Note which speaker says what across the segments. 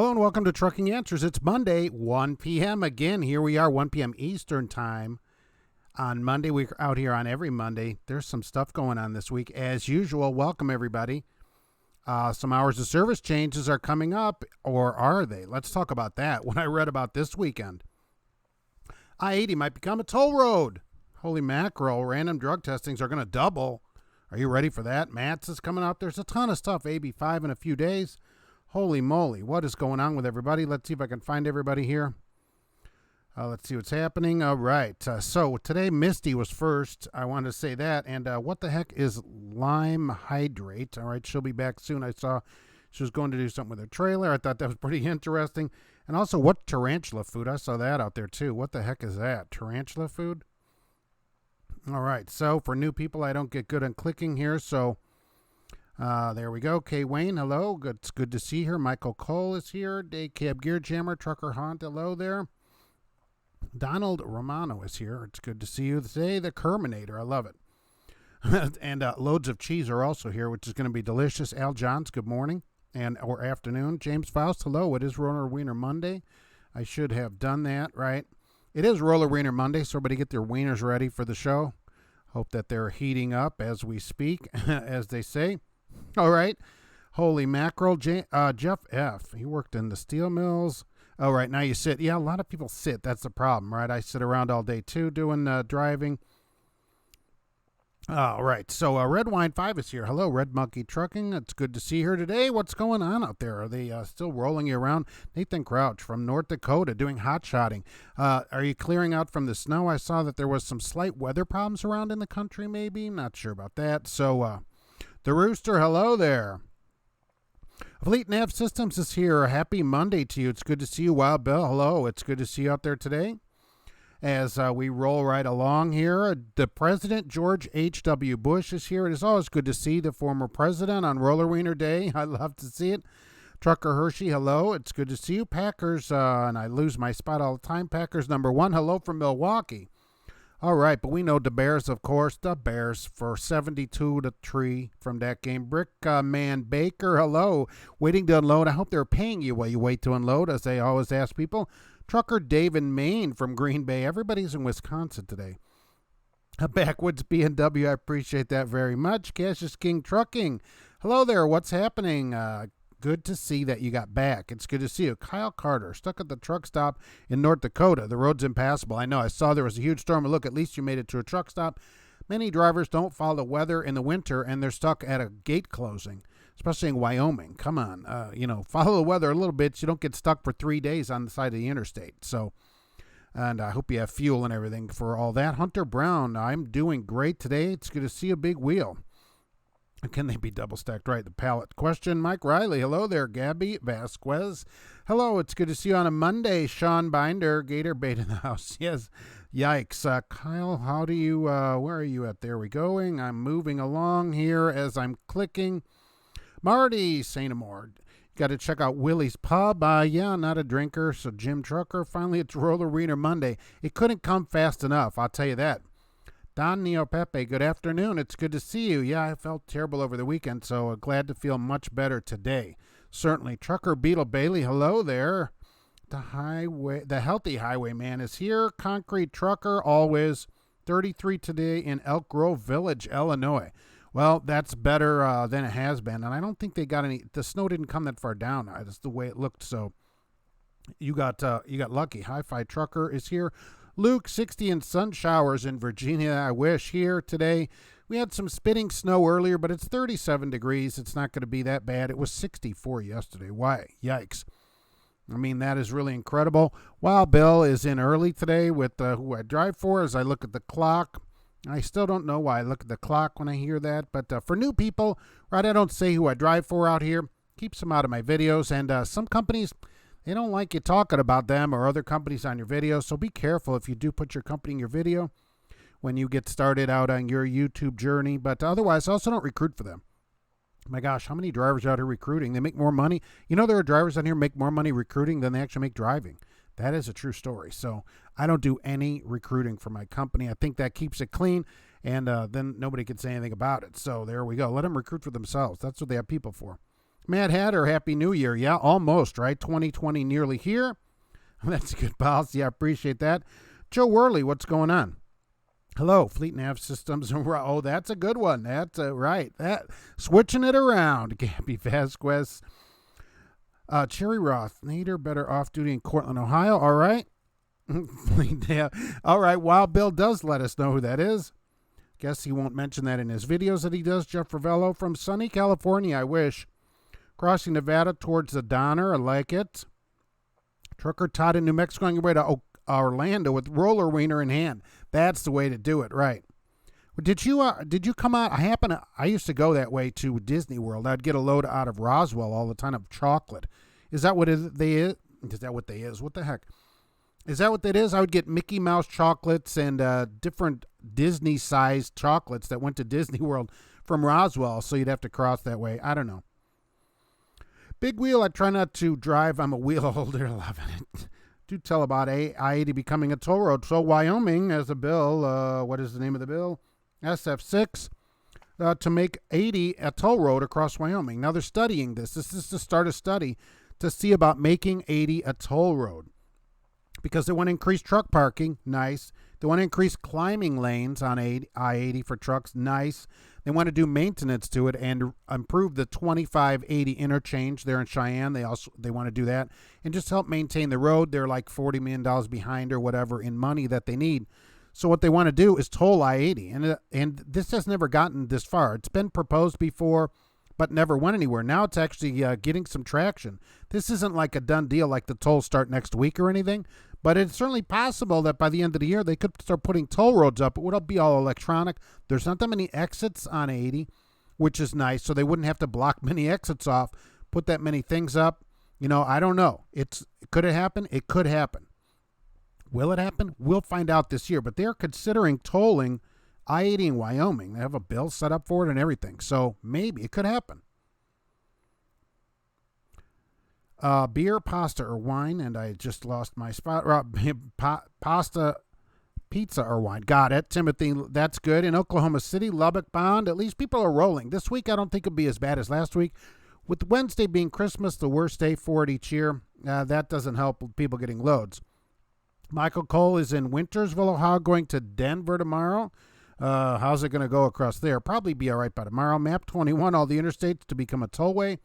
Speaker 1: Hello and welcome to Trucking Answers. It's Monday, 1 p.m. Again, here we are, 1 p.m. Eastern Time. On Monday, we're out here on every Monday. There's some stuff going on this week. As usual, welcome everybody. Some hours of service changes are coming up, or are they? Let's talk about that. When I read about this weekend, I-80 might become a toll road. Holy mackerel, random drug testings are going to double. Are you ready for that? MATS is coming out. There's a ton of stuff. AB5 in a few days. Holy moly, what is going on with everybody? Let's see if I can find everybody here. Let's see what's happening. All right. So today, Misty was first. I wanted to say that. And what the heck is lime hydrate? All right, she'll be back soon. I saw she was going to do something with her trailer. I thought that was pretty interesting. And also, what tarantula food? I saw that out there, too. What the heck is that? Tarantula food? All right. So for new people, I don't get good on clicking here. So there we go. Kay Wayne, hello. It's good to see her. Michael Cole is here. Day Cab Gear Jammer, Trucker Hunt, hello there. Donald Romano is here. It's good to see you today. The Kerminator, I love it. And loads of cheese are also here, which is going to be delicious. Al Johns, good morning or afternoon. James Faust, hello. It is Roller Wiener Monday. I should have done that, right? It is Roller Wiener Monday, so everybody get their wieners ready for the show. Hope that they're heating up as we speak, as they say. All right. Holy mackerel. Jeff F. He worked in the steel mills. All right. Now you sit. Yeah, a lot of people sit. That's the problem, right? I sit around all day, too, doing driving. All right. So Red Wine 5 is here. Hello, Red Monkey Trucking. It's good to see her today. What's going on out there? Are they still rolling you around? Nathan Crouch from North Dakota doing hot shotting. Are you clearing out from the snow? I saw that there was some slight weather problems around in the country, maybe. Not sure about that. So, the Rooster, hello there. Fleet Nav Systems is here. Happy Monday to you. It's good to see you. Wild Bill, hello. It's good to see you out there today. As we roll right along here, the President, George H.W. Bush, is here. It is always good to see the former president on Roller Wiener Day. I love to see it. Trucker Hershey, hello. It's good to see you. Packers, and I lose my spot all the time. Packers #1, hello from Milwaukee. All right, but we know the Bears, of course. The Bears for 72-3 from that game. Brick Man Baker, hello. Waiting to unload. I hope they're paying you while you wait to unload, as they always ask people. Trucker Dave in Maine from Green Bay. Everybody's in Wisconsin today. Backwoods B&W, I appreciate that very much. Cassius King Trucking. Hello there. What's happening? Good to see that you got back. It's good to see you. Kyle Carter, stuck at the truck stop in North Dakota. The road's impassable. I know. I saw there was a huge storm. But look, at least you made it to a truck stop. Many drivers don't follow the weather in the winter, and they're stuck at a gate closing, especially in Wyoming. Come on. Follow the weather a little bit so you don't get stuck for 3 days on the side of the interstate. So, and I hope you have fuel and everything for all that. Hunter Brown, I'm doing great today. It's good to see a big wheel. Can they be double stacked right? The pallet question. Mike Riley. Hello there. Gabby Vasquez. Hello. It's good to see you on a Monday. Sean Binder. Gator Bait in the house. Yes. Yikes. Kyle, how do you, where are you at? There we going. I'm moving along here as I'm clicking. Marty St. Amor. Got to check out Willie's Pub. Yeah, not a drinker. So Jim Trucker. Finally, it's Roller Wiener Monday. It couldn't come fast enough. I'll tell you that. Don Neo Pepe, good afternoon. It's good to see you. Yeah, I felt terrible over the weekend, so glad to feel much better today. Certainly. Trucker Beetle Bailey, hello there. The Healthy Highwayman is here. Concrete Trucker, always 33 today in Elk Grove Village, Illinois. Well, that's better than it has been, and I don't think they got any. The snow didn't come that far down. That's the way it looked. So you got lucky. Hi-Fi Trucker is here. Luke, 60 and sun showers in Virginia, I wish, here today. We had some spitting snow earlier, but it's 37 degrees. It's not going to be that bad. It was 64 yesterday. Why? Yikes. I mean, that is really incredible. Wild Bill is in early today with who I drive for as I look at the clock. I still don't know why I look at the clock when I hear that, but for new people, right, I don't say who I drive for out here. Keeps them out of my videos, and some companies, they don't like you talking about them or other companies on your video, so be careful if you do put your company in your video when you get started out on your YouTube journey. But otherwise, also don't recruit for them. My gosh, how many drivers out here recruiting? They make more money. You know, there are drivers out here make more money recruiting than they actually make driving. That is a true story. So I don't do any recruiting for my company. I think that keeps it clean, and then nobody can say anything about it. So there we go. Let them recruit for themselves. That's what they have people for. Mad Hatter, Happy New Year. Yeah, almost, right? 2020 nearly here. That's a good policy. I appreciate that. Joe Worley, what's going on? Hello, Fleet Nav Systems. Oh, that's a good one. That's right. That switching it around. Gabby Vasquez. Cherry Roth, Nader, better off duty in Cortland, Ohio. All right. All right. Wild Bill does let us know who that is. Guess he won't mention that in his videos that he does. Jeff Ravello from sunny California, I wish. Crossing Nevada towards the Donner. I like it. Trucker Todd in New Mexico on your way to Orlando with roller wiener in hand. That's the way to do it, right? Did you come out? I used to go that way to Disney World. I'd get a load out of Roswell all the time of chocolate. Is that what they is? Is that what they is? What the heck? Is that what that is? I would get Mickey Mouse chocolates and different Disney-sized chocolates that went to Disney World from Roswell, so you'd have to cross that way. I don't know. Big wheel, I try not to drive. I'm a wheel holder. Loving it. Do tell about I-80 becoming a toll road. So Wyoming has a bill. What is the name of the bill? SF6 to make 80 a toll road across Wyoming. Now they're studying this. This is to start a study to see about making 80 a toll road because they want to increase truck parking. Nice. They want to increase climbing lanes on I-80 for trucks. Nice. They want to do maintenance to it and improve the 2580 interchange there in Cheyenne. They want to do that and just help maintain the road. They're like $40 million behind or whatever in money that they need. So what they want to do is toll I-80, and this has never gotten this far. It's been proposed before, but never went anywhere. Now it's actually getting some traction. This isn't like a done deal like the tolls start next week or anything, but it's certainly possible that by the end of the year they could start putting toll roads up. It would be all electronic. There's not that many exits on 80, which is nice, so they wouldn't have to block many exits off, put that many things up. I don't know. Could it happen? It could happen. Will it happen? We'll find out this year. But they're considering tolling I-80 in Wyoming. They have a bill set up for it and everything. So maybe it could happen. Beer, pasta, or wine. And I just lost my spot. Pasta, pizza, or wine. Got it. Timothy, that's good. In Oklahoma City, Lubbock Bound. At least people are rolling. This week I don't think it'll be as bad as last week. With Wednesday being Christmas, the worst day for it each year, that doesn't help with people getting loads. Michael Cole is in Wintersville, Ohio, going to Denver tomorrow. How's it going to go across there? Probably be all right by tomorrow. Map 21, all the interstates to become a tollway.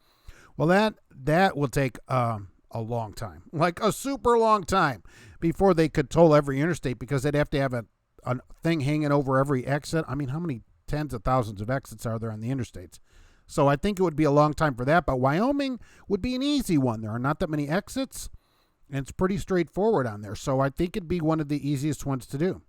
Speaker 1: Well, that will take a long time, like a super long time, before they could toll every interstate because they'd have to have a thing hanging over every exit. I mean, how many tens of thousands of exits are there on the interstates? So I think it would be a long time for that. But Wyoming would be an easy one. There are not that many exits. And it's pretty straightforward on there. So I think it'd be one of the easiest ones to do.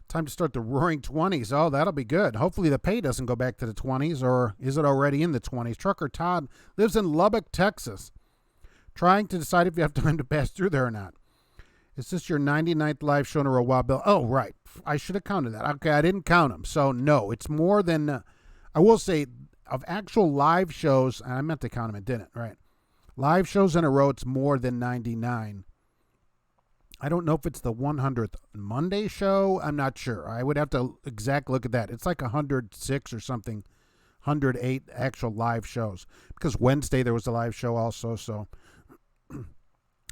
Speaker 1: Time to start the Roaring 20s. Oh, that'll be good. Hopefully the pay doesn't go back to the 20s, or is it already in the 20s? Trucker Todd lives in Lubbock, Texas, trying to decide if you have time to pass through there or not. Is this your 99th live show in a row, Wild Bill? Oh, right. I should have counted that. Okay, I didn't count them. So, no, it's more than, I will say, of actual live shows, and I meant to count them and didn't, right? Live shows in a row, it's more than 99. I don't know if it's the 100th Monday show. I'm not sure. I would have to exact look at that. It's like 106 or something, 108 actual live shows. Because Wednesday there was a live show also. So,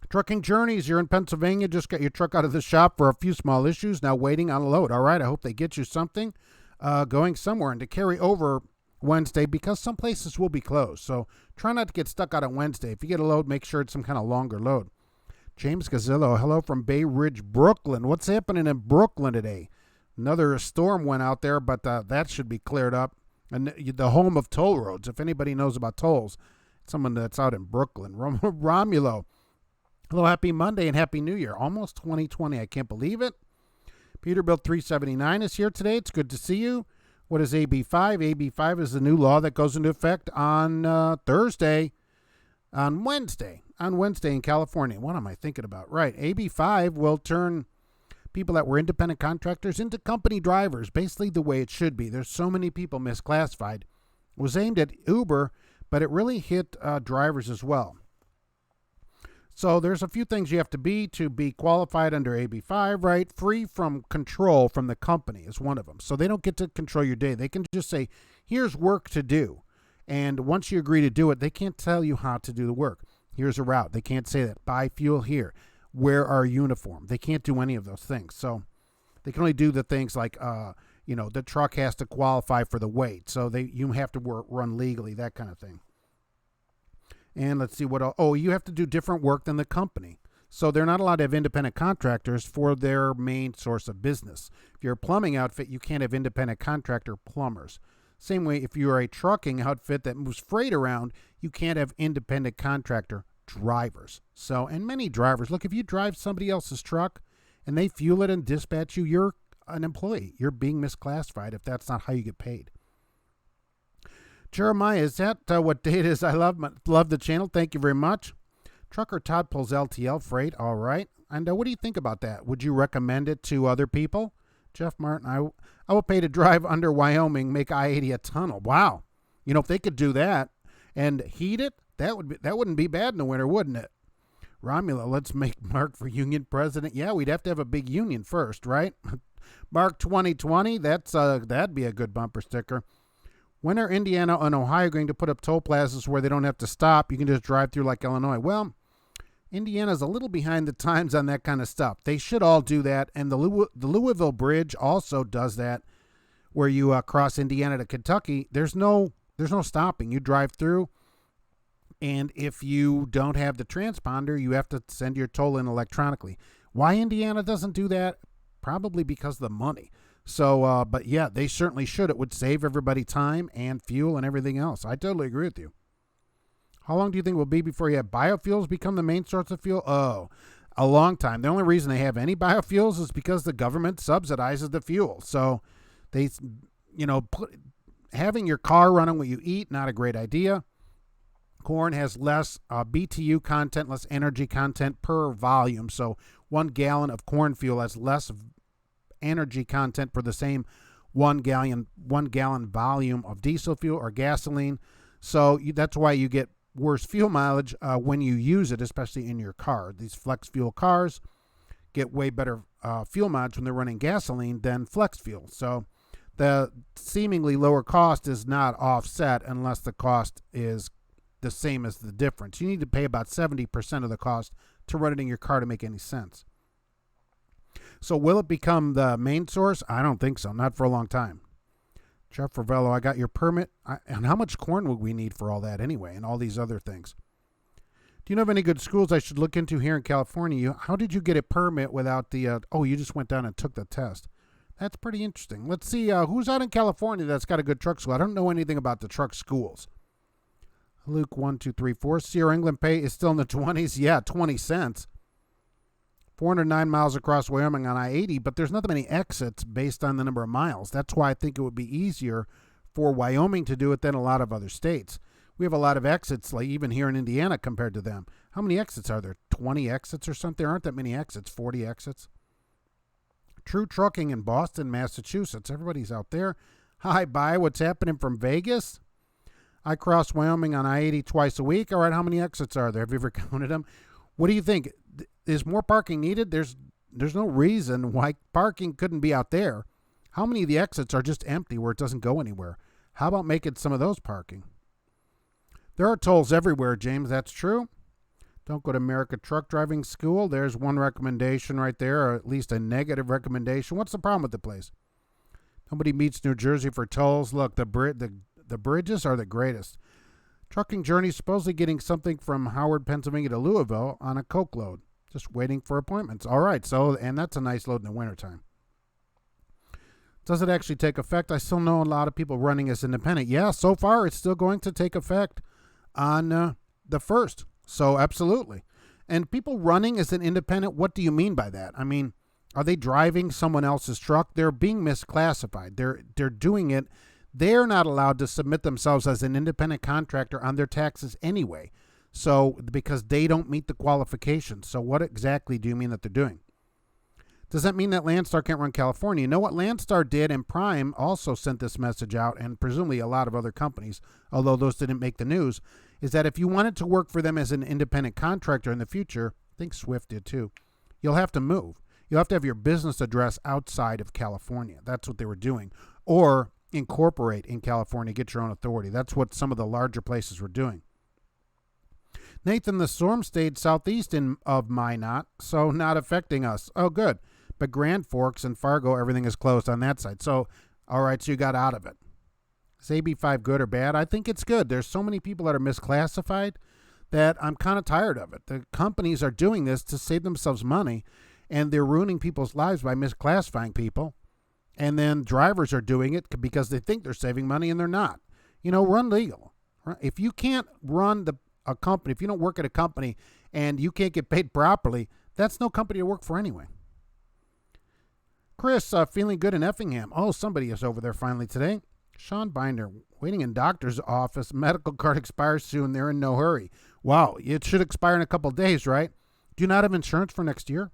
Speaker 1: Trucking Journeys, you're in Pennsylvania. Just got your truck out of the shop for a few small issues. Now waiting on a load. All right, I hope they get you something going somewhere and to carry over Wednesday because some places will be closed. So try not to get stuck out on Wednesday. If you get a load, make sure it's some kind of longer load. James Gazillo, hello from Bay Ridge, Brooklyn. What's happening in Brooklyn today? Another storm went out there, but that should be cleared up. And the home of toll roads, if anybody knows about tolls, someone that's out in Brooklyn. Romulo, hello, happy Monday and happy New Year. Almost 2020, I can't believe it. Peterbilt 379 is here today. It's good to see you. What is AB5? AB5 is the new law that goes into effect on Wednesday in California. What am I thinking about? Right. AB5 will turn people that were independent contractors into company drivers, basically the way it should be. There's so many people misclassified. It was aimed at Uber, but it really hit drivers as well. So there's a few things you have to be qualified under AB5, right? Free from control from the company is one of them. So they don't get to control your day. They can just say, here's work to do. And once you agree to do it, they can't tell you how to do the work. Here's a route. They can't say that. Buy fuel here. Wear our uniform. They can't do any of those things. So they can only do the things like, the truck has to qualify for the weight. So you have to run legally, that kind of thing. And let's see what else. Oh, you have to do different work than the company. So they're not allowed to have independent contractors for their main source of business. If you're a plumbing outfit, you can't have independent contractor plumbers. Same way, if you're a trucking outfit that moves freight around, you can't have independent contractor drivers. So, and many drivers, look, if you drive somebody else's truck and they fuel it and dispatch you, you're an employee. You're being misclassified if that's not how you get paid. Jeremiah, is that what day it is? I love the channel. Thank you very much. Trucker Todd pulls LTL freight. All right. And what do you think about that? Would you recommend it to other people? Jeff Martin, I will pay to drive under Wyoming, make I-80 a tunnel. Wow. If they could do that and heat it, that wouldn't be bad in the winter, wouldn't it? Romula, let's make Mark for union president. Yeah, we'd have to have a big union first, right? Mark 2020, that'd be a good bumper sticker. When are Indiana and Ohio going to put up toll plazas where they don't have to stop? You can just drive through like Illinois. Well, Indiana's a little behind the times on that kind of stuff. They should all do that. And the Louisville Bridge also does that, where you cross Indiana to Kentucky. There's no stopping. You drive through, and if you don't have the transponder, you have to send your toll in electronically. Why Indiana doesn't do that? Probably because of the money. So, but yeah, they certainly should. It would save everybody time and fuel and everything else. I totally agree with you. How long do you think it will be before you have biofuels become the main source of fuel? Oh, a long time. The only reason they have any biofuels is because the government subsidizes the fuel. So they, having your car running what you eat, not a great idea. Corn has less BTU content, less energy content per volume. So 1 gallon of corn fuel has less energy content for the same 1 gallon volume of diesel fuel or gasoline. So that's why you get worse fuel mileage when you use it, especially in your car. These flex fuel cars get way better fuel mileage when they're running gasoline than flex fuel. So the seemingly lower cost is not offset unless the cost is the same as the difference. You need to pay about 70% of the cost to run it in your car to make any sense. So will it become the main source? I don't think so. Not for a long time. Jeff Ravello, I got your permit. And how much corn would we need for all that anyway and all these other things? Do you know of any good schools I should look into here in California? How did you get a permit without the, you just went down and took the test. That's pretty interesting. Let's see, who's out in California that's got a good truck school? I don't know anything about the truck schools. Luke 1, 2, 3, 4. Sierra England pay is still in the 20s. Yeah, 20 cents. 409 miles across Wyoming on I-80, but there's not that many exits based on the number of miles. That's why I think it would be easier for Wyoming to do it than a lot of other states. We have a lot of exits, like even here in Indiana compared to them. How many exits are there? 20 exits or something? There aren't that many exits, 40 exits. True Trucking in Boston, Massachusetts. Everybody's out there. Hi, bye. What's happening from Vegas? I cross Wyoming on I-80 twice a week. All right, how many exits are there? Have you ever counted them? What do you think? Is more parking needed? There's no reason why parking couldn't be out there. How many of the exits are just empty where it doesn't go anywhere? How about making some of those parking? There are tolls everywhere, James. That's true. Don't go to America Truck Driving School. There's one recommendation right there, or at least a negative recommendation. What's the problem with the place? Nobody meets New Jersey for tolls. Look, the bridges are the greatest. Trucking Journey supposedly getting something from Howard, Pennsylvania to Louisville on a Coke load. Just waiting for appointments. All right, and that's a nice load in the wintertime. Does it actually take effect? I still know a lot of people running as independent. Yeah, so far it's still going to take effect on the 1st. So absolutely. And people running as an independent, what do you mean by that? I mean, are they driving someone else's truck? They're being misclassified. They're doing it. They're not allowed to submit themselves as an independent contractor on their taxes anyway. So, because they don't meet the qualifications. So what exactly do you mean that they're doing? Does that mean that Landstar can't run California? You know what Landstar did, and Prime also sent this message out, and presumably a lot of other companies, although those didn't make the news, is that if you wanted to work for them as an independent contractor in the future, I think Swift did too, you'll have to move. You'll have to have your business address outside of California. That's what they were doing. Or incorporate in California, get your own authority. That's what some of the larger places were doing. Nathan, the storm stayed southeast of Minot, so not affecting us. Oh, good. But Grand Forks and Fargo, everything is closed on that side. So, all right, so you got out of it. Is AB5 good or bad? I think it's good. There's so many people that are misclassified that I'm kind of tired of it. The companies are doing this to save themselves money, and they're ruining people's lives by misclassifying people. And then drivers are doing it because they think they're saving money, and they're not. Run legal. If you can't run a company, if you don't work at a company and you can't get paid properly, that's no company to work for anyway. Chris, feeling good in Effingham. Oh, somebody is over there finally today. Sean Binder, waiting in doctor's office. Medical card expires soon. They're in no hurry. Wow, it should expire in a couple of days, right? Do you not have insurance for next year?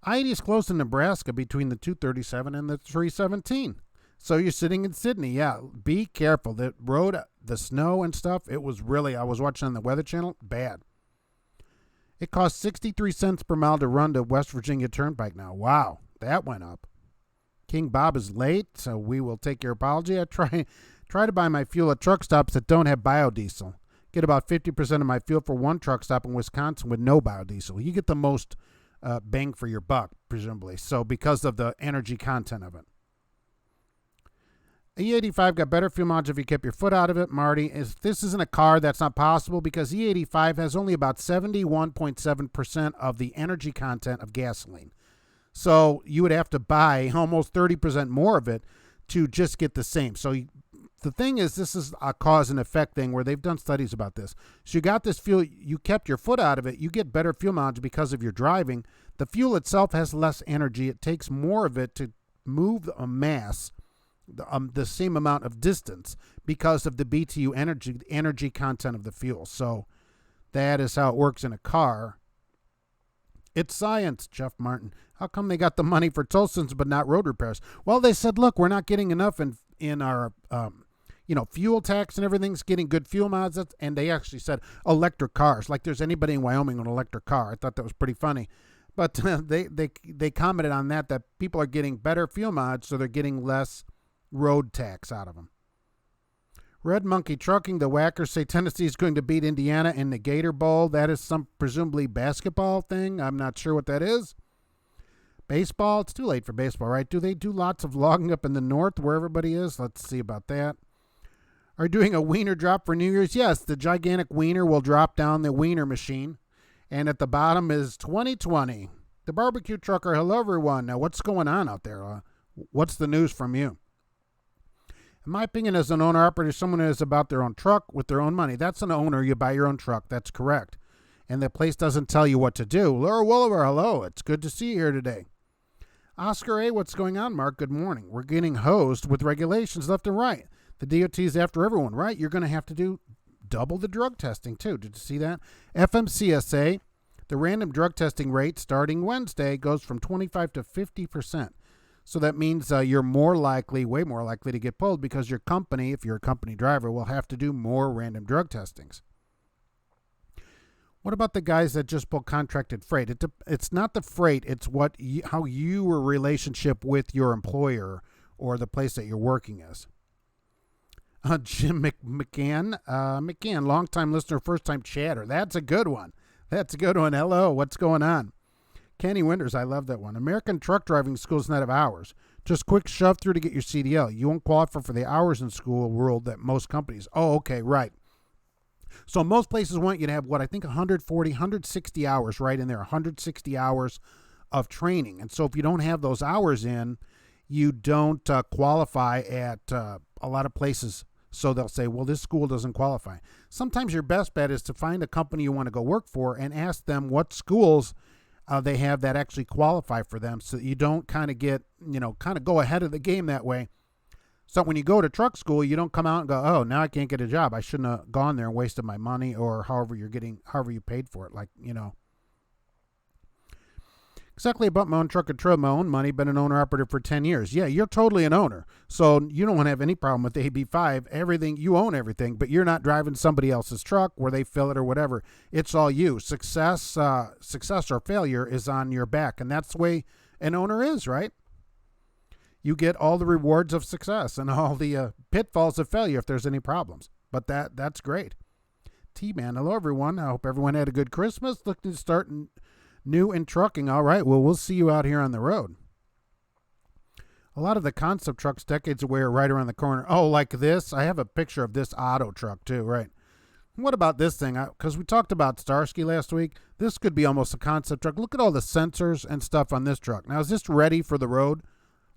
Speaker 1: I-80 is closed in Nebraska between the 237 and the 317. So you're sitting in Sydney. Yeah, be careful. The road, the snow and stuff, it was really, I was watching on the Weather Channel, bad. It costs 63 cents per mile to run to West Virginia Turnpike now. Wow, that went up. King Bob is late, so we will take your apology. I try to buy my fuel at truck stops that don't have biodiesel. Get about 50% of my fuel for one truck stop in Wisconsin with no biodiesel. You get the most bang for your buck, presumably. So because of the energy content of it. E85 got better fuel mileage if you kept your foot out of it, Marty. If this isn't a car, that's not possible because E85 has only about 71.7% of the energy content of gasoline. So you would have to buy almost 30% more of it to just get the same. So the thing is, this is a cause and effect thing where they've done studies about this. So you got this fuel, you kept your foot out of it, you get better fuel mileage because of your driving. The fuel itself has less energy. It takes more of it to move a mass the same amount of distance because of the BTU energy content of the fuel. So that is how it works in a car. It's science, Jeff Martin. How come they got the money for Tolson's but not road repairs? Well, they said, look, we're not getting enough in our fuel tax and everything's getting good fuel miles. And they actually said electric cars, like there's anybody in Wyoming with an electric car. I thought that was pretty funny. But they commented on that people are getting better fuel mileage, so they're getting less road tax out of them. Red Monkey Trucking, the Whackers say Tennessee is going to beat Indiana in the Gator Bowl. That is some presumably basketball thing. I'm not sure what that is. Baseball, it's too late for baseball, right? Do they do lots of logging up in the north where everybody is? Let's see about that. Are you doing a wiener drop for New Year's? Yes, the gigantic wiener will drop down the wiener machine. And at the bottom is 2020. The barbecue trucker, hello everyone. Now what's going on out there? What's the news from you? In my opinion, as an owner-operator, someone who is about their own truck with their own money. That's an owner. You buy your own truck. That's correct. And the place doesn't tell you what to do. Laura Williver, hello. It's good to see you here today. Oscar A., what's going on, Mark? Good morning. We're getting hosed with regulations left and right. The DOT is after everyone, right? You're going to have to do double the drug testing, too. Did you see that? FMCSA, the random drug testing rate starting Wednesday goes from 25 to 50%. So that means you're more likely, way more likely to get pulled because your company, if you're a company driver, will have to do more random drug testings. What about the guys that just pull contracted freight? It's not the freight. It's how your relationship with your employer or the place that you're working is. Jim McCann, long-time listener, first-time chatter. That's a good one. Hello, what's going on? Kenny Winters, I love that one. American Truck Driving School does not have hours. Just quick shove through to get your CDL. You won't qualify for the hours in school rule that most companies. Oh, okay, right. So most places want you to have, I think 140, 160 hours right in there, 160 hours of training. And so if you don't have those hours in, you don't qualify at a lot of places. So they'll say, well, this school doesn't qualify. Sometimes your best bet is to find a company you want to go work for and ask them what schools they have that actually qualify for them, so that you don't kind of go ahead of the game that way. So when you go to truck school, you don't come out and go, oh, now I can't get a job. I shouldn't have gone there and wasted my money, or however you paid for it. Exactly about my own truck and trailer, my own money, been an owner-operator for 10 years. Yeah, you're totally an owner. So you don't want to have any problem with the AB5. Everything, you own everything, but you're not driving somebody else's truck where they fill it or whatever. It's all you. Success or failure is on your back, and that's the way an owner is, right? you get all the rewards of success and all the pitfalls of failure if there's any problems. But that's great. T-Man, hello everyone. I hope everyone had a good Christmas. Looking to start new in trucking. All right, well, we'll see you out here on the road. A lot of the concept trucks decades away are right around the corner. Oh, like this? I have a picture of this auto truck too, right? What about this thing? Because we talked about Starsky last week. This could be almost a concept truck. Look at all the sensors and stuff on this truck. Now, is this ready for the road?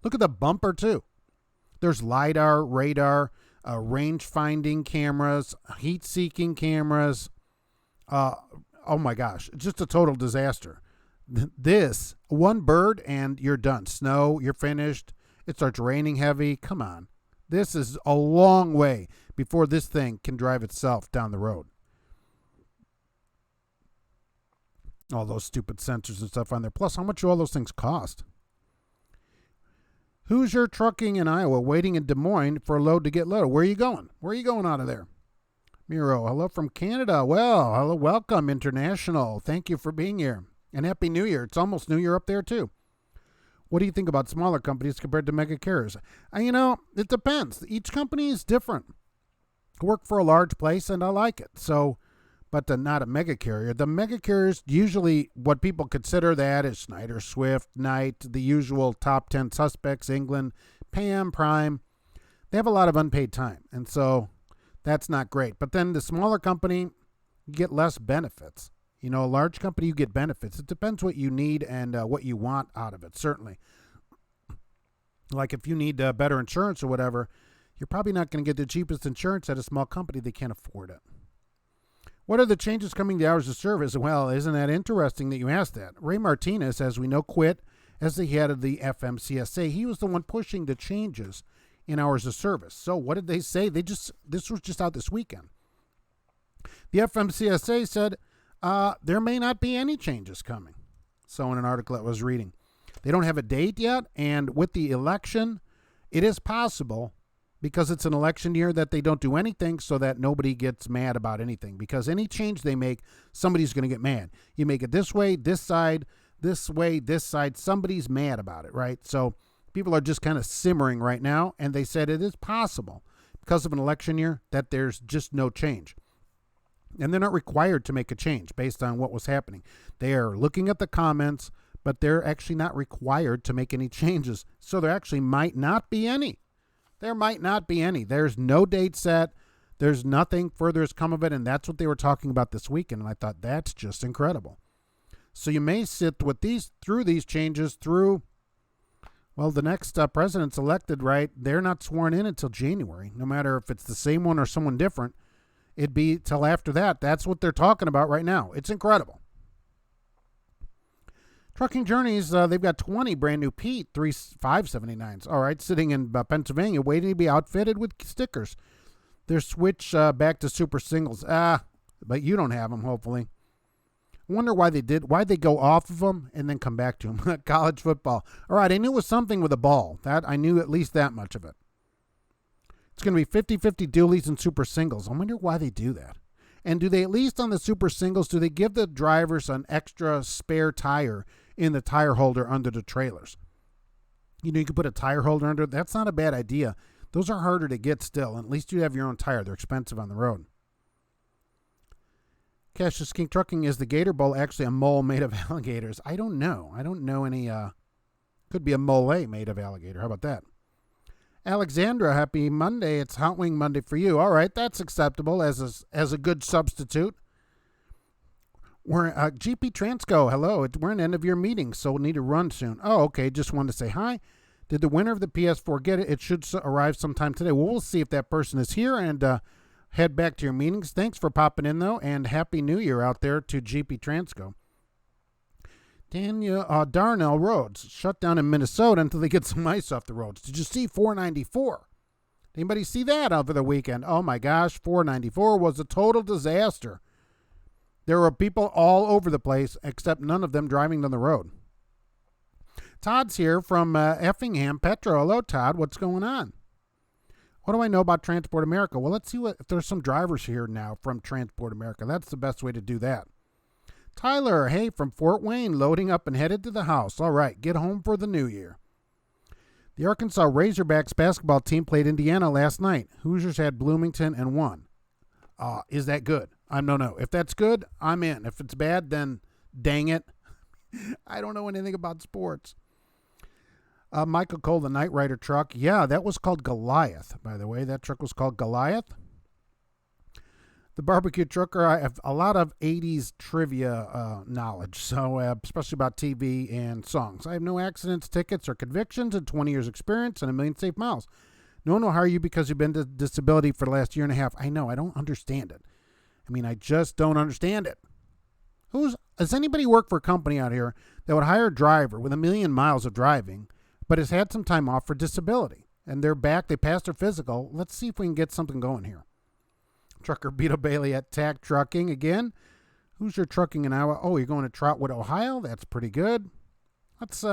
Speaker 1: Look at the bumper too. There's LiDAR, radar, range-finding cameras, heat-seeking cameras. Oh my gosh, it's just a total disaster. This, one bird and you're done. Snow, you're finished. It starts raining heavy. Come on. This is a long way before this thing can drive itself down the road. All those stupid sensors and stuff on there. Plus, how much do all those things cost? Hoosier Trucking in Iowa waiting in Des Moines for a load to get loaded. Where are you going? Where are you going out of there? Miro, hello from Canada. Well, hello, welcome, International. Thank you for being here. And Happy New Year. It's almost New Year up there, too. What do you think about smaller companies compared to mega carriers? It depends. Each company is different. I work for a large place, and I like it. But not a mega carrier. The mega carriers, usually what people consider that is Schneider, Swift, Knight, the usual top 10 suspects, England, Pam, Prime. They have a lot of unpaid time, and so that's not great. But then the smaller company, you get less benefits. A large company, you get benefits. It depends what you need and what you want out of it, certainly. Like if you need better insurance or whatever, you're probably not going to get the cheapest insurance at a small company. They can't afford it. What are the changes coming to hours of service? Well, isn't that interesting that you asked that? Ray Martinez, as we know, quit as the head of the FMCSA. He was the one pushing the changes in hours of service. So what did they say? This was just out this weekend. The FMCSA said there may not be any changes coming. So in an article I was reading, they don't have a date yet. And with the election, it is possible, because it's an election year, that they don't do anything so that nobody gets mad about anything. Because any change they make, somebody's going to get mad. You make it this way, this side, this way, this side, somebody's mad about it, right? So people are just kind of simmering right now, and they said it is possible, because of an election year, that there's just no change. And they're not required to make a change based on what was happening. They are looking at the comments, but they're actually not required to make any changes. So there actually might not be any. There might not be any. There's no date set. There's nothing further has come of it, and that's what they were talking about this weekend, and I thought that's just incredible. So you may sit with through these changes through, well, the next president's elected, right? They're not sworn in until January, no matter if it's the same one or someone different. It'd be till after that. That's what they're talking about right now. It's incredible. Trucking Journeys, they've got 20 brand new Pete 579s, all right, sitting in Pennsylvania, waiting to be outfitted with stickers. They're switched back to super singles. But you don't have them, hopefully. I wonder why they go off of them and then come back to them. College football. All right, I knew it was something with a ball. I knew at least that much of it. It's going to be 50-50 dualies and super singles. I wonder why they do that. And do they, at least on the super singles, do they give the drivers an extra spare tire in the tire holder under the trailers? You can put a tire holder under. That's not a bad idea. Those are harder to get still. At least you have your own tire. They're expensive on the road. Cassius King Trucking, is the Gator Bowl actually a mole made of alligators? I don't know. I don't know any. Could be a mole made of alligator. How about that? Alexandra, happy Monday. It's Hot Wing Monday for you. All right, that's acceptable as a good substitute. We're GP Transco. Hello. We're in end of your meeting, so we'll need to run soon. Oh, okay. Just wanted to say hi. Did the winner of the PS4 get it? It should arrive sometime today. Well, we'll see if that person is here and head back to your meetings. Thanks for popping in, though, and Happy New Year out there to GP Transco. Daniel Darnell roads shut down in Minnesota until they get some ice off the roads. Did you see 494? Anybody see that over the weekend? Oh my gosh, 494 was a total disaster. There were people all over the place, except none of them driving down the road. Todd's here from Effingham Petro. Hello, Todd. What's going on? What do I know about Transport America? Well, let's see if there's some drivers here now from Transport America. That's the best way to do that. Tyler, hey, from Fort Wayne, loading up and headed to the house. All right, get home for the new year. The Arkansas Razorbacks basketball team played Indiana last night. Hoosiers had Bloomington and won. Is that good? I don't know. If that's good, I'm in. If it's bad, then dang it. I don't know anything about sports. Michael Cole, the Knight Rider truck. Yeah, that was called Goliath, by the way. That truck was called Goliath. The barbecue trucker, I have a lot of 80s trivia knowledge, so especially about TV and songs. I have no accidents, tickets, or convictions, and 20 years experience and 1 million safe miles. No one will hire you because you've been to disability for the last year and a half. I know, I don't understand it. I mean, I just don't understand it. Does anybody work for a company out here that would hire a driver with 1 million miles of driving, but has had some time off for disability? And they're back, they passed their physical. Let's see if we can get something going here. Trucker Beto Bailey at TAC Trucking again. Who's your trucking in Iowa? Oh, you're going to Trotwood, Ohio? That's pretty good. That's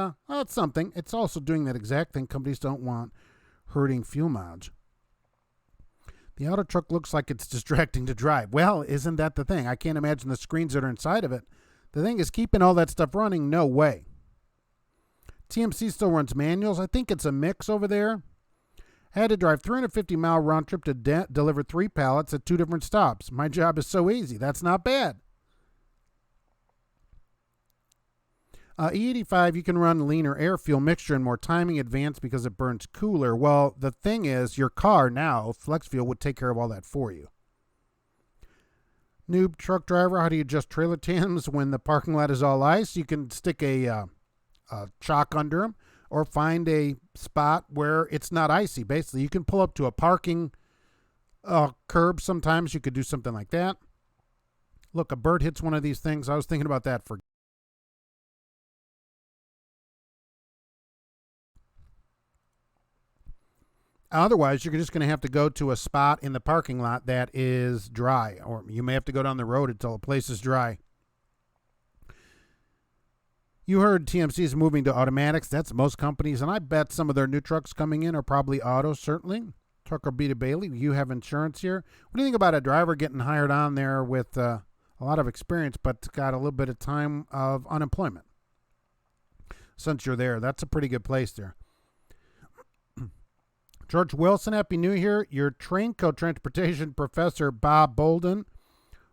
Speaker 1: something. It's also doing that exact thing companies don't want, hurting fuel mileage. The auto truck looks like it's distracting to drive. Well, isn't that the thing? I can't imagine the screens that are inside of it. The thing is keeping all that stuff running, no way. TMC still runs manuals. I think it's a mix over there. Had to drive 350-mile round trip to deliver 3 pallets at 2 different stops. My job is so easy. That's not bad. E85, you can run leaner air fuel mixture and more timing advanced because it burns cooler. Well, the thing is, your car now, flex fuel, would take care of all that for you. Noob truck driver, how do you adjust trailer tandems when the parking lot is all ice? You can stick a chalk under them, or find a spot where it's not icy. Basically, you can pull up to a parking curb sometimes. You could do something like that. Look, a bird hits one of these things. I was thinking about that for... Otherwise, you're just going to have to go to a spot in the parking lot that is dry, or you may have to go down the road until a place is dry. You heard TMC is moving to automatics. That's most companies, and I bet some of their new trucks coming in are probably auto, certainly. Trucker Beto Bailey, you have insurance here. What do you think about a driver getting hired on there with a lot of experience but got a little bit of time of unemployment? Since you're there, that's a pretty good place there. George Wilson, Happy New Year. Your train co-transportation professor, Bob Bolden.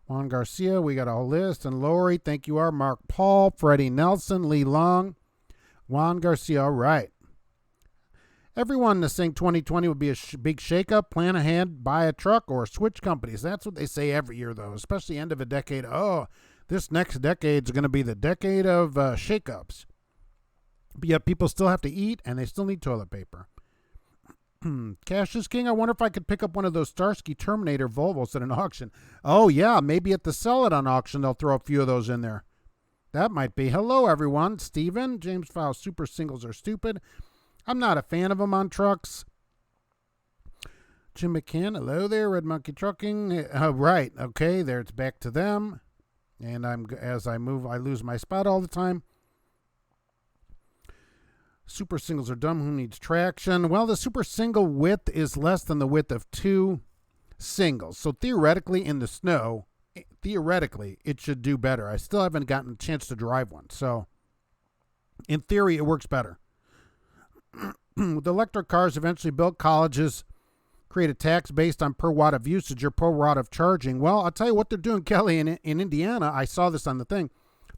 Speaker 1: Juan Garcia, we got a whole list. And Lori, thank you are. Mark Paul, Freddie Nelson, Lee Long, Juan Garcia, all right. Everyone is saying 2020 would be a big shakeup. Plan ahead, buy a truck, or switch companies. That's what they say every year, though, especially end of a decade. Oh, this next decade is going to be the decade of shakeups. But yet people still have to eat, and they still need toilet paper. Cash is king. I wonder if I could pick up one of those Starsky Terminator Volvos at an auction. Oh, yeah, maybe at the sell it on auction, they'll throw a few of those in there. That might be. Hello, everyone. Steven, James Fowle, super singles are stupid. I'm not a fan of them on trucks. Jim McCann, hello there. Red Monkey Trucking. Right, okay, there it's back to them. And as I move, I lose my spot all the time. Super singles are dumb. Who needs traction? Well, the super single width is less than the width of 2 singles. So theoretically, in the snow, it should do better. I still haven't gotten a chance to drive one. So in theory, it works better. With electric cars eventually built, colleges create a tax based on per watt of usage or per watt of charging. Well, I'll tell you what they're doing, Kelly, in Indiana. I saw this on the thing.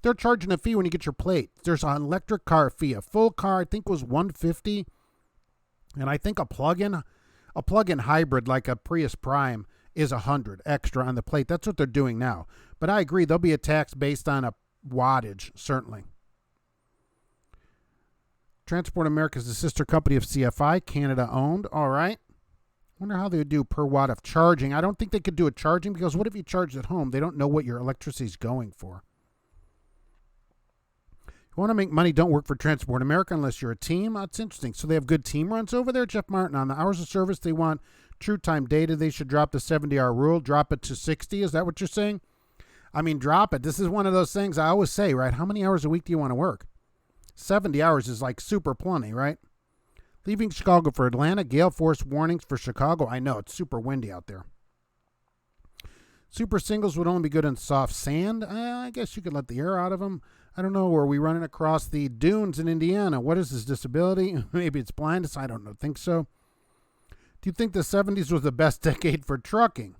Speaker 1: They're charging a fee when you get your plate. There's an electric car fee. A full car, I think, was $150, and I think a plug-in hybrid like a Prius Prime is $100 extra on the plate. That's what they're doing now. But I agree, there'll be a tax based on a wattage, certainly. Transport America is the sister company of CFI, Canada owned. All right. Wonder how they would do per watt of charging. I don't think they could do a charging because what if you charge at home? They don't know what your electricity is going for. You want to make money, don't work for Transport America unless you're a team. That's interesting. So they have good team runs over there. Jeff Martin, on the hours of service, they want true time data. They should drop the 70-hour rule, drop it to 60. Is that what you're saying? I mean, drop it. This is one of those things I always say, right? How many hours a week do you want to work? 70 hours is like super plenty, right? Leaving Chicago for Atlanta. Gale force warnings for Chicago. I know, it's super windy out there. Super singles would only be good in soft sand. I guess you could let the air out of them. I don't know. Are we running across the dunes in Indiana? What is his disability? Maybe it's blindness. I don't know. Think so. Do you think the 70s was the best decade for trucking?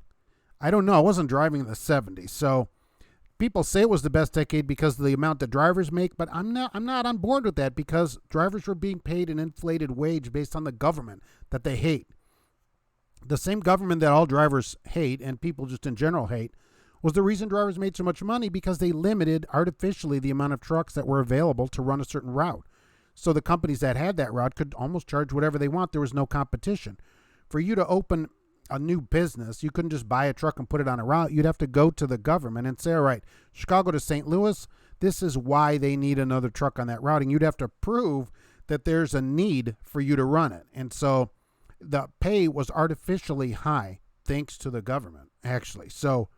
Speaker 1: I don't know. I wasn't driving in the 70s. So people say it was the best decade because of the amount that drivers make, but I'm not on board with that because drivers were being paid an inflated wage based on the government that they hate. The same government that all drivers hate and people just in general hate was the reason drivers made so much money because they limited artificially the amount of trucks that were available to run a certain route. So the companies that had that route could almost charge whatever they want. There was no competition. For you to open a new business, you couldn't just buy a truck and put it on a route. You'd have to go to the government and say, all right, Chicago to St. Louis, this is why they need another truck on that route. And you'd have to prove that there's a need for you to run it. And so the pay was artificially high thanks to the government, actually. So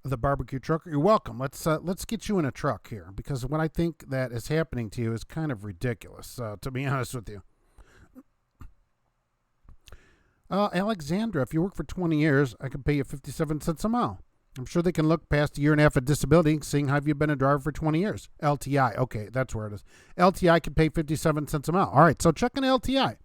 Speaker 1: the barbecue trucker, you're welcome. Let's get you in a truck here because what I think that is happening to you is kind of ridiculous, to be honest with you. Alexandra, if you work for 20 years, I can pay you 57 cents a mile. I'm sure they can look past a year and a half of disability, seeing how you've been a driver for 20 years. LTI, okay, that's where it is. LTI can pay 57 cents a mile. All right, so check an LTI.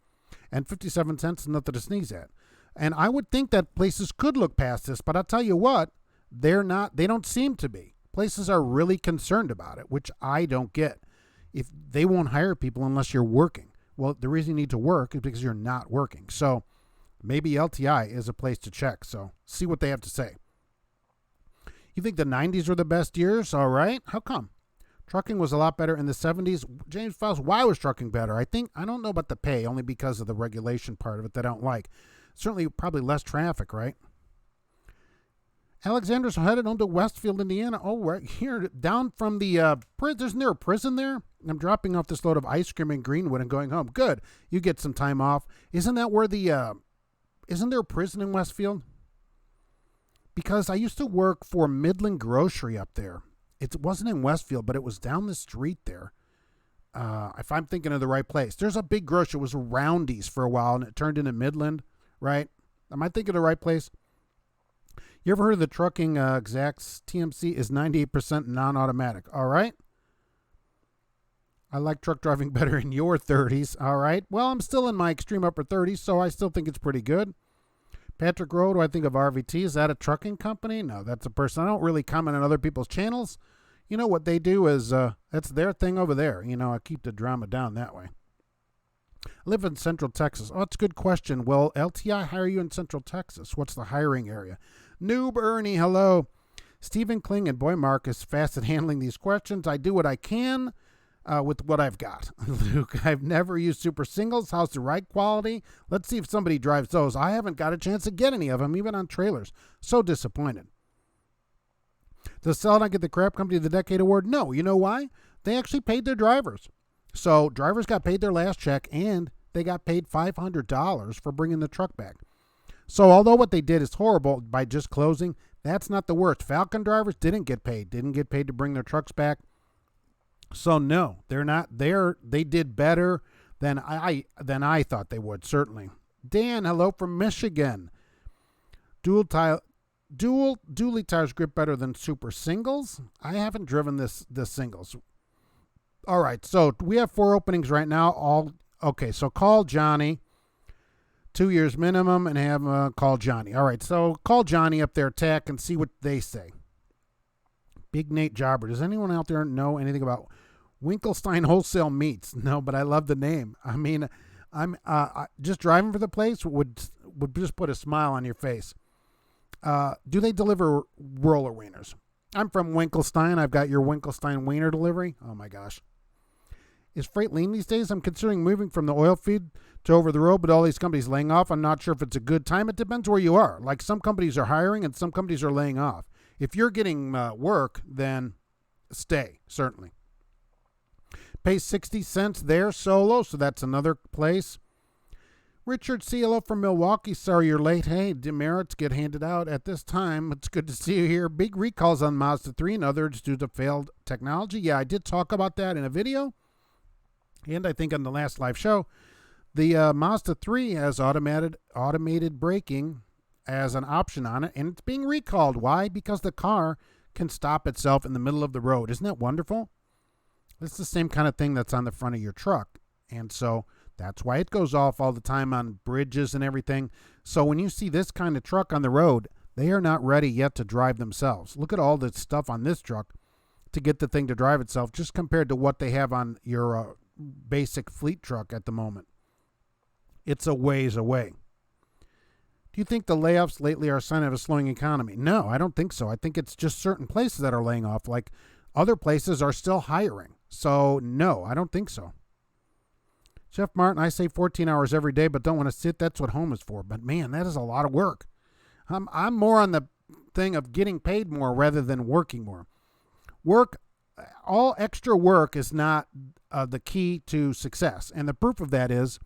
Speaker 1: And 57 cents is nothing to sneeze at. And I would think that places could look past this, but I'll tell you what, they're not. They don't seem to be. Places are really concerned about it, which I don't get. If they won't hire people unless you're working. Well, the reason you need to work is because you're not working. So maybe LTI is a place to check. So see what they have to say. You think the 90s were the best years? All right. How come? Trucking was a lot better in the 70s. James Faust, why was trucking better? I don't know about the pay, only because of the regulation part of it that I don't like. Certainly probably less traffic, right? Alexander's headed home to Westfield, Indiana. Oh, right here, down from the isn't there a prison there? I'm dropping off this load of ice cream in Greenwood and going home. Good. You get some time off. Isn't that where isn't there a prison in Westfield? Because I used to work for Midland Grocery up there. It wasn't in Westfield, but it was down the street there. If I'm thinking of the right place. There's a big grocery. It was Roundy's for a while, and it turned into Midland, right? Am I thinking of the right place? You ever heard of the trucking execs? TMC is 98% non-automatic. All right. I like truck driving better in your 30s. All right. Well, I'm still in my extreme upper 30s, so I still think it's pretty good. Patrick Rowe, do I think of RVT? Is that a trucking company? No, that's a person. I don't really comment on other people's channels. You know what they do is that's their thing over there. You know, I keep the drama down that way. I live in Central Texas. Oh, that's a good question. Will LTI hire you in Central Texas? What's the hiring area? Noob Ernie, hello. Stephen Kling and boy Mark is fast at handling these questions. I do what I can with what I've got. Luke, I've never used super singles. How's the right quality? Let's see if somebody drives those. I haven't got a chance to get any of them, even on trailers. So disappointed. Does Cell not get the Crap Company of the Decade Award? No. You know why? They actually paid their drivers. So drivers got paid their last check, and they got paid $500 for bringing the truck back. So although what they did is horrible by just closing, that's not the worst. Falcon drivers didn't get paid to bring their trucks back. So no, they're not there. They did better than I thought they would, certainly. Dan, hello from Michigan. Dually tires grip better than super singles. I haven't driven this singles. All right, so we have 4 openings right now. Okay, so call Johnny. 2 years minimum and have call Johnny. All right, so call Johnny up there, Tech, and see what they say. Big Nate Jobber. Does anyone out there know anything about Winkelstein Wholesale Meats? No, but I love the name. I mean, I'm just driving for the place would just put a smile on your face. Do they deliver roller wieners? I'm from Winkelstein. I've got your Winkelstein wiener delivery. Oh my gosh. Is freight lean these days? I'm considering moving from the oil feed to over the road, but all these companies laying off. I'm not sure if it's a good time. It depends where you are. Like some companies are hiring and some companies are laying off. If you're getting work, then stay, certainly. Pay 60 cents there solo, so that's another place. Richard CLO from Milwaukee. Sorry you're late. Hey, demerits get handed out at this time. It's good to see you here. Big recalls on Mazda 3 and others due to failed technology. Yeah, I did talk about that in a video. And I think on the last live show, the Mazda 3 has automated braking as an option on it, and it's being recalled. Why? Because the car can stop itself in the middle of the road. Isn't that wonderful? It's the same kind of thing that's on the front of your truck. And so that's why it goes off all the time on bridges and everything. So when you see this kind of truck on the road, they are not ready yet to drive themselves. Look at all the stuff on this truck to get the thing to drive itself, just compared to what they have on your basic fleet truck at the moment. It's a ways away. Do you think the layoffs lately are a sign of a slowing economy? No, I don't think so. I think it's just certain places that are laying off, like other places are still hiring. So no, I don't think so. Jeff Martin, I say 14 hours every day, but don't want to sit. That's what home is for. But man, that is a lot of work. I'm more on the thing of getting paid more rather than working more. All extra work is not the key to success. And the proof of that is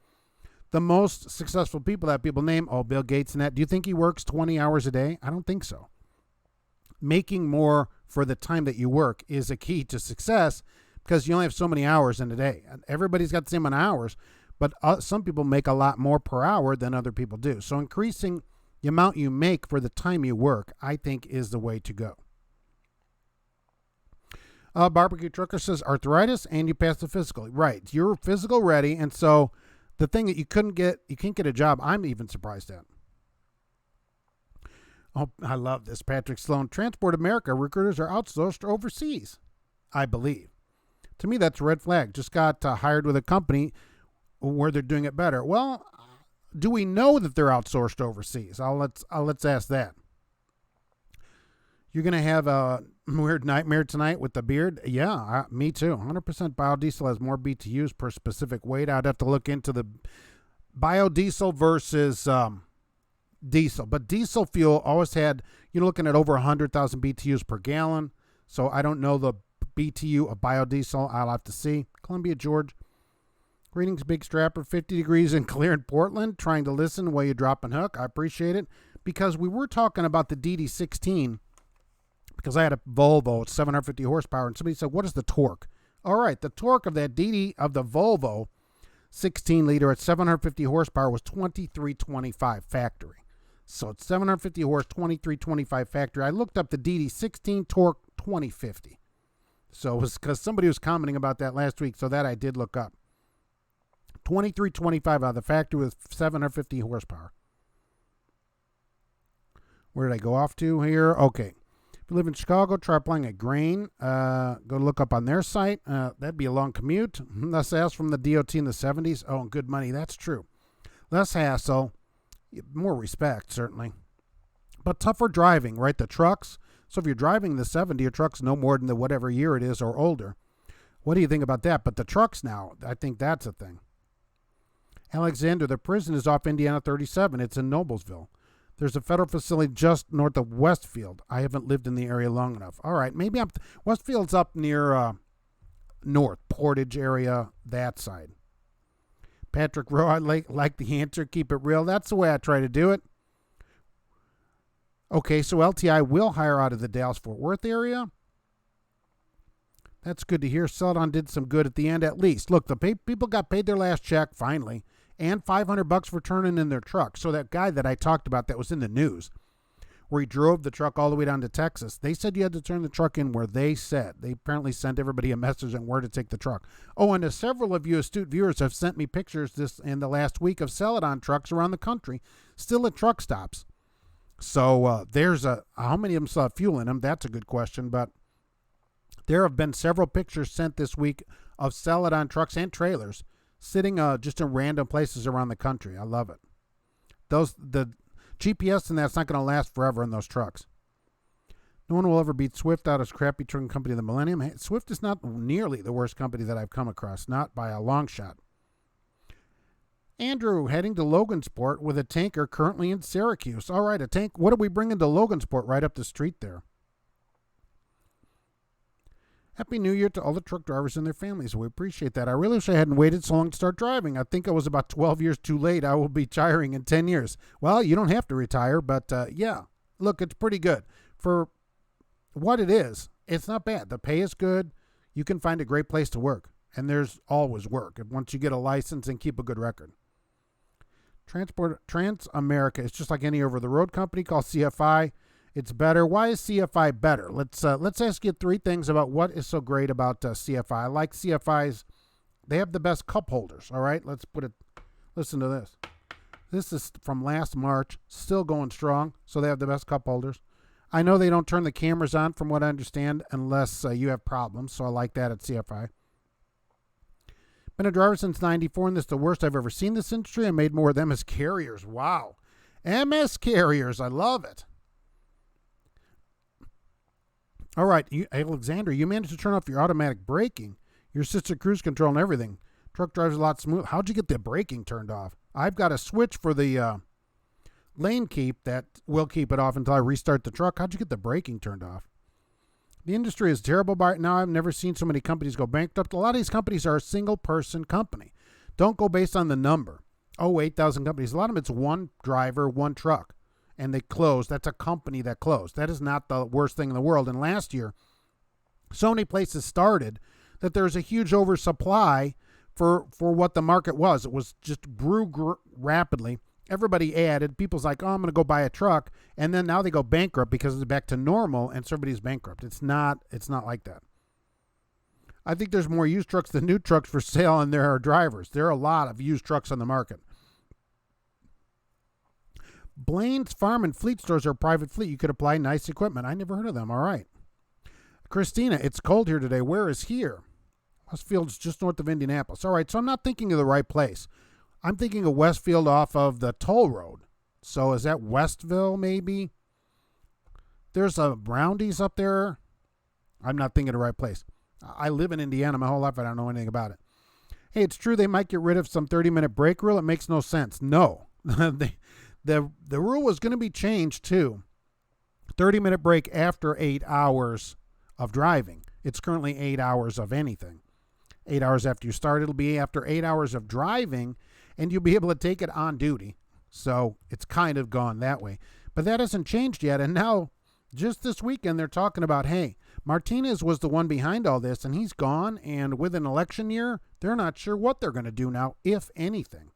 Speaker 1: the most successful people that people name, Bill Gates and that. Do you think he works 20 hours a day? I don't think so. Making more for the time that you work is a key to success because you only have so many hours in a day. Everybody's got the same amount of hours, but some people make a lot more per hour than other people do. So increasing the amount you make for the time you work, I think, is the way to go. Barbecue Trucker says arthritis and you pass the physical. Right. You're physical ready. And so the thing that you can't get a job, I'm even surprised at. Oh, I love this. Patrick Sloan. Transport America recruiters are outsourced overseas, I believe. To me, that's a red flag. Just got hired with a company where they're doing it better. Well, do we know that they're outsourced overseas? Let's ask that. You're going to have a weird nightmare tonight with the beard? Yeah, me too. 100% biodiesel has more BTUs per specific weight. I'd have to look into the biodiesel versus diesel. But diesel fuel always had, you're looking at over 100,000 BTUs per gallon. So I don't know the BTU of biodiesel. I'll have to see. Columbia, George. Greetings, Big Strapper. 50 degrees and clear in Portland. Trying to listen while you drop and hook. I appreciate it. Because we were talking about the DD16. Because I had a Volvo, it's 750 horsepower, and somebody said, what is the torque? All right, the torque of that DD of the Volvo 16-liter at 750 horsepower was 2325 factory. So it's 750 horse, 2325 factory. I looked up the DD16 torque 2050. So it was because somebody was commenting about that last week, so that I did look up. 2325 out of the factory with 750 horsepower. Where did I go off to here? Okay. If you live in Chicago, try applying at Grain. Go look up on their site. That'd be a long commute. Less hassle from the DOT in the 70s. Oh, good money. That's true. Less hassle. More respect, certainly. But tougher driving, right? The trucks. So if you're driving the 70, your truck's no more than the whatever year it is or older. What do you think about that? But the trucks now, I think that's a thing. Alexander, the prison is off Indiana 37. It's in Noblesville. There's a federal facility just north of Westfield. I haven't lived in the area long enough. All right, maybe Westfield's up near North Portage area, that side. Patrick Rowe, I like the answer. Keep it real. That's the way I try to do it. Okay, so LTI will hire out of the Dallas-Fort Worth area. That's good to hear. Celadon did some good at the end, at least. Look, the people got paid their last check finally. And $500 for turning in their truck. So that guy that I talked about that was in the news, where he drove the truck all the way down to Texas, they said you had to turn the truck in where they said. They apparently sent everybody a message on where to take the truck. Oh, and several of you astute viewers have sent me pictures this in the last week of Celadon trucks around the country, still at truck stops. So there's how many of them still have fuel in them? That's a good question. But there have been several pictures sent this week of Celadon trucks and trailers sitting just in random places around the country. I love it. The GPS and that's not going to last forever in those trucks. No one will ever beat Swift out as crappy trucking company of the millennium. Hey, Swift is not nearly the worst company that I've come across, not by a long shot. Andrew, heading to Logansport with a tanker currently in Syracuse. All right, a tank. What are we bringing to Logansport right up the street there? Happy New Year to all the truck drivers and their families. We appreciate that. I really wish I hadn't waited so long to start driving. I think I was about 12 years too late. I will be retiring in 10 years. Well, you don't have to retire, but yeah. Look, it's pretty good. For what it is, it's not bad. The pay is good. You can find a great place to work. And there's always work once you get a license and keep a good record. Trans-America is just like any over-the-road company called CFI. It's better. Why is CFI better? Let's ask you 3 things about what is so great about CFI. I like CFI's. They have the best cup holders. All right, let's put it. Listen to this. This is from last March, still going strong. So they have the best cup holders. I know they don't turn the cameras on, from what I understand, unless you have problems. So I like that at CFI. Been a driver since '94, and this is the worst I've ever seen this industry. I made more of them as carriers. Wow. MS carriers. I love it. All right, Alexander, you managed to turn off your automatic braking, your assisted cruise control, and everything. Truck drives a lot smooth. How'd you get the braking turned off? I've got a switch for the lane keep that will keep it off until I restart the truck. How'd you get the braking turned off? The industry is terrible by it now. I've never seen so many companies go bankrupt. A lot of these companies are a single-person company. Don't go based on the number. 8,000 companies. A lot of them, it's one driver, one truck, and they closed. That's a company that closed. That is not the worst thing in the world. And last year, so many places started that there's a huge oversupply for what the market was. It was just grew rapidly. Everybody added. People's like, I'm going to go buy a truck. And then now they go bankrupt because it's back to normal and so everybody's bankrupt. It's not like that. I think there's more used trucks than new trucks for sale, and there are drivers. There are a lot of used trucks on the market. Blaine's Farm and Fleet stores are a private fleet. You could apply nice equipment. I never heard of them. All right. Christina, it's cold here today. Where is here? Westfield's just north of Indianapolis. All right, so I'm not thinking of the right place. I'm thinking of Westfield off of the toll road. So is that Westville maybe? There's a Roundy's up there. I'm not thinking of the right place. I live in Indiana my whole life. I don't know anything about it. Hey, it's true they might get rid of some 30-minute break rule. It makes no sense. No. The rule was going to be changed to 30-minute break after 8 hours of driving. It's currently 8 hours of anything. 8 hours after you start, it'll be after 8 hours of driving, and you'll be able to take it on duty. So it's kind of gone that way. But that hasn't changed yet. And now, just this weekend, they're talking about, hey, Martinez was the one behind all this, and he's gone. And with an election year, they're not sure what they're going to do now, if anything.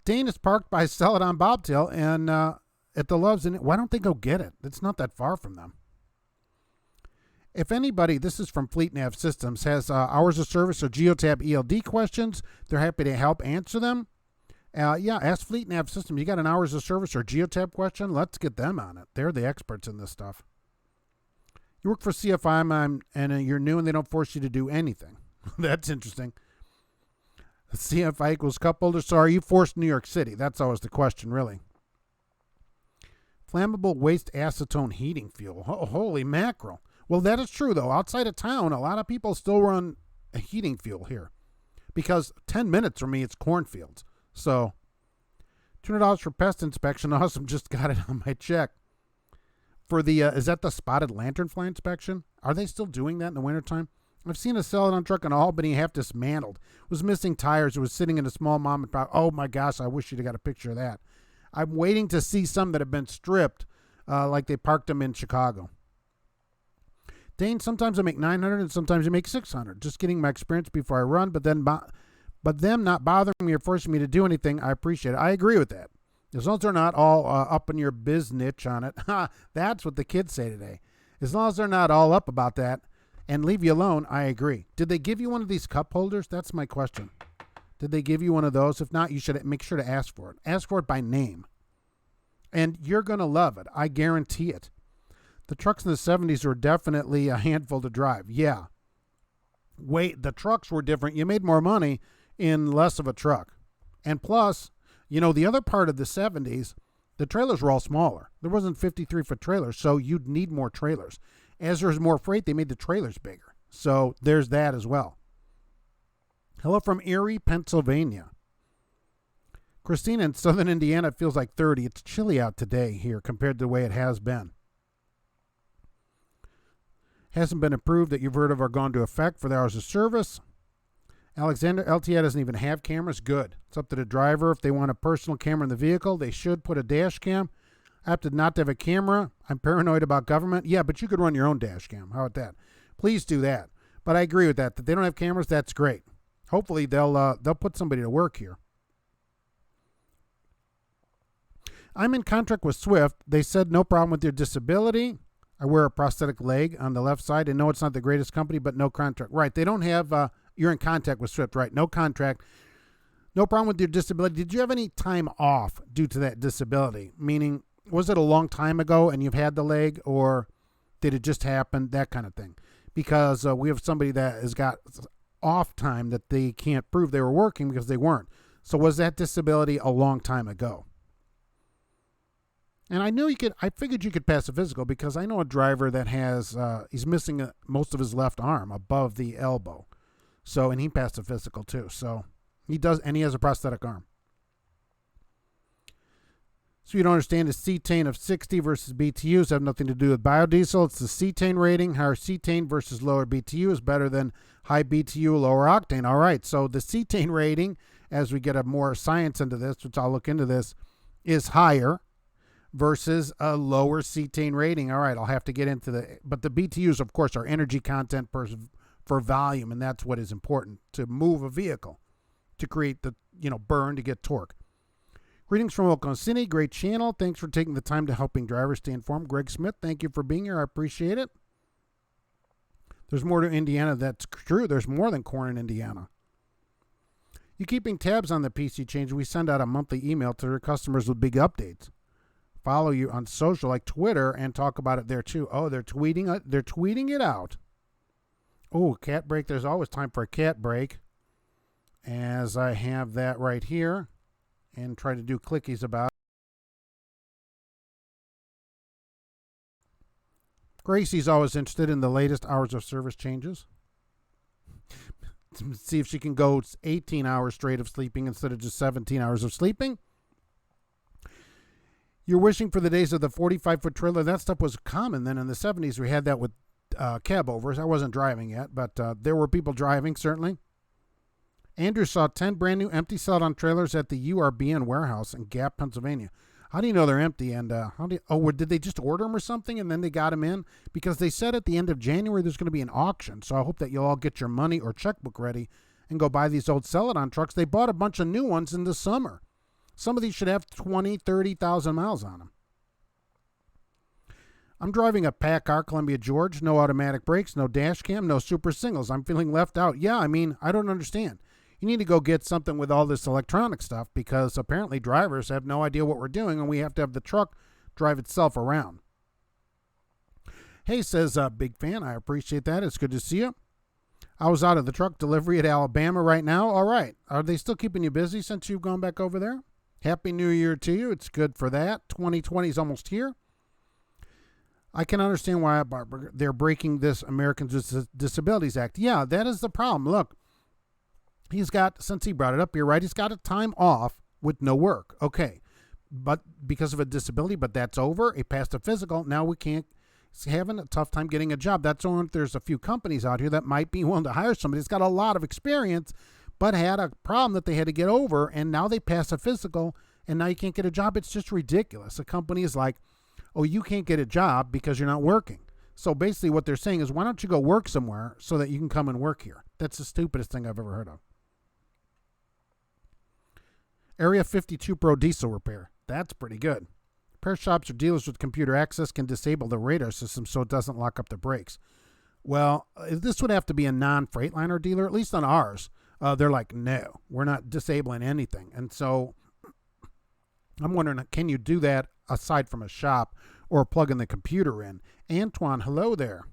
Speaker 1: Dane is parked by Sell It on Bobtail, and at the Loves, and why don't they go get it? It's not that far from them. If anybody, this is from FleetNav Systems, has hours of service or Geotab ELD questions, they're happy to help answer them. Ask FleetNav Systems. You got an hours of service or Geotab question? Let's get them on it. They're the experts in this stuff. You work for CFI and you're new and they don't force you to do anything. That's interesting. CFI equals cup holder. So are you forced in New York City? That's always the question, really. Flammable waste acetone heating fuel. Oh, holy mackerel. Well, that is true, though. Outside of town, a lot of people still run a heating fuel here because 10 minutes from me, it's cornfields. So $200 for pest inspection. Awesome. Just got it on my check. For the, is that the spotted lanternfly inspection? Are they still doing that in the wintertime? I've seen a Sell It on truck in Albany half dismantled. It was missing tires. It was sitting in a small mom and pop. Oh, my gosh. I wish you'd have got a picture of that. I'm waiting to see some that have been stripped like they parked them in Chicago. Dane, sometimes I make 900 and sometimes I make 600. Just getting my experience before I run, but them not bothering me or forcing me to do anything, I appreciate it. I agree with that. As long as they're not all up in your biznitch on it. That's what the kids say today. As long as they're not all up about that and leave you alone, I agree. Did they give you one of these cup holders? That's my question. Did they give you one of those? If not, you should make sure to ask for it. Ask for it by name. And you're going to love it. I guarantee it. The trucks in the 70s were definitely a handful to drive. Yeah. Wait, the trucks were different. You made more money in less of a truck. And plus, you know, the other part of the 70s, the trailers were all smaller. There wasn't 53-foot trailers, so you'd need more trailers. As there was more freight, they made the trailers bigger. So there's that as well. Hello from Erie, Pennsylvania. Christina, in southern Indiana, it feels like 30. It's chilly out today here compared to the way it has been. Hasn't been approved that you've heard of or gone to effect for the hours of service. Alexander, LTI doesn't even have cameras. Good. It's up to the driver. If they want a personal camera in the vehicle, they should put a dash cam. I have to not have a camera. I'm paranoid about government. Yeah, but you could run your own dash cam. How about that? Please do that. But I agree with that. That they don't have cameras, that's great. Hopefully they'll put somebody to work here. I'm in contract with Swift. They said no problem with your disability. I wear a prosthetic leg on the left side, and no, it's not the greatest company, but no contract. Right, they don't have, you're in contact with Swift, right? No contract. No problem with your disability. Did you have any time off due to that disability? Meaning, was it a long time ago and you've had the leg, or did it just happen? That kind of thing. Because we have somebody that has got off time that they can't prove they were working because they weren't. So was that disability a long time ago? And I figured you could pass a physical because I know a driver that has, he's missing most of his left arm above the elbow. So, and he passed a physical too. So he does, and he has a prosthetic arm. So you don't understand the cetane of 60 versus BTUs have nothing to do with biodiesel. It's the cetane rating. Higher cetane versus lower BTU is better than high BTU, lower octane. All right. So the cetane rating, as we get a more science into this, which I'll look into this, is higher versus a lower cetane rating. All right, I'll have to get into but the BTUs, of course, are energy content for volume, and that's what is important to move a vehicle, to create the, burn to get torque. Greetings from Oklahoma City. Great channel. Thanks for taking the time to helping drivers stay informed. Greg Smith, thank you for being here. I appreciate it. There's more to Indiana. That's true. There's more than corn in Indiana. You keeping tabs on the PC change? We send out a monthly email to their customers with big updates. Follow you on social like Twitter and talk about it there too. Oh, they're tweeting it out. Oh, cat break. There's always time for a cat break. As I have that right here and try to do clickies about it. Gracie's always interested in the latest hours of service changes. See if she can go 18 hours straight of sleeping instead of just 17 hours of sleeping. You're wishing for the days of the 45-foot trailer. That stuff was common then in the 70s. We had that with cab overs. I wasn't driving yet, but there were people driving, certainly. Andrew saw 10 brand new empty sell-on trailers at the URBN warehouse in Gap, Pennsylvania. How do you know they're empty? And did they just order them or something and then they got them in? Because they said at the end of January there's going to be an auction. So I hope that you'll all get your money or checkbook ready and go buy these old sell-it-on trucks. They bought a bunch of new ones in the summer. Some of these should have 20, 30,000 miles on them. I'm driving a PACCAR Columbia George, no automatic brakes, no dash cam, no super singles. I'm feeling left out. Yeah, I don't understand. You need to go get something with all this electronic stuff because apparently drivers have no idea what we're doing and we have to have the truck drive itself around. Hey, says big fan. I appreciate that. It's good to see you. I was out of the truck delivery at Alabama right now. All right. Are they still keeping you busy since you've gone back over there? Happy New Year to you. It's good for that. 2020 is almost here. I can understand why they're breaking this Americans with Disabilities Act. Yeah, that is the problem. Look, since he brought it up here, right, he's got a time off with no work. Okay, but because of a disability, but that's over. He passed a physical. Now we can't. He's having a tough time getting a job. That's only if there's a few companies out here that might be willing to hire somebody that's got a lot of experience but had a problem that they had to get over, and now they pass a physical, and now you can't get a job. It's just ridiculous. A company is like, oh, you can't get a job because you're not working. So basically what they're saying is, why don't you go work somewhere so that you can come and work here? That's the stupidest thing I've ever heard of. Area 52 Pro Diesel Repair. That's pretty good. Repair shops or dealers with computer access can disable the radar system so it doesn't lock up the brakes. Well, this would have to be a non-Freightliner dealer, at least on ours. They're like, no, we're not disabling anything. And so I'm wondering, can you do that aside from a shop or plugging the computer in? Antoine, hello there.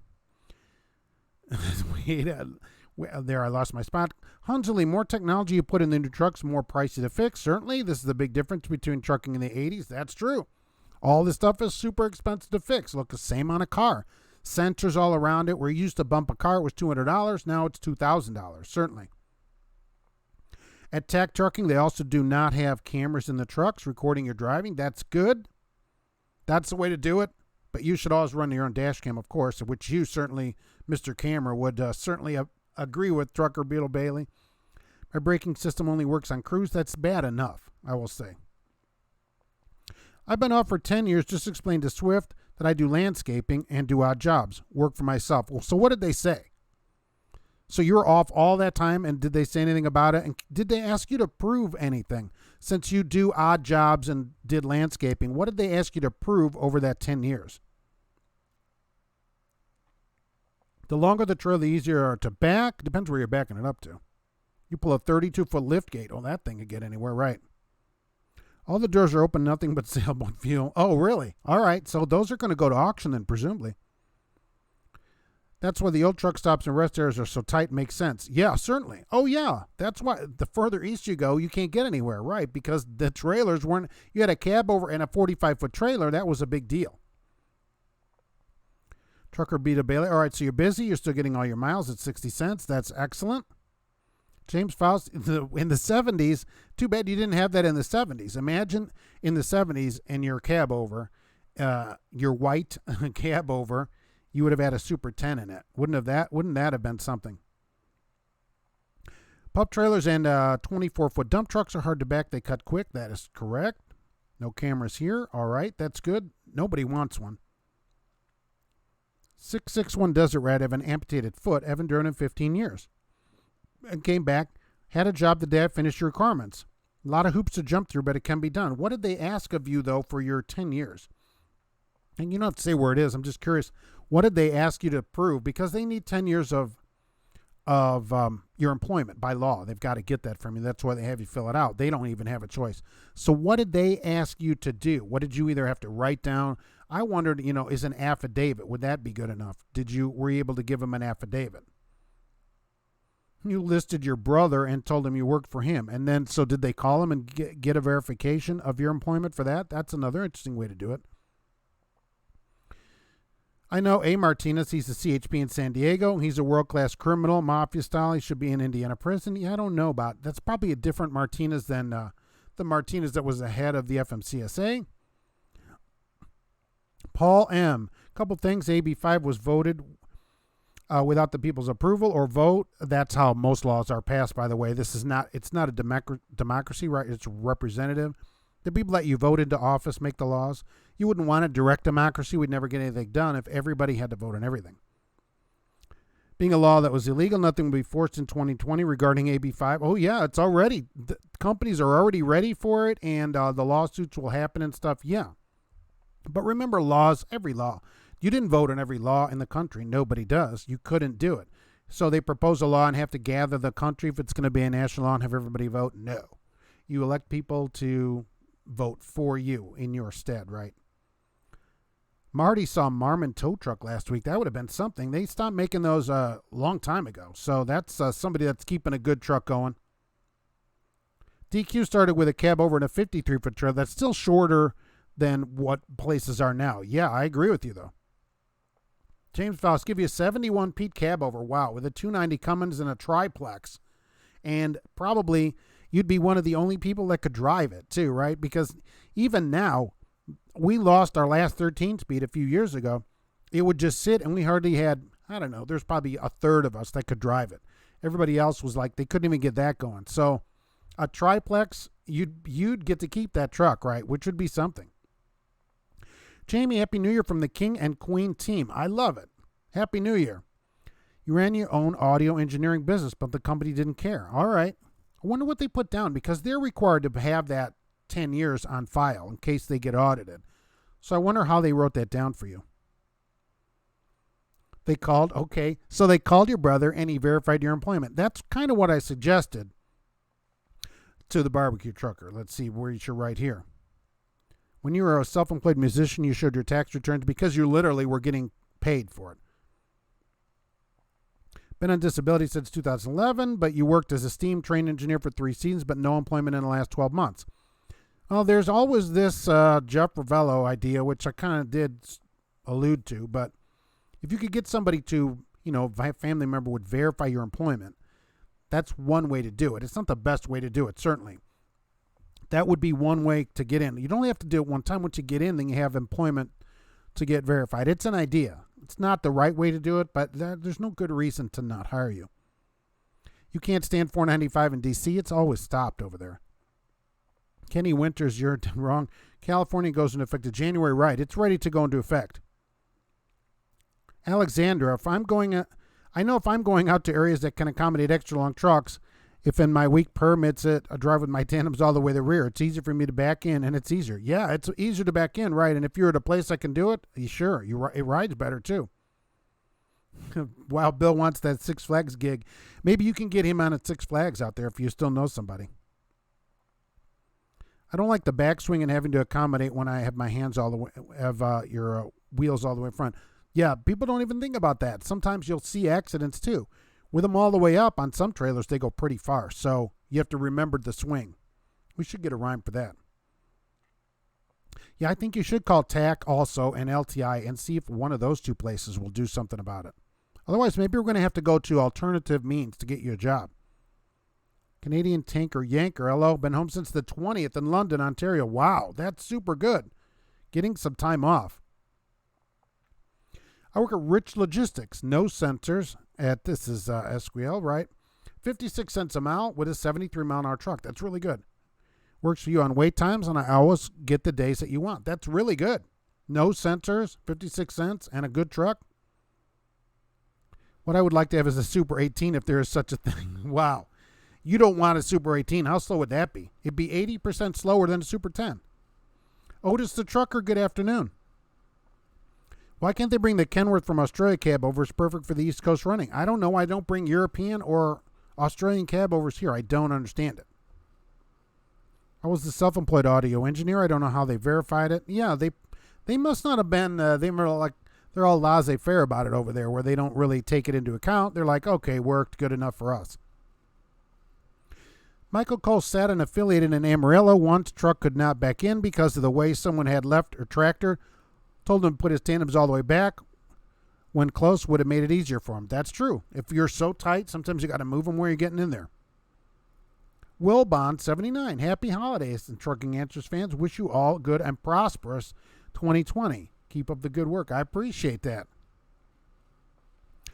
Speaker 1: There, I lost my spot. Hunsley, more technology you put in the new trucks, more pricey to fix. Certainly, this is the big difference between trucking in the 80s. That's true. All this stuff is super expensive to fix. Look, the same on a car. Sensors all around it. Where you used to bump a car, it was $200. Now it's $2,000, certainly. At Tac Trucking, they also do not have cameras in the trucks recording your driving. That's good. That's the way to do it. But you should always run your own dash cam, of course, which you certainly, Mr. Camera, would certainly agree with, Trucker Beetle Bailey. My braking system only works on cruise. That's bad enough, I will say. I've been off for 10 years. Just explained to Swift that I do landscaping and do odd jobs, work for myself. Well, so what did they say? So you're off all that time, and did they say anything about it? And did they ask you to prove anything? Since you do odd jobs and did landscaping, what did they ask you to prove over that 10 years? The longer the trailer, the easier to back. Depends where you're backing it up to. You pull a 32-foot lift gate. Oh, that thing could get anywhere, right? All the doors are open, nothing but sailboat fuel. Oh, really? All right, so those are going to go to auction then, presumably. That's why the old truck stops and rest areas are so tight. Makes sense. Yeah, certainly. Oh, yeah. That's why the further east you go, you can't get anywhere, right? Because the trailers weren't, you had a cab over and a 45-foot trailer. That was a big deal. Trucker beat a Bailey. All right, so you're busy. You're still getting all your miles at 60 cents. That's excellent. James Faust, in the 70s, too bad you didn't have that in the 70s. Imagine in the 70s and your cab over, your white cab over, you would have had a Super 10 in it. Wouldn't that have been something? Pup trailers and 24-foot dump trucks are hard to back. They cut quick. That is correct. No cameras here. All right, that's good. Nobody wants one. 661 Desert Rat have an amputated foot. Haven't driven in 15 years. And came back, had a job the day I finished your requirements. A lot of hoops to jump through, but it can be done. What did they ask of you, though, for your 10 years? And you don't have to say where it is. I'm just curious. What did they ask you to prove? Because they need 10 years of your employment by law. They've got to get that from you. That's why they have you fill it out. They don't even have a choice. So what did they ask you to do? What did you either have to write down? I wondered, is an affidavit, would that be good enough? Were you able to give them an affidavit? You listed your brother and told him you worked for him. And then, so did they call him and get a verification of your employment for that? That's another interesting way to do it. I know A. Martinez. He's the CHP in San Diego. He's a world-class criminal, mafia style. He should be in Indiana prison. Yeah, I don't know about it. That's probably a different Martinez than the Martinez that was the head of the FMCSA. Paul M. A couple things. AB5 was voted without the people's approval or vote. That's how most laws are passed, by the way. It's not a democracy, right? It's representative. The people that you vote into office make the laws. You wouldn't want a direct democracy. We'd never get anything done if everybody had to vote on everything. Being a law that was illegal, nothing will be forced in 2020 regarding AB5. Oh, yeah, it's already. The companies are already ready for it, and the lawsuits will happen and stuff. Yeah. But remember, laws, every law. You didn't vote on every law in the country. Nobody does. You couldn't do it. So they propose a law and have to gather the country if it's going to be a national law and have everybody vote. No. You elect people to vote for you in your stead, right? Marty saw Marmon tow truck last week. That would have been something. They stopped making those a long time ago. So that's somebody that's keeping a good truck going. DQ started with a cab over in a 53-foot trailer. That's still shorter than what places are now. Yeah, I agree with you, though. James Faust, give you a 71 Pete cab over. Wow, with a 290 Cummins and a triplex. And probably you'd be one of the only people that could drive it, too, right? Because even now, we lost our last 13-speed a few years ago. It would just sit, and we hardly had, I don't know, there's probably a third of us that could drive it. Everybody else was like, they couldn't even get that going. So a triplex, you'd get to keep that truck, right? Which would be something. Jamie, Happy New Year from the King and Queen team. I love it. Happy New Year. You ran your own audio engineering business, but the company didn't care. All right. I wonder what they put down because they're required to have that 10 years on file in case they get audited. So I wonder how they wrote that down for you. They called, okay. So they called your brother and he verified your employment. That's kind of what I suggested to the barbecue trucker. Let's see where you should write here. When you were a self-employed musician, you showed your tax returns because you literally were getting paid for it. Been on disability since 2011, but you worked as a steam train engineer for 3 seasons, but no employment in the last 12 months. Well, there's always this Jeff Ravello idea, which I kind of did allude to, but if you could get somebody to, a family member would verify your employment, that's one way to do it. It's not the best way to do it, certainly. That would be one way to get in. You'd only have to do it one time. Once you get in, then you have employment to get verified. It's an idea. It's not the right way to do it, but there's no good reason to not hire you. You can't stand $4.95 in D.C. It's always stopped over there. Kenny Winters, you're wrong. California goes into effect in January. Right. It's ready to go into effect. Alexandra, I know if I'm going out to areas that can accommodate extra long trucks If in my week permits it, I drive with my tandems all the way to the rear. It's easier for me to back in, and it's easier. Yeah, it's easier to back in, right? And if you're at a place I can do it, sure, it rides better too. Wow, Bill wants that Six Flags gig. Maybe you can get him on at Six Flags out there if you still know somebody. I don't like the backswing and having to accommodate when I have my hands all the way, have your wheels all the way in front. Yeah, people don't even think about that. Sometimes you'll see accidents too. With them all the way up, on some trailers, they go pretty far. So you have to remember the swing. We should get a rhyme for that. Yeah, I think you should call TAC also and LTI and see if one of those two places will do something about it. Otherwise, maybe we're going to have to go to alternative means to get you a job. Canadian Tanker Yanker, hello, been home since the 20th in London, Ontario. Wow, that's super good. Getting some time off. I work at Rich Logistics, no sensors. This is Esquiel, right? 56 cents a mile with a 73-mile-an-hour truck. That's really good. Works for you on wait times, and I always get the days that you want. That's really good. No sensors, 56 cents, and a good truck. What I would like to have is a Super 18 if there is such a thing. Wow. You don't want a Super 18. How slow would that be? It'd be 80% slower than a Super 10. Otis the Trucker, good afternoon. Why can't they bring the Kenworth from Australia cab over? It's perfect for the East Coast running. I don't know. I don't bring European or Australian cab overs here. I don't understand it. I was the self-employed audio engineer. I don't know how they verified it. Yeah, they must not have been. They're all laissez-faire about it over there, where they don't really take it into account. They're like, okay, worked, good enough for us. Michael Cole sat an affiliated in Amarillo once. Truck could not back in because of the way someone had left her tractor. Told him to put his tandems all the way back. When close, would have made it easier for him. That's true. If you're so tight, sometimes you got to move them where you're getting in there. Will Bond 79. Happy holidays, and Trucking Answers fans. Wish you all good and prosperous 2020. Keep up the good work. I appreciate that.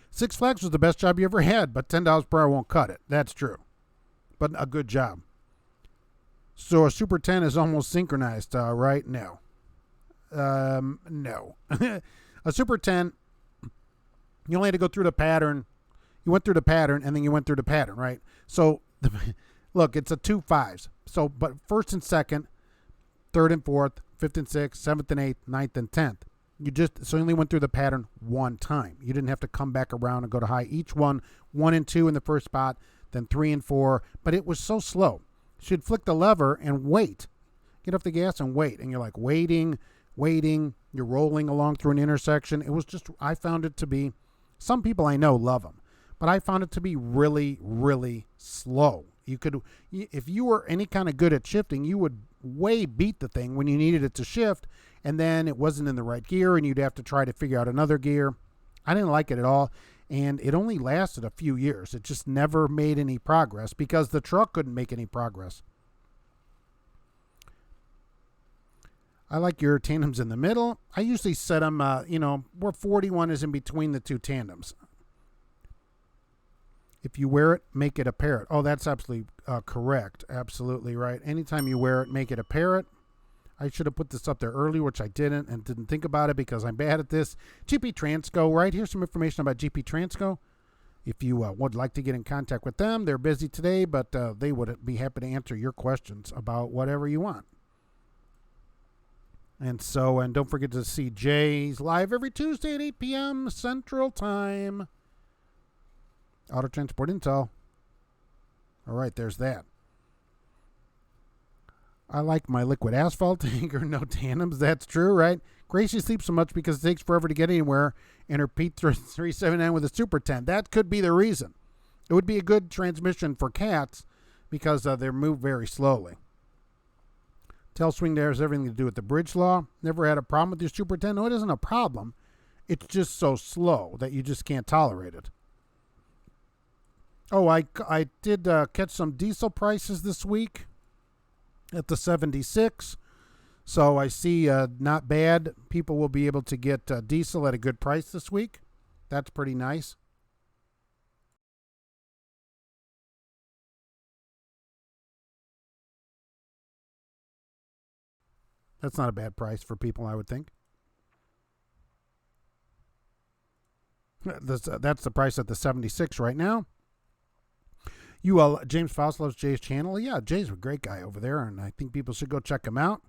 Speaker 1: Six Flags was the best job you ever had, but $10 per hour won't cut it. That's true. But a good job. So a Super 10 is almost synchronized, right? No. No. A Super 10, you only had to go through the pattern. You went through the pattern, and then you went through the pattern, right? So, look, it's a 2 5s. So, but first and second, third and fourth, fifth and sixth, seventh and eighth, ninth and 10th. You only went through the pattern one time. You didn't have to come back around and go to high. Each one and two in the first spot, then 3 and 4. But it was so slow. You should flick the lever and wait. Get off the gas and wait. And you're like waiting. You're rolling along through an intersection. It was just, I found it to be, some people I know love them, but I found it to be really, really slow. You could, if you were any kind of good at shifting, you would way beat the thing when you needed it to shift, and then it wasn't in the right gear, and you'd have to try to figure out another gear. I didn't like it at all, and it only lasted a few years. It just never made any progress because the truck couldn't make any progress. I like your tandems in the middle. I usually set them, where 41 is in between the two tandems. If you wear it, make it a parrot. Oh, that's absolutely correct. Absolutely right. Anytime you wear it, make it a parrot. I should have put this up there earlier, which I didn't, and didn't think about it because I'm bad at this. GP Transco, right? Here's some information about GP Transco. If you would like to get in contact with them, they're busy today, but they would be happy to answer your questions about whatever you want. And don't forget to see Jay's live every Tuesday at 8 p.m. Central Time. Auto Transport Intel. All right, there's that. I like my liquid asphalt tanker, no tandems. That's true, right? Gracie sleeps so much because it takes forever to get anywhere, and her Pete 379 with a Super 10. That could be the reason. It would be a good transmission for cats because they move very slowly. Tail swing there has everything to do with the bridge law. Never had a problem with your Super 10. No, it isn't a problem. It's just so slow that you just can't tolerate it. Oh, I did catch some diesel prices this week at the 76. So I see not bad. People will be able to get diesel at a good price this week. That's pretty nice. That's not a bad price for people, I would think. That's the price at the 76 right now. James Faust loves Jay's channel. Yeah, Jay's a great guy over there, and I think people should go check him out.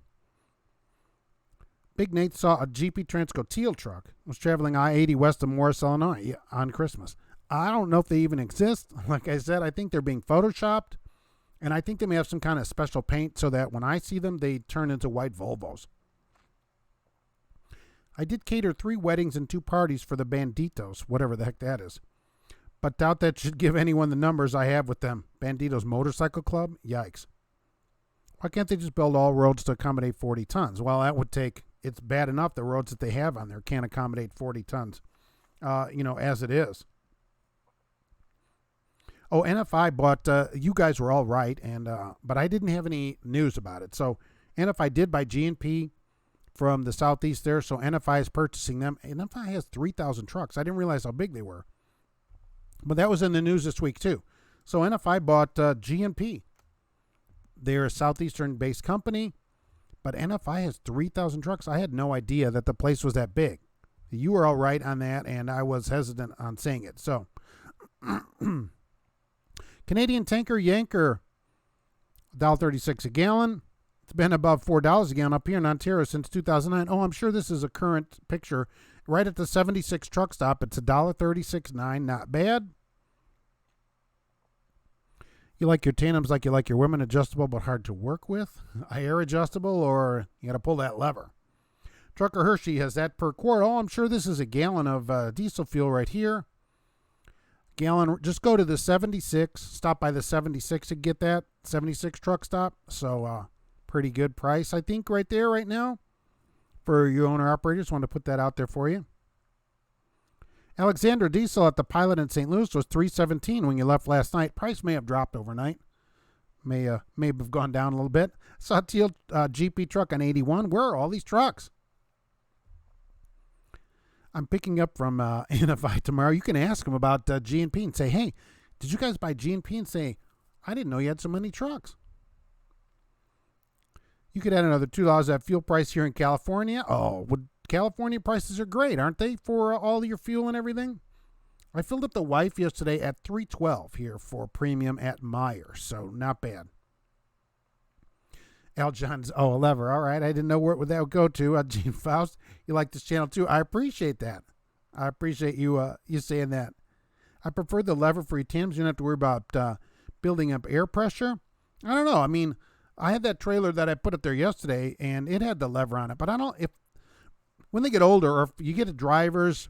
Speaker 1: Big Nate saw a GP Transco teal truck. Was traveling I-80 west of Morris, Illinois on Christmas. I don't know if they even exist. Like I said, I think they're being photoshopped, and I think they may have some kind of special paint so that when I see them, they turn into white Volvos. I did cater 3 weddings and 2 parties for the Banditos, whatever the heck that is. But doubt that should give anyone the numbers I have with them. Banditos Motorcycle Club? Yikes. Why can't they just build all roads to accommodate 40 tons? Well, that would take... It's bad enough the roads that they have on there can't accommodate 40 tons, as it is. Oh, NFI bought, you guys were all right, but I didn't have any news about it. So NFI did buy G&P from the southeast there, so NFI is purchasing them. NFI has 3,000 trucks. I didn't realize how big they were. But that was in the news this week, too. So NFI bought G&P. They're a southeastern-based company. But NFI has 3,000 trucks. I had no idea that the place was that big. You were all right on that, and I was hesitant on saying it. So, Canadian tanker Yanker, $1.36 a gallon. It's been above $4 a gallon up here in Ontario since 2009. Oh, I'm sure this is a current picture. Right at the 76 truck stop, it's $1.36.9. Not bad. You like your tandems like you like your women, adjustable but hard to work with? Air adjustable, or you got to pull that lever? Trucker Hershey has that per quart. Oh, I'm sure this is a gallon of diesel fuel right here. Gallon, just go to the 76, stop by the 76 and get that 76 truck stop. So pretty good price, I think, right there, right now. For you owner-operators, want to put that out there for you. Alexander diesel at the Pilot in St. Louis was $3.17 when you left last night. Price may have dropped overnight. May have gone down a little bit. Saw a teal GP truck on 81. Where are all these trucks? I'm picking up from NFI tomorrow. You can ask them about G&P and say, hey, did you guys buy G&P? And say, I didn't know you had so many trucks. You could add another $2 at fuel price here in California. Oh, California prices are great, aren't they, for all your fuel and everything? I filled up the wife yesterday at $3.12 here for premium at Meyer, so not bad. Al John's, a lever. All right, I didn't know where that would go to. Gene Faust, you like this channel too. I appreciate that. I appreciate you saying that. I prefer the lever for your tandems. You don't have to worry about building up air pressure. I don't know. I mean, I had that trailer that I put up there yesterday, and it had the lever on it. But I don't, when they get older, or if you get drivers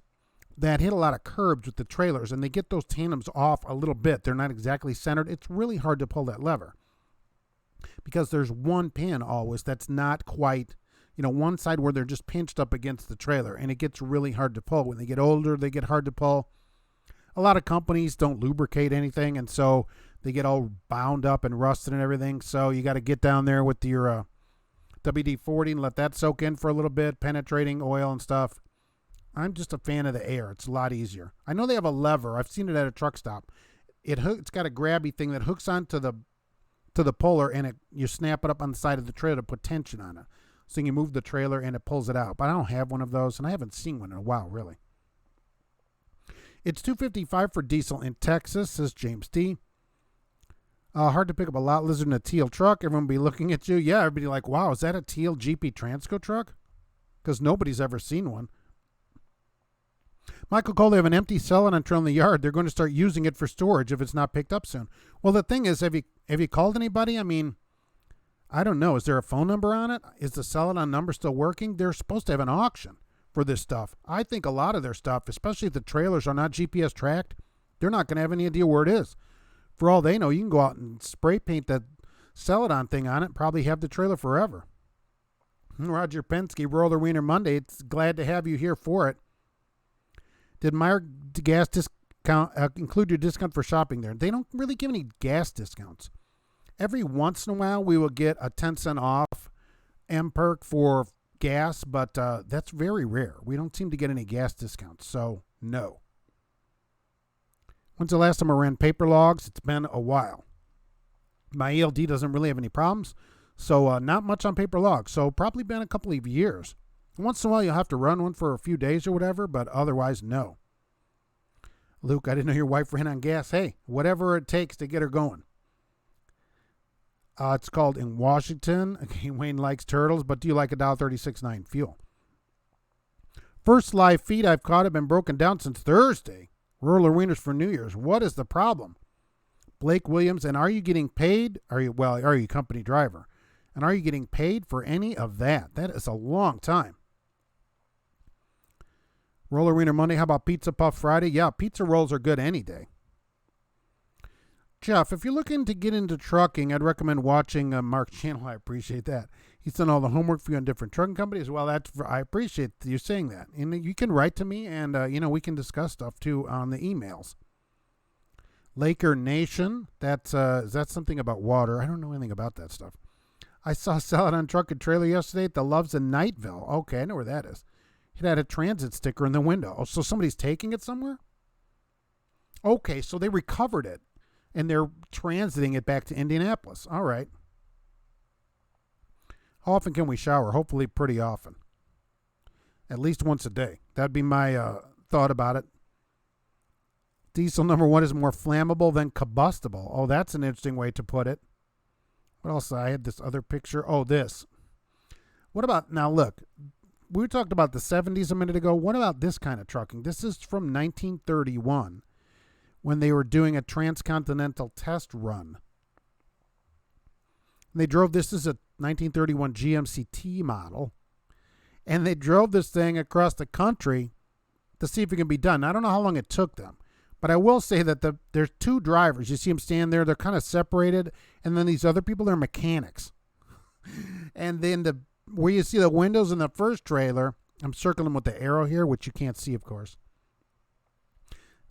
Speaker 1: that hit a lot of curbs with the trailers and they get those tandems off a little bit, they're not exactly centered, it's really hard to pull that lever. Because there's one pin always that's not quite, one side where they're just pinched up against the trailer, and it gets really hard to pull. When they get older, they get hard to pull. A lot of companies don't lubricate anything, and so they get all bound up and rusted and everything. So you got to get down there with your WD-40 and let that soak in for a little bit, penetrating oil and stuff. I'm just a fan of the air. It's a lot easier. I know they have a lever. I've seen it at a truck stop. It's got a grabby thing that hooks onto the puller, and you snap it up on the side of the trailer to put tension on it. So you move the trailer and it pulls it out. But I don't have one of those, and I haven't seen one in a while, really. It's $2.55 for diesel in Texas, says James D. Hard to pick up a lot lizard in a teal truck. Everyone will be looking at you. Yeah, everybody like, wow, is that a teal GP Transco truck? Because nobody's ever seen one. Michael Cole, they have an empty Celadon trailer in the yard. They're going to start using it for storage if it's not picked up soon. Well, the thing is, have you called anybody? I mean, I don't know. Is there a phone number on it? Is the Celadon number still working? They're supposed to have an auction for this stuff. I think a lot of their stuff, especially if the trailers are not GPS tracked, they're not going to have any idea where it is. For all they know, you can go out and spray paint that Celadon thing on it and probably have the trailer forever. Roger Penske, Roller Wiener Monday. It's glad to have you here for it. Did Meyer gas discount include your discount for shopping there? They don't really give any gas discounts. Every once in a while, we will get a 10-cent off M-Perk for gas, but that's very rare. We don't seem to get any gas discounts, so no. When's the last time I ran paper logs? It's been a while. My ELD doesn't really have any problems, so not much on paper logs. So probably been a couple of years. Once in a while, you'll have to run one for a few days or whatever, but otherwise, no. Luke, I didn't know your wife ran on gas. Hey, whatever it takes to get her going. It's called in Washington. Okay, Wayne likes turtles, but do you like $1.36.9 fuel? First live feed I've caught have been broken down since Thursday. Rural arenas for New Year's. What is the problem? Blake Williams, and are you getting paid? Are you a company driver? And are you getting paid for any of that? That is a long time. Roll Arena Monday. How about Pizza Puff Friday? Yeah, pizza rolls are good any day. Jeff, if you're looking to get into trucking, I'd recommend watching Mark's channel. I appreciate that. He's done all the homework for you on different trucking companies. Well, I appreciate you saying that. And you can write to me, and we can discuss stuff too on the emails. Laker Nation. Is that something about water? I don't know anything about that stuff. I saw Salad on Truck and Trailer yesterday at the Loves in Nightville. Okay, I know where that is. It had a transit sticker in the window. Oh, so somebody's taking it somewhere? Okay, so they recovered it, and they're transiting it back to Indianapolis. All right. How often can we shower? Hopefully pretty often. At least once a day. That'd be my thought about it. Diesel number 1 is more flammable than combustible. Oh, that's an interesting way to put it. What else? I had this other picture. Oh, this. What about, now look, we talked about the 70s a minute ago. What about this kind of trucking? This is from 1931 when they were doing a transcontinental test run. And they drove, this is a 1931 GMC-T model, and they drove this thing across the country to see if it can be done. I don't know how long it took them, but I will say that there's two drivers. You see them stand there. They're kind of separated, and then these other people are mechanics. And then where you see the windows in the first trailer, I'm circling them with the arrow here, which you can't see, of course.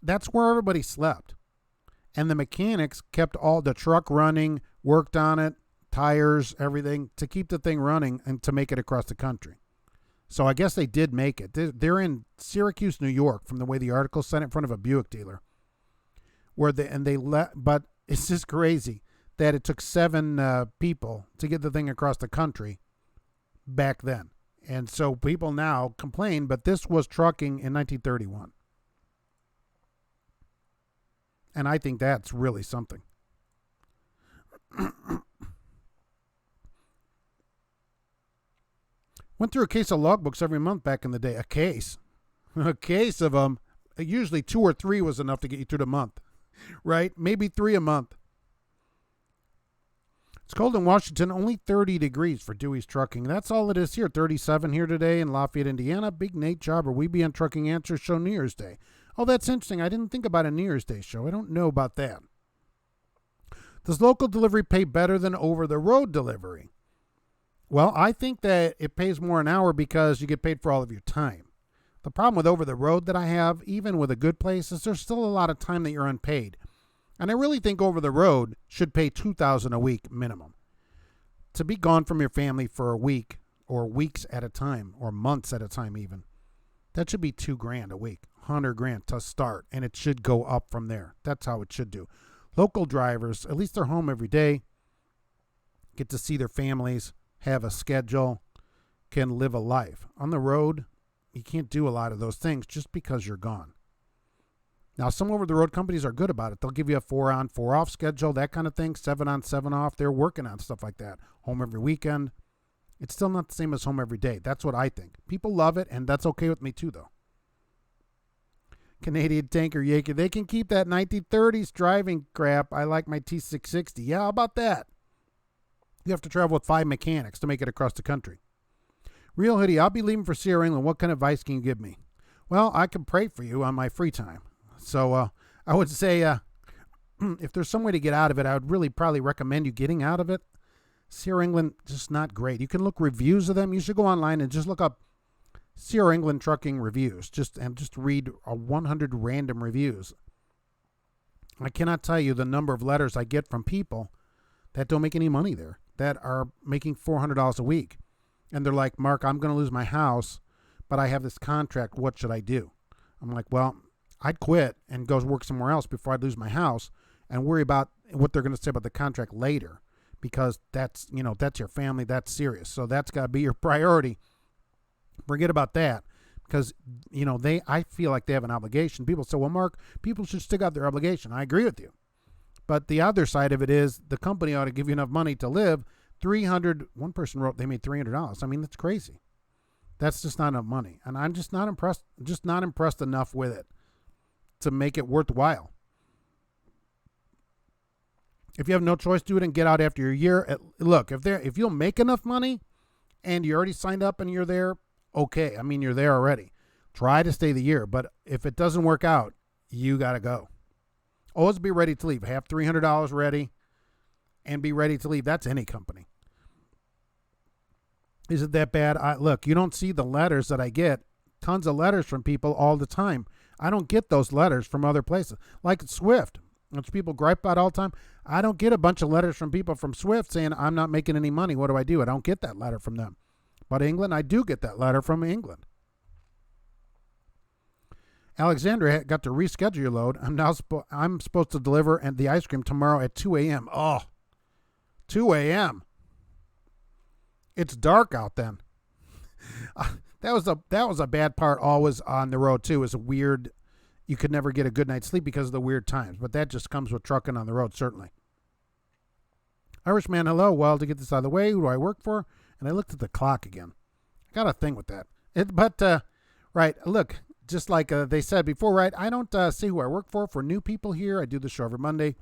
Speaker 1: That's where everybody slept. And the mechanics kept all the truck running, worked on it, tires, everything, to keep the thing running and to make it across the country. So I guess they did make it. They're in Syracuse, New York, from the way the article said, in front of a Buick dealer. But it's just crazy that it took 7 people to get the thing across the country back then. And so people now complain, but this was trucking in 1931. And I think that's really something. Went through a case of logbooks every month back in the day. A case of them. Usually 2 or 3 was enough to get you through the month, right? Maybe 3 a month. It's cold in Washington, only 30 degrees for Dewey's Trucking. That's all it is here. 37 here today in Lafayette, Indiana. Big Nate Jobber. We be on Trucking Answers Show New Year's Day. Oh, that's interesting. I didn't think about a New Year's Day show. I don't know about that. Does local delivery pay better than over-the-road delivery? Well, I think that it pays more an hour because you get paid for all of your time. The problem with over-the-road that I have, even with a good place, is there's still a lot of time that you're unpaid. And I really think over-the-road should pay $2,000 a week minimum. To be gone from your family for a week or weeks at a time or months at a time even, that should be $2,000 a week, $100,000 to start, and it should go up from there. That's how it should do. Local drivers, at least they're home every day, get to see their families, have a schedule, can live a life. On the road, you can't do a lot of those things just because you're gone. Now, some over-the-road companies are good about it. They'll give you a 4-on, 4-off schedule, that kind of thing, 7-on, 7-off. They're working on stuff like that. Home every weekend. It's still not the same as home every day. That's what I think. People love it, and that's okay with me too, though. Canadian Tanker Yankee, they can keep that 1930s driving crap. I like my T660. Yeah, how about that? You have to travel with 5 mechanics to make it across the country. Real Hoodie, I'll be leaving for Sierra England. What kind of advice can you give me? Well, I can pray for you on my free time. So I would say if there's some way to get out of it, I would really probably recommend you getting out of it. Sierra England, just not great. You can look reviews of them. You should go online and just look up Sierra England trucking reviews. Just read 100 random reviews. I cannot tell you the number of letters I get from people that don't make any money there, that are making $400 a week. And they're like, Mark, I'm going to lose my house, but I have this contract. What should I do? I'm like, well, I'd quit and go work somewhere else before I'd lose my house and worry about what they're going to say about the contract later, because that's your family. That's serious. So that's got to be your priority. Forget about that, because, I feel like they have an obligation. People say, well, Mark, people should stick out their obligation. I agree with you. But the other side of it is the company ought to give you enough money to live. One person wrote they made $300. I mean, that's crazy. That's just not enough money. And I'm just not impressed enough with it to make it worthwhile. If you have no choice, do it and get out after your year. Look, if you'll make enough money and you already signed up and you're there, okay. I mean, you're there already. Try to stay the year. But if it doesn't work out, you got to go. Always be ready to leave. Have $300 ready and be ready to leave. That's any company. Is it that bad? Look, you don't see the letters that I get. Tons of letters from people all the time. I don't get those letters from other places. Like Swift, which people gripe about all the time. I don't get a bunch of letters from people from Swift saying, I'm not making any money. What do? I don't get that letter from them. But England, I do get that letter from England. Alexandra got to reschedule your load. I'm supposed to deliver the ice cream tomorrow at 2 a.m. Oh, 2 a.m. It's dark out then. That was a bad part always on the road too. Is weird. You could never get a good night's sleep because of the weird times. But that just comes with trucking on the road, certainly. Irishman, hello. Well, to get this out of the way, who do I work for? And I looked at the clock again. I got a thing with that. Right, look, just like they said before, right, I don't say who I work for. For new people here, I do the show every Monday.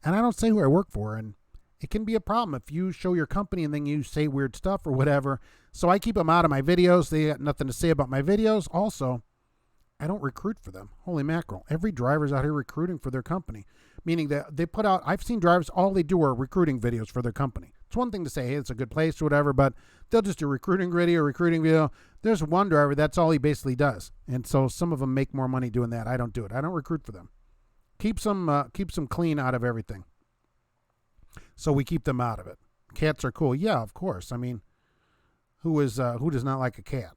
Speaker 1: And I don't say who I work for. And it can be a problem if you show your company and then you say weird stuff or whatever. So I keep them out of my videos. They got nothing to say about my videos. Also, I don't recruit for them. Holy mackerel. Every driver's out here recruiting for their company. Meaning that they put out, I've seen drivers, all they do are recruiting videos for their company. It's one thing to say, hey, it's a good place or whatever, but they'll just do recruiting video. There's one driver, that's all he basically does. And so some of them make more money doing that. I don't do it. I don't recruit for them. Keeps them clean out of everything. So we keep them out of it. Cats are cool. Yeah, of course. I mean, who does not like a cat?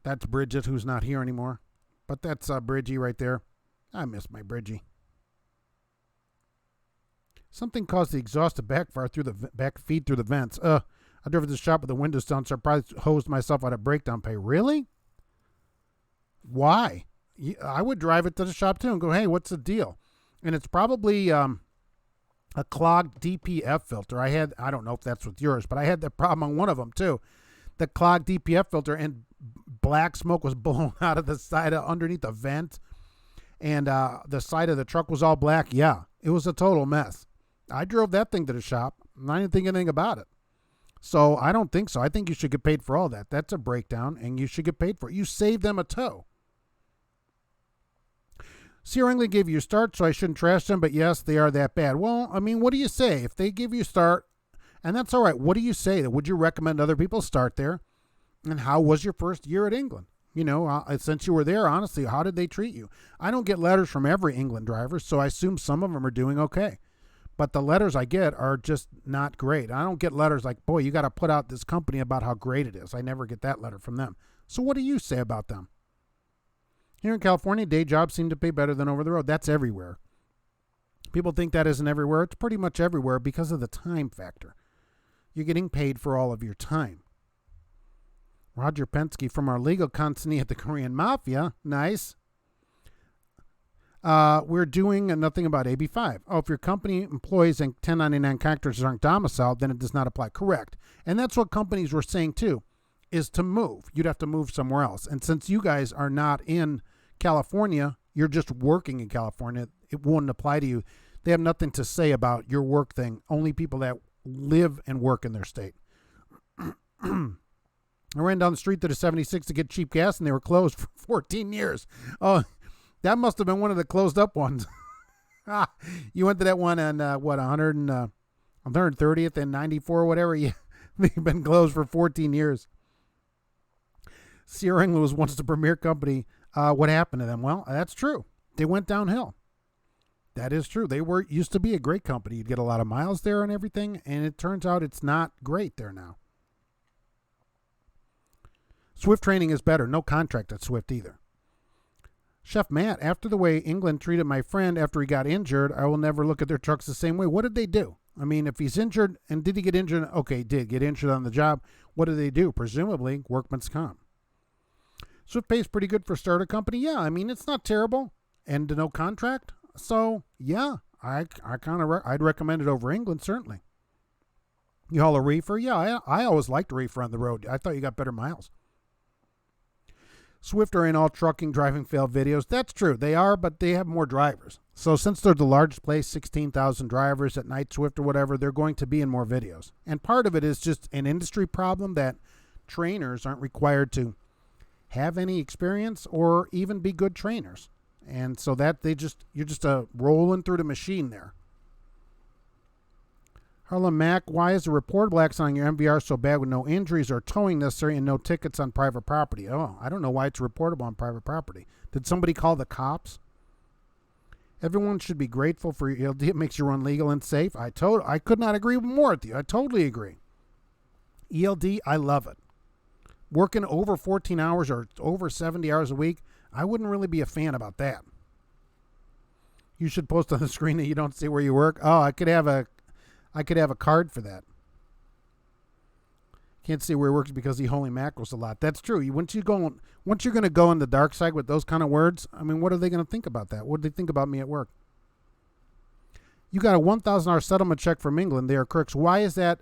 Speaker 1: That's Bridget, who's not here anymore. But that's Bridgie right there. I miss my Bridgie. Something caused the exhaust to backfire through the feed through the vents. I drove to the shop with the windows down, so I probably hosed myself out of breakdown pay. Really? Why? I would drive it to the shop too and go, hey, what's the deal? And it's probably a clogged DPF filter. I don't know if that's with yours, but I had that problem on one of them too. The clogged DPF filter, and black smoke was blown out of the side underneath the vent, and the side of the truck was all black. Yeah, it was a total mess. I drove that thing to the shop, and I didn't think anything about it. So I don't think so. I think you should get paid for all that. That's a breakdown, and you should get paid for it. You save them a tow. Sierra England gave you a start, so I shouldn't trash them, but yes, they are that bad. Well, I mean, what do you say? If they give you a start, and that's all right, what do you say? Would you recommend other people start there? And how was your first year at England? Since you were there, honestly, how did they treat you? I don't get letters from every England driver, so I assume some of them are doing okay. But the letters I get are just not great. I don't get letters like, boy, you got to put out this company about how great it is. I never get that letter from them. So what do you say about them? Here in California, day jobs seem to pay better than over the road. That's everywhere. People think that isn't everywhere. It's pretty much everywhere because of the time factor. You're getting paid for all of your time. Roger Pensky from our legal consignee at the Korean Mafia. Nice. We're doing nothing about AB5. Oh, if your company employees and 1099 contractors aren't domiciled, then it does not apply. Correct. And that's what companies were saying too, is to move. You'd have to move somewhere else. And since you guys are not in California, you're just working in California, it wouldn't apply to you. They have nothing to say about your work thing. Only people that live and work in their state. I ran down the street to the 76 to get cheap gas, and they were closed for 14 years. Oh, that must have been one of the closed up ones. You went to that one on 130th and 94 or whatever. Yeah, they've been closed for 14 years. Sierra England was once the premier company. What happened to them? Well, that's true. They went downhill. That is true. They used to be a great company. You'd get a lot of miles there and everything, and it turns out it's not great there now. Swift training is better. No contract at Swift either. Chef Matt, after the way England treated my friend after he got injured, I will never look at their trucks the same way. What did they do? I mean, if he's injured, and did he get injured? Okay, he did get injured on the job. What did they do? Presumably, workman's comp. Swift pays pretty good for a startup company. Yeah, I mean, it's not terrible. And no contract. So, yeah, I'd recommend it over England, certainly. You haul a reefer? Yeah, I always liked reefer on the road. I thought you got better miles. Swift are in all trucking driving fail videos. That's true. They are, but they have more drivers. So since they're the largest place, 16,000 drivers at night, Swift or whatever, they're going to be in more videos. And part of it is just an industry problem that trainers aren't required to have any experience or even be good trainers. And so that you're just rolling through the machine there. Harlem Mac, why is the reportable accident on your MVR so bad with no injuries or towing necessary and no tickets on private property? Oh, I don't know why it's reportable on private property. Did somebody call the cops? Everyone should be grateful for your ELD. It makes you run legal and safe. I could not agree more with you. I totally agree. ELD, I love it. Working over 14 hours or over 70 hours a week, I wouldn't really be a fan about that. You should post on the screen that you don't see where you work. Oh, I could have a card for that. Can't see where he works because he holy mackerels a lot. That's true. Once you're going to go on the dark side with those kind of words, I mean, what are they going to think about that? What do they think about me at work? You got a $1,000 settlement check from England. They are crooks. Why is that?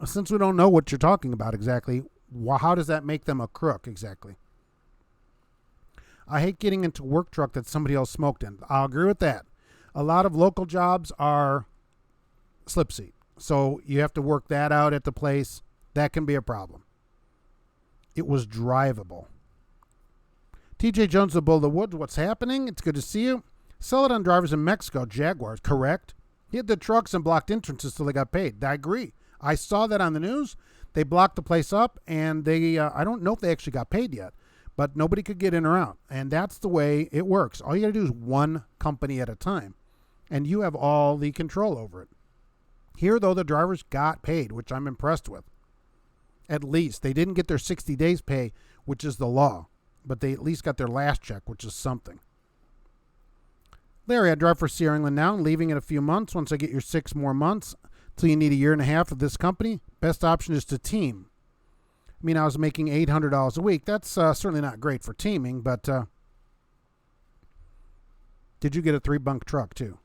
Speaker 1: Since we don't know what you're talking about exactly, how does that make them a crook exactly? I hate getting into work truck that somebody else smoked in. I'll agree with that. A lot of local jobs are slip seat. So you have to work that out at the place. That can be a problem. It was drivable. TJ Jones, the Bull of the Woods, what's happening? It's good to see you. Sell it on drivers in Mexico, Jaguars, correct? Hit the trucks and blocked entrances till they got paid. I agree. I saw that on the news. They blocked the place up, and they I don't know if they actually got paid yet, but nobody could get in or out. And that's the way it works. All you got to do is one company at a time, and you have all the control over it. Here, though, the drivers got paid, which I'm impressed with. At least. They didn't get their 60 days pay, which is the law, but they at least got their last check, which is something. Larry, I drive for Sierra England now, leaving in a few months. Once I get your 6 more months, till you need a year and a half of this company, best option is to team. I mean, I was making $800 a week. That's certainly not great for teaming, but did you get a 3-bunk truck, too?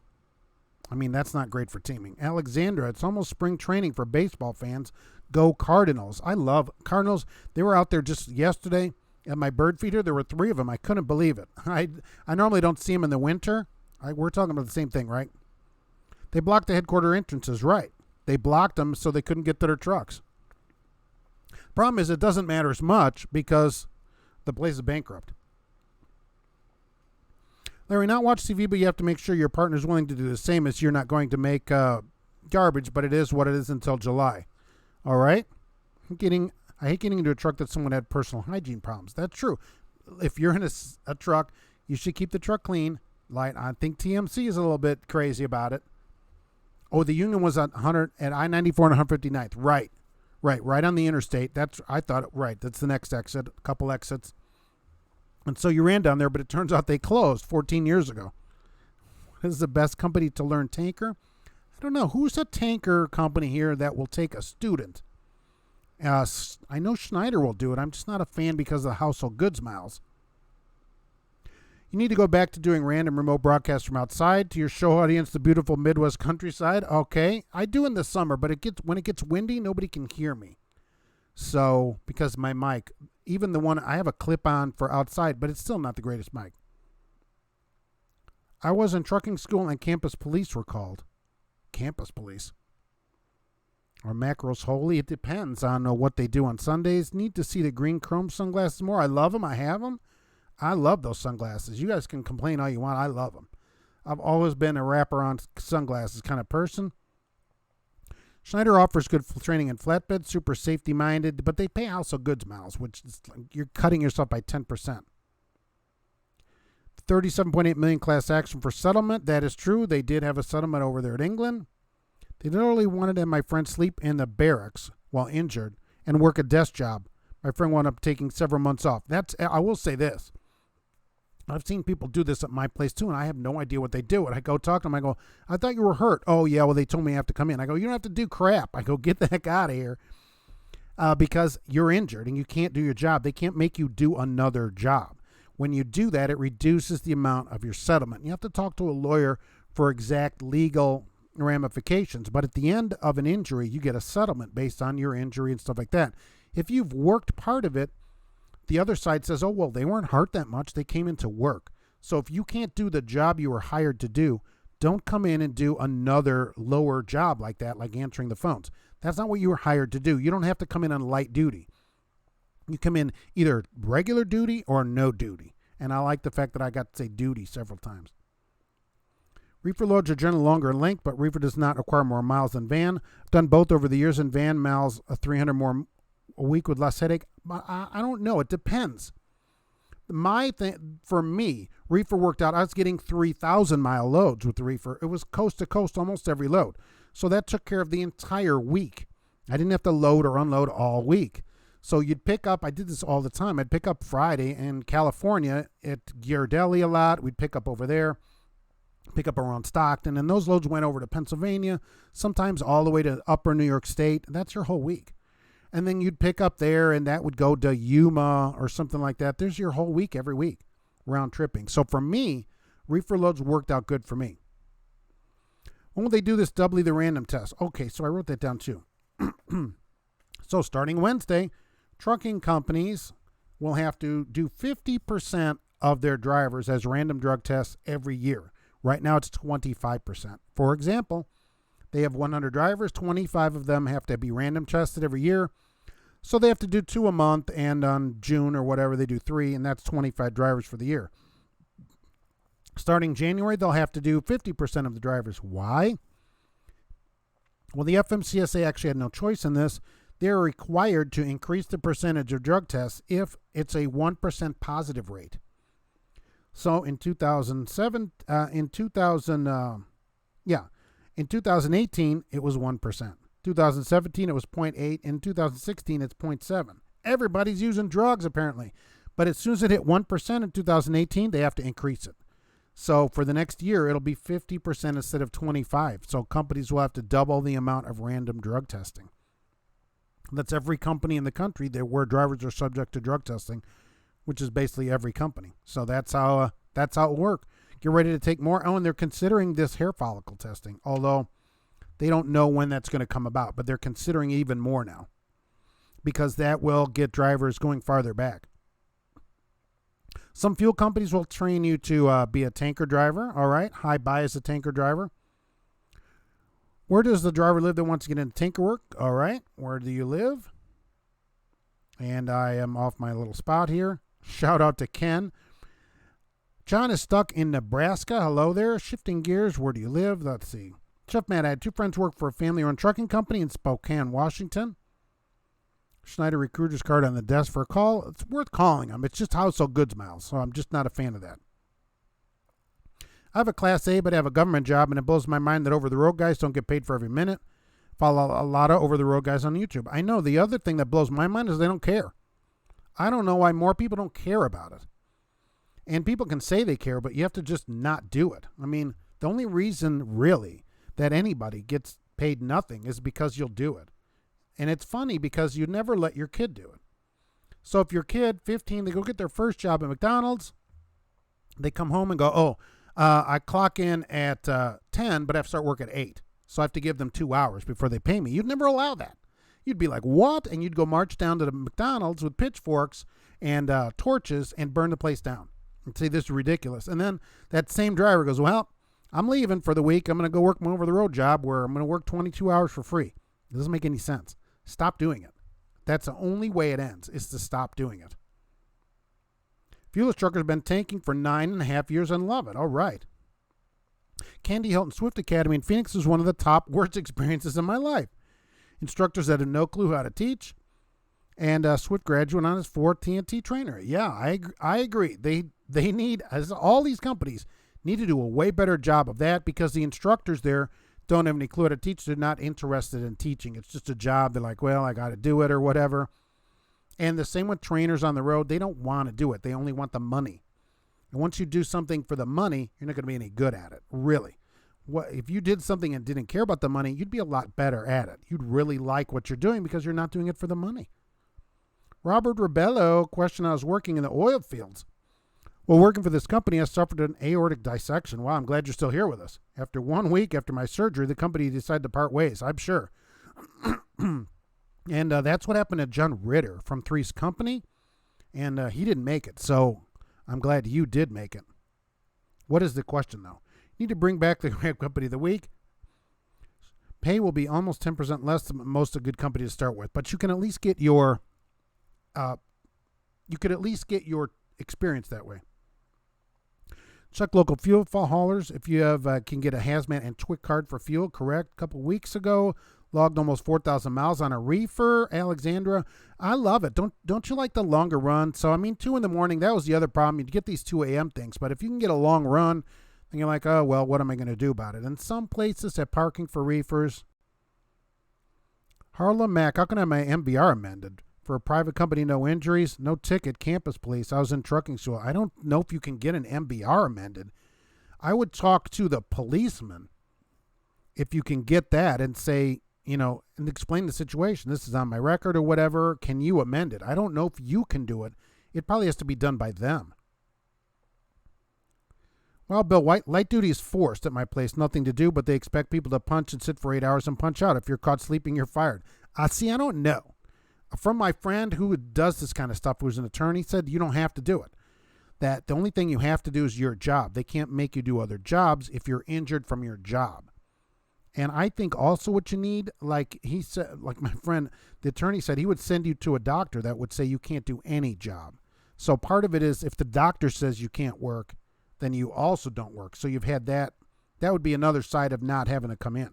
Speaker 1: I mean, that's not great for teaming. Alexandra, it's almost spring training for baseball fans. Go Cardinals. I love Cardinals. They were out there just yesterday at my bird feeder. There were 3 of them. I couldn't believe it. I normally don't see them in the winter. We're talking about the same thing, right? They blocked the headquarter entrances, right? They blocked them so they couldn't get to their trucks. Problem is, it doesn't matter as much because the place is bankrupt. Larry, not watch TV, but you have to make sure your partner is willing to do the same, as you're not going to make garbage, but it is what it is until July. All right? I hate getting into a truck that someone had personal hygiene problems. That's true. If you're in a truck, you should keep the truck clean. Like, I think TMC is a little bit crazy about it. Oh, the Union was at I-94 and 159th. Right on the interstate. That's the next exit, a couple exits. And so you ran down there, but it turns out they closed 14 years ago. This is the best company to learn tanker. I don't know. Who's a tanker company here that will take a student? I know Schneider will do it. I'm just not a fan because of the household goods miles. You need to go back to doing random remote broadcasts from outside to your show audience, the beautiful Midwest countryside. Okay. I do in the summer, but when it gets windy, nobody can hear me. So, because my mic, even the one, I have a clip on for outside, but it's still not the greatest mic. I was in trucking school and campus police were called. Campus police. Are macros holy? It depends on what they do on Sundays. Need to see the green chrome sunglasses more. I love them. I have them. I love those sunglasses. You guys can complain all you want. I love them. I've always been a wraparound sunglasses kind of person. Schneider offers good training in flatbed, super safety-minded, but they pay household goods miles, which is you're cutting yourself by 10%. 37.8 million class action for settlement. That is true. They did have a settlement over there in England. They literally wanted to have my friend sleep in the barracks while injured and work a desk job. My friend wound up taking several months off. I will say this. I've seen people do this at my place too, and I have no idea what they do. And I go talk to them. I go, I thought you were hurt. Oh, yeah, well, they told me I have to come in. I go, you don't have to do crap. I go, get the heck out of here. because you're injured and you can't do your job. They can't make you do another job. When you do that, it reduces the amount of your settlement. You have to talk to a lawyer for exact legal ramifications. But at the end of an injury, you get a settlement based on your injury and stuff like that. If you've worked part of it, the other side says, oh, well, they weren't hurt that much. They came into work. So if you can't do the job you were hired to do, don't come in and do another lower job like that, like answering the phones. That's not what you were hired to do. You don't have to come in on light duty. You come in either regular duty or no duty. And I like the fact that I got to say duty several times. Reefer loads are generally longer in length, but reefer does not require more miles than van. I've done both over the years. In van, miles 300 more a week with less headache. But I don't know. It depends. My thing, for me, reefer worked out. I was getting 3,000-mile loads with the reefer. It was coast to coast almost every load. So that took care of the entire week. I didn't have to load or unload all week. So you'd pick up, I did this all the time. I'd pick up Friday in California at Ghirardelli a lot. We'd pick up over there, pick up around Stockton. And those loads went over to Pennsylvania, sometimes all the way to upper New York State. That's your whole week. And then you'd pick up there, and that would go to Yuma or something like that. There's your whole week every week, round tripping. So for me, reefer loads worked out good for me. When will they do this doubly the random test? Okay, so I wrote that down too. So starting Wednesday, trucking companies will have to do 50% of their drivers as random drug tests every year. Right now it's 25%. For example, they have 100 drivers, 25 of them have to be random tested every year. So they have to do 2 a month, and on June or whatever they do 3, and that's 25 drivers for the year. Starting January, they'll have to do 50% of the drivers. Why? Well, the FMCSA actually had no choice in this. They're required to increase the percentage of drug tests if it's a 1% positive rate. So in 2018, it was 1%. 2017, it was 0.8. In 2016, it's 0.7. Everybody's using drugs, apparently. But as soon as it hit 1% in 2018, they have to increase it. So for the next year, it'll be 50% instead of 25. So companies will have to double the amount of random drug testing. That's every company in the country where drivers are subject to drug testing, which is basically every company. So that's how it will work. Get ready to take more. Oh, and they're considering this hair follicle testing, although they don't know when that's going to come about, but they're considering even more now because that will get drivers going farther back. Some fuel companies will train you to be a tanker driver. All right. Hi, bye as a tanker driver. Where does the driver live that wants to get into tanker work? All right. Where do you live? And I am off my little spot here. Shout out to Ken. John is stuck in Nebraska. Hello there. Shifting gears. Where do you live? Let's see. Chef Matt, I had 2 friends work for a family-owned trucking company in Spokane, Washington. Schneider recruiter's card on the desk for a call. It's worth calling them. It's just household goods miles, so I'm just not a fan of that. I have a Class A, but I have a government job, and it blows my mind that over-the-road guys don't get paid for every minute. Follow a lot of over-the-road guys on YouTube. I know. The other thing that blows my mind is they don't care. I don't know why more people don't care about it. And people can say they care, but you have to just not do it. I mean, the only reason, really, that anybody gets paid nothing is because you'll do it. And it's funny because you never let your kid do it. So if your kid, 15, they go get their first job at McDonald's, they come home and go, I clock in at 10, but I have to start work at 8. So I have to give them 2 hours before they pay me. You'd never allow that. You'd be like, what? And you'd go march down to the McDonald's with pitchforks and torches and burn the place down. And say, this is ridiculous. And then that same driver goes, well, I'm leaving for the week. I'm going to go work my over-the-road job where I'm going to work 22 hours for free. It doesn't make any sense. Stop doing it. That's the only way it ends, is to stop doing it. Fuelist truckers have been tanking for 9.5 years and love it. All right. Candy Hilton Swift Academy in Phoenix is one of the top worst experiences in my life. Instructors that have no clue how to teach. And Swift graduate on his 4th TNT trainer. Yeah, I agree. They need, as all these companies, need to do a way better job of that because the instructors there don't have any clue how to teach. They're not interested in teaching. It's just a job. They're like, well, I got to do it or whatever. And the same with trainers on the road. They don't want to do it. They only want the money. And once you do something for the money, you're not going to be any good at it, really. what if you did something and didn't care about the money, you'd be a lot better at it. You'd really like what you're doing because you're not doing it for the money. Robert Rebello, question: I was working in the oil fields. Well, working for this company, I suffered an aortic dissection. Wow, I'm glad you're still here with us. After 1 week after my surgery, the company decided to part ways, I'm sure. And that's what happened to John Ritter from Three's Company. And he didn't make it. So I'm glad you did make it. What is the question, though? You need to bring back the Grab Company of the Week. Pay will be almost 10% less than most of a good company to start with. But you can at least get your experience that way. Check local fuel haulers. If you have can get a hazmat and TWIC card for fuel, correct. A couple weeks ago, logged almost 4,000 miles on a reefer. Alexandra, I love it. Don't you like the longer run? So, 2 in the morning, that was the other problem. You'd get these 2 a.m. things. But if you can get a long run, then you're like, oh, well, what am I going to do about it? And some places have parking for reefers. Harlem Mac, how can I have my MVR amended? For a private company, no injuries, no ticket, campus police. I was in trucking school. I don't know if you can get an MVR amended. I would talk to the policeman if you can get that and say, and explain the situation. This is on my record or whatever. Can you amend it? I don't know if you can do it. It probably has to be done by them. Well, Bill, light duty is forced at my place. Nothing to do, but they expect people to punch and sit for 8 hours and punch out. If you're caught sleeping, you're fired. See, I don't know. From my friend who does this kind of stuff, who's an attorney, said you don't have to do it. That the only thing you have to do is your job. They can't make you do other jobs if you're injured from your job. And I think also what you need, like he said, like my friend, the attorney said, he would send you to a doctor that would say you can't do any job. So part of it is if the doctor says you can't work, then you also don't work. So you've had that. That would be another side of not having to come in.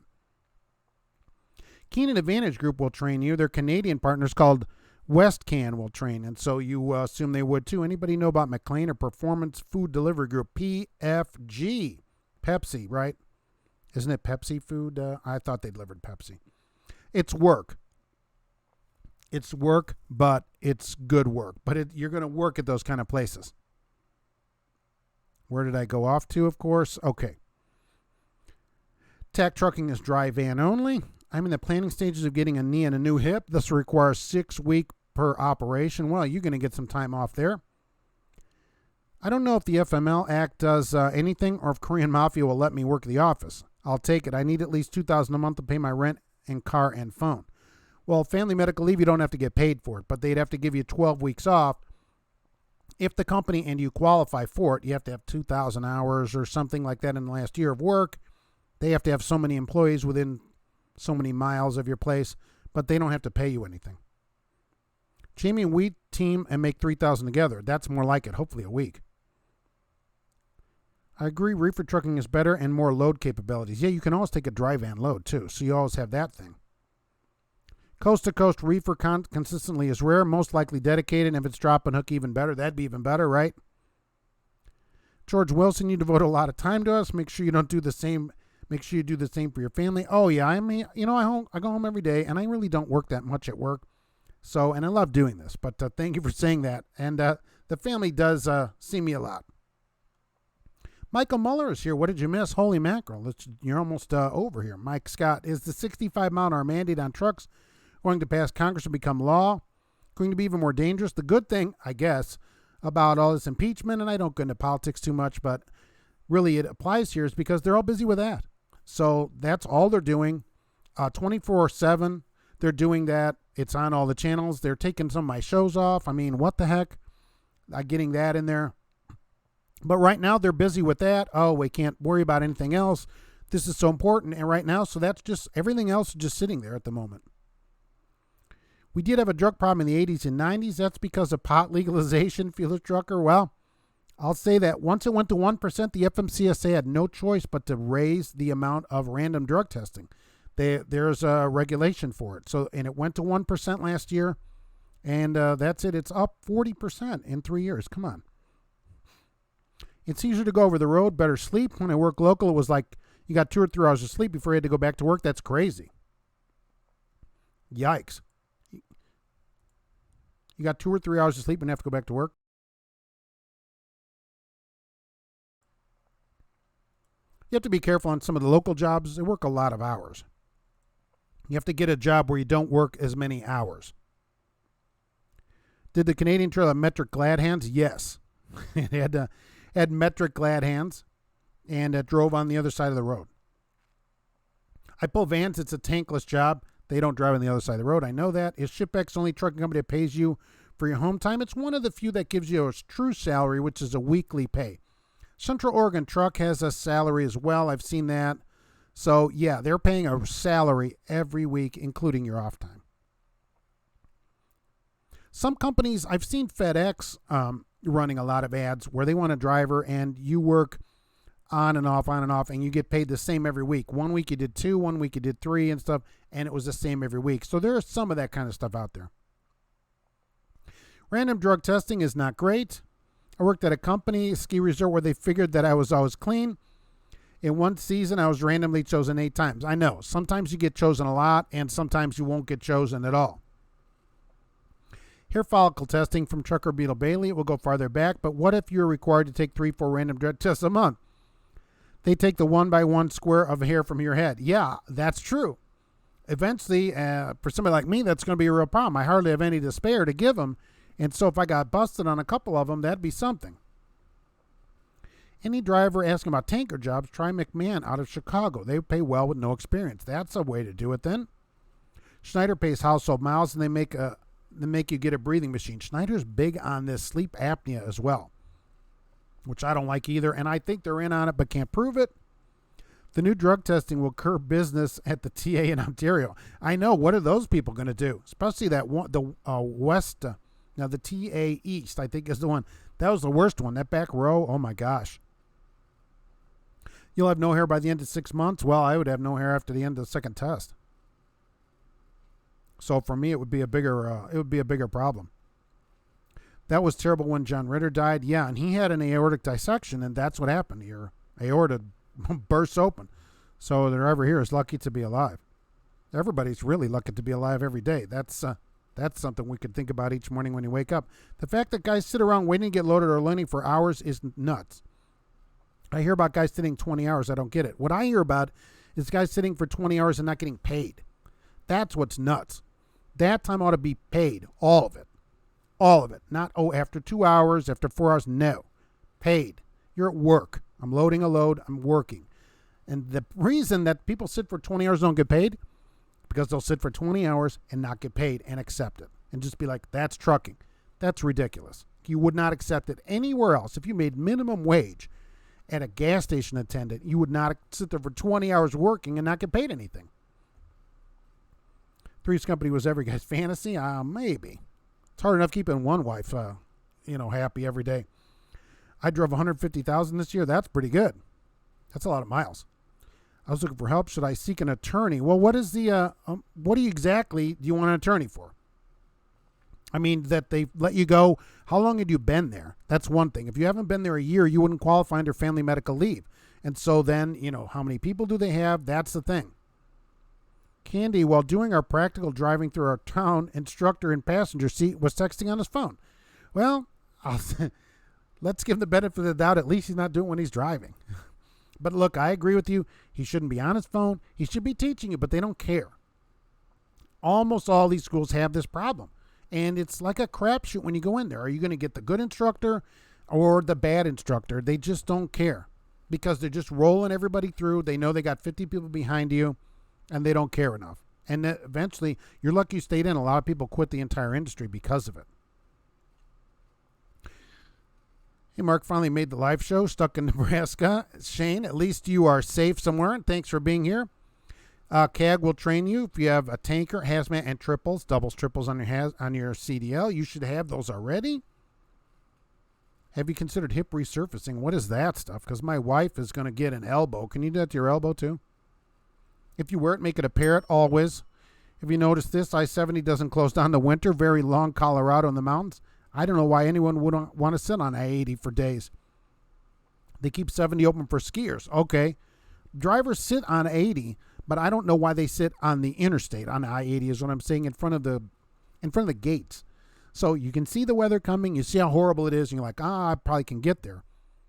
Speaker 1: Keenan Advantage Group will train you. Their Canadian partners called WestCan will train. And so you assume they would too. Anybody know about McLean or Performance Food Delivery Group? PFG. Pepsi, right? Isn't it Pepsi food? I thought they delivered Pepsi. It's work. It's work, but it's good work. But you're going to work at those kind of places. Where did I go off to, of course? Okay. Tech Trucking is dry van only. I'm in the planning stages of getting a knee and a new hip. This requires 6 weeks per operation. Well, you're going to get some time off there. I don't know if the FML Act does anything or if Korean Mafia will let me work at the office. I'll take it. I need at least $2,000 a month to pay my rent and car and phone. Well, family medical leave, you don't have to get paid for it, but they'd have to give you 12 weeks off. If the company and you qualify for it, you have to have 2,000 hours or something like that in the last year of work. They have to have so many employees within so many miles of your place, but they don't have to pay you anything. Jamie and we team and make 3,000 together. That's more like it, hopefully a week. I agree, reefer trucking is better and more load capabilities. Yeah, you can always take a dry van load too, so you always have that thing. Coast-to-coast reefer consistently is rare, most likely dedicated, and if it's drop and hook, even better. That'd be even better, right? George Wilson, you devote a lot of time to us. Make sure you don't do the same. Make sure you do the same for your family. Oh, yeah, I go home every day, and I really don't work that much at work. So, and I love doing this, but thank you for saying that. And the family does see me a lot. Michael Muller is here. What did you miss? Holy mackerel. You're almost over here. Mike Scott, is the 65-mile-an-hour mandate on trucks going to pass Congress and become law? Going to be even more dangerous? The good thing, I guess, about all this impeachment, and I don't go into politics too much, but really it applies here, is because they're all busy with that. So that's all they're doing. 24/7, they're doing that. It's on all the channels. They're taking some of my shows off. I mean, what the heck? Getting that in there. But right now, they're busy with that. Oh, we can't worry about anything else. This is so important. And right now, so that's just, everything else is just sitting there at the moment. We did have a drug problem in the 80s and 90s. That's because of pot legalization, Felix Drucker. Well, I'll say that once it went to 1%, the FMCSA had no choice but to raise the amount of random drug testing. There's a regulation for it. So, and it went to 1% last year, and that's it. It's up 40% in 3 years. Come on. It's easier to go over the road, better sleep. When I work local, it was like you got 2 or 3 hours of sleep before you had to go back to work. That's crazy. Yikes. You got 2 or 3 hours of sleep and have to go back to work? You have to be careful on some of the local jobs. They work a lot of hours. You have to get a job where you don't work as many hours. Did the Canadian Trail have metric glad hands? Yes. It had metric glad hands, and it drove on the other side of the road. I pull vans. It's a tankless job. They don't drive on the other side of the road. I know that. Is ShipX the only trucking company that pays you for your home time? It's one of the few that gives you a true salary, which is a weekly pay. Central Oregon Truck has a salary as well. I've seen that. So, yeah, they're paying a salary every week, including your off time. Some companies, I've seen FedEx running a lot of ads where they want a driver and you work on and off, and you get paid the same every week. 1 week you did 2, 1 week you did 3 and stuff, and it was the same every week. So there is some of that kind of stuff out there. Random drug testing is not great. I worked at a company, a ski resort, where they figured that I was always clean. In one season, I was randomly chosen 8 times. I know, sometimes you get chosen a lot, and sometimes you won't get chosen at all. Hair follicle testing from Trucker Beetle Bailey. It will go farther back, but what if you're required to take 3-4 random drug tests a month? They take the 1 by 1 square of hair from your head. Yeah, that's true. Eventually, for somebody like me, that's going to be a real problem. I hardly have any to spare to give them, and so if I got busted on a couple of them, that'd be something. Any driver asking about tanker jobs, try McMahon out of Chicago. They pay well with no experience. That's a way to do it then. Schneider pays household miles, and they make you get a breathing machine. Schneider's big on this sleep apnea as well, which I don't like either, and I think they're in on it but can't prove it. The new drug testing will curb business at the TA in Ontario. I know. What are those people going to do? Especially that one, the West, now the TA East, I think is the one. That was the worst one. That back row, oh my gosh. You'll have no hair by the end of 6 months. Well, I would have no hair after the end of the second test. So for me, it would be a bigger problem. That was terrible when John Ritter died. Yeah, and he had an aortic dissection, and that's what happened. Your aorta bursts open. So the driver here is lucky to be alive. Everybody's really lucky to be alive every day. That's something we could think about each morning when you wake up. The fact that guys sit around waiting to get loaded or landing for hours is nuts. I hear about guys sitting 20 hours. I don't get it. What I hear about is guys sitting for 20 hours and not getting paid. That's what's nuts. That time ought to be paid. All of it. All of it. Not, after 2 hours, after 4 hours. No. Paid. You're at work. I'm loading a load. I'm working. And the reason that people sit for 20 hours and don't get paid, because they'll sit for 20 hours and not get paid and accept it. And just be like, that's trucking. That's ridiculous. You would not accept it anywhere else. If you made minimum wage at a gas station attendant, you would not sit there for 20 hours working and not get paid anything. Three's Company was every guy's fantasy? Maybe. It's hard enough keeping one wife, happy every day. I drove 150,000 this year. That's pretty good. That's a lot of miles. I was looking for help. Should I seek an attorney? Well, what is what do you exactly do you want an attorney for? I mean, that they let you go. How long had you been there? That's one thing. If you haven't been there a year, you wouldn't qualify under family medical leave. And so then, how many people do they have? That's the thing. Candy, while doing our practical driving through our town, instructor in passenger seat was texting on his phone. Well, let's give him the benefit of the doubt. At least he's not doing it when he's driving. But look, I agree with you. He shouldn't be on his phone. He should be teaching you, but they don't care. Almost all these schools have this problem. And it's like a crapshoot when you go in there. Are you going to get the good instructor or the bad instructor? They just don't care because they're just rolling everybody through. They know they got 50 people behind you, and they don't care enough. And eventually, you're lucky you stayed in. A lot of people quit the entire industry because of it. Hey, Mark finally made the live show, stuck in Nebraska. Shane, at least you are safe somewhere, and thanks for being here. CAG will train you if you have a tanker, hazmat, and triples, doubles, triples on your CDL. You should have those already. Have you considered hip resurfacing? What is that stuff? Because my wife is going to get an elbow. Can you do that to your elbow too? If you wear it, make it a parrot always. Have you noticed this? I-70 doesn't close down the winter. Very long Colorado in the mountains. I don't know why anyone would want to sit on I-80 for days. They keep 70 open for skiers. Okay. Drivers sit on 80, but I don't know why they sit on the interstate on I-80 is what I'm saying, in front of the gates. So you can see the weather coming. You see how horrible it is. And you're like, I probably can get there.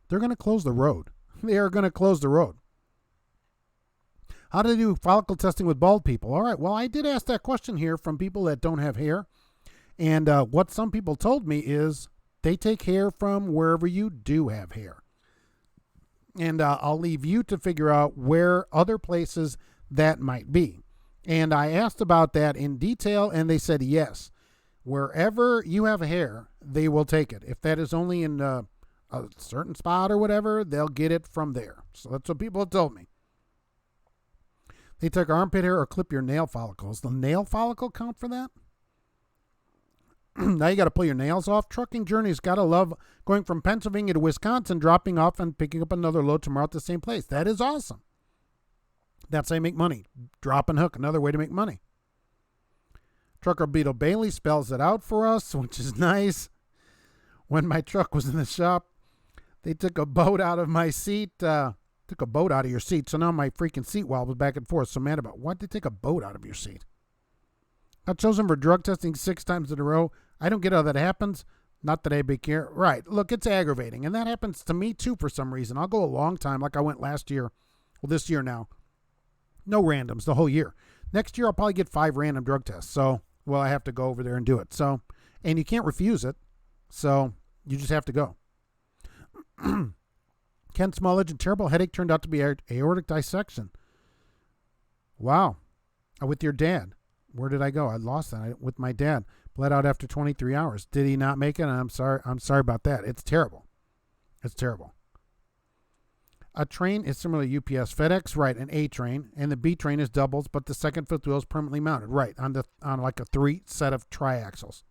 Speaker 1: They're going to close the road. They are going to close the road. How do they do follicle testing with bald people? All right, well, I did ask that question here from people that don't have hair. And what some people told me is they take hair from wherever you do have hair. And I'll leave you to figure out where other places that might be. And I asked about that in detail, and they said yes. Wherever you have hair, they will take it. If that is only in a certain spot or whatever, they'll get it from there. So that's what people have told me. They take armpit hair or clip your nail follicles. The nail follicle count for that? Now you got to pull your nails off. Trucking journeys got to love going from Pennsylvania to Wisconsin, dropping off and picking up another load tomorrow at the same place. That is awesome. That's how you make money. Drop and hook, another way to make money. Trucker Beetle Bailey spells it out for us, which is nice. When my truck was in the shop, they took a boat out of my seat. Took a boat out of your seat, so now my freaking seat wobbles back and forth. So mad about why'd they take a boat out of your seat? Got chosen for drug testing 6 times in a row. I don't get how that happens. Not that I big care. Right. Look, it's aggravating. And that happens to me too for some reason. I'll go a long time like I went last year. Well, this year now. No randoms the whole year. Next year I'll probably get 5 random drug tests. So, well, I have to go over there and do it. So, and you can't refuse it. So, you just have to go. Ken Smallage, a terrible headache turned out to be aortic dissection. Wow. With your dad. Where did I go? I lost that with my dad. Bled out after 23 hours. Did he not make it? I'm sorry about that. It's terrible. It's terrible. A train is similar to UPS FedEx, right? An A train, and the B train is doubles, but the second fifth wheel is permanently mounted, right? On like a 3 set of triaxles.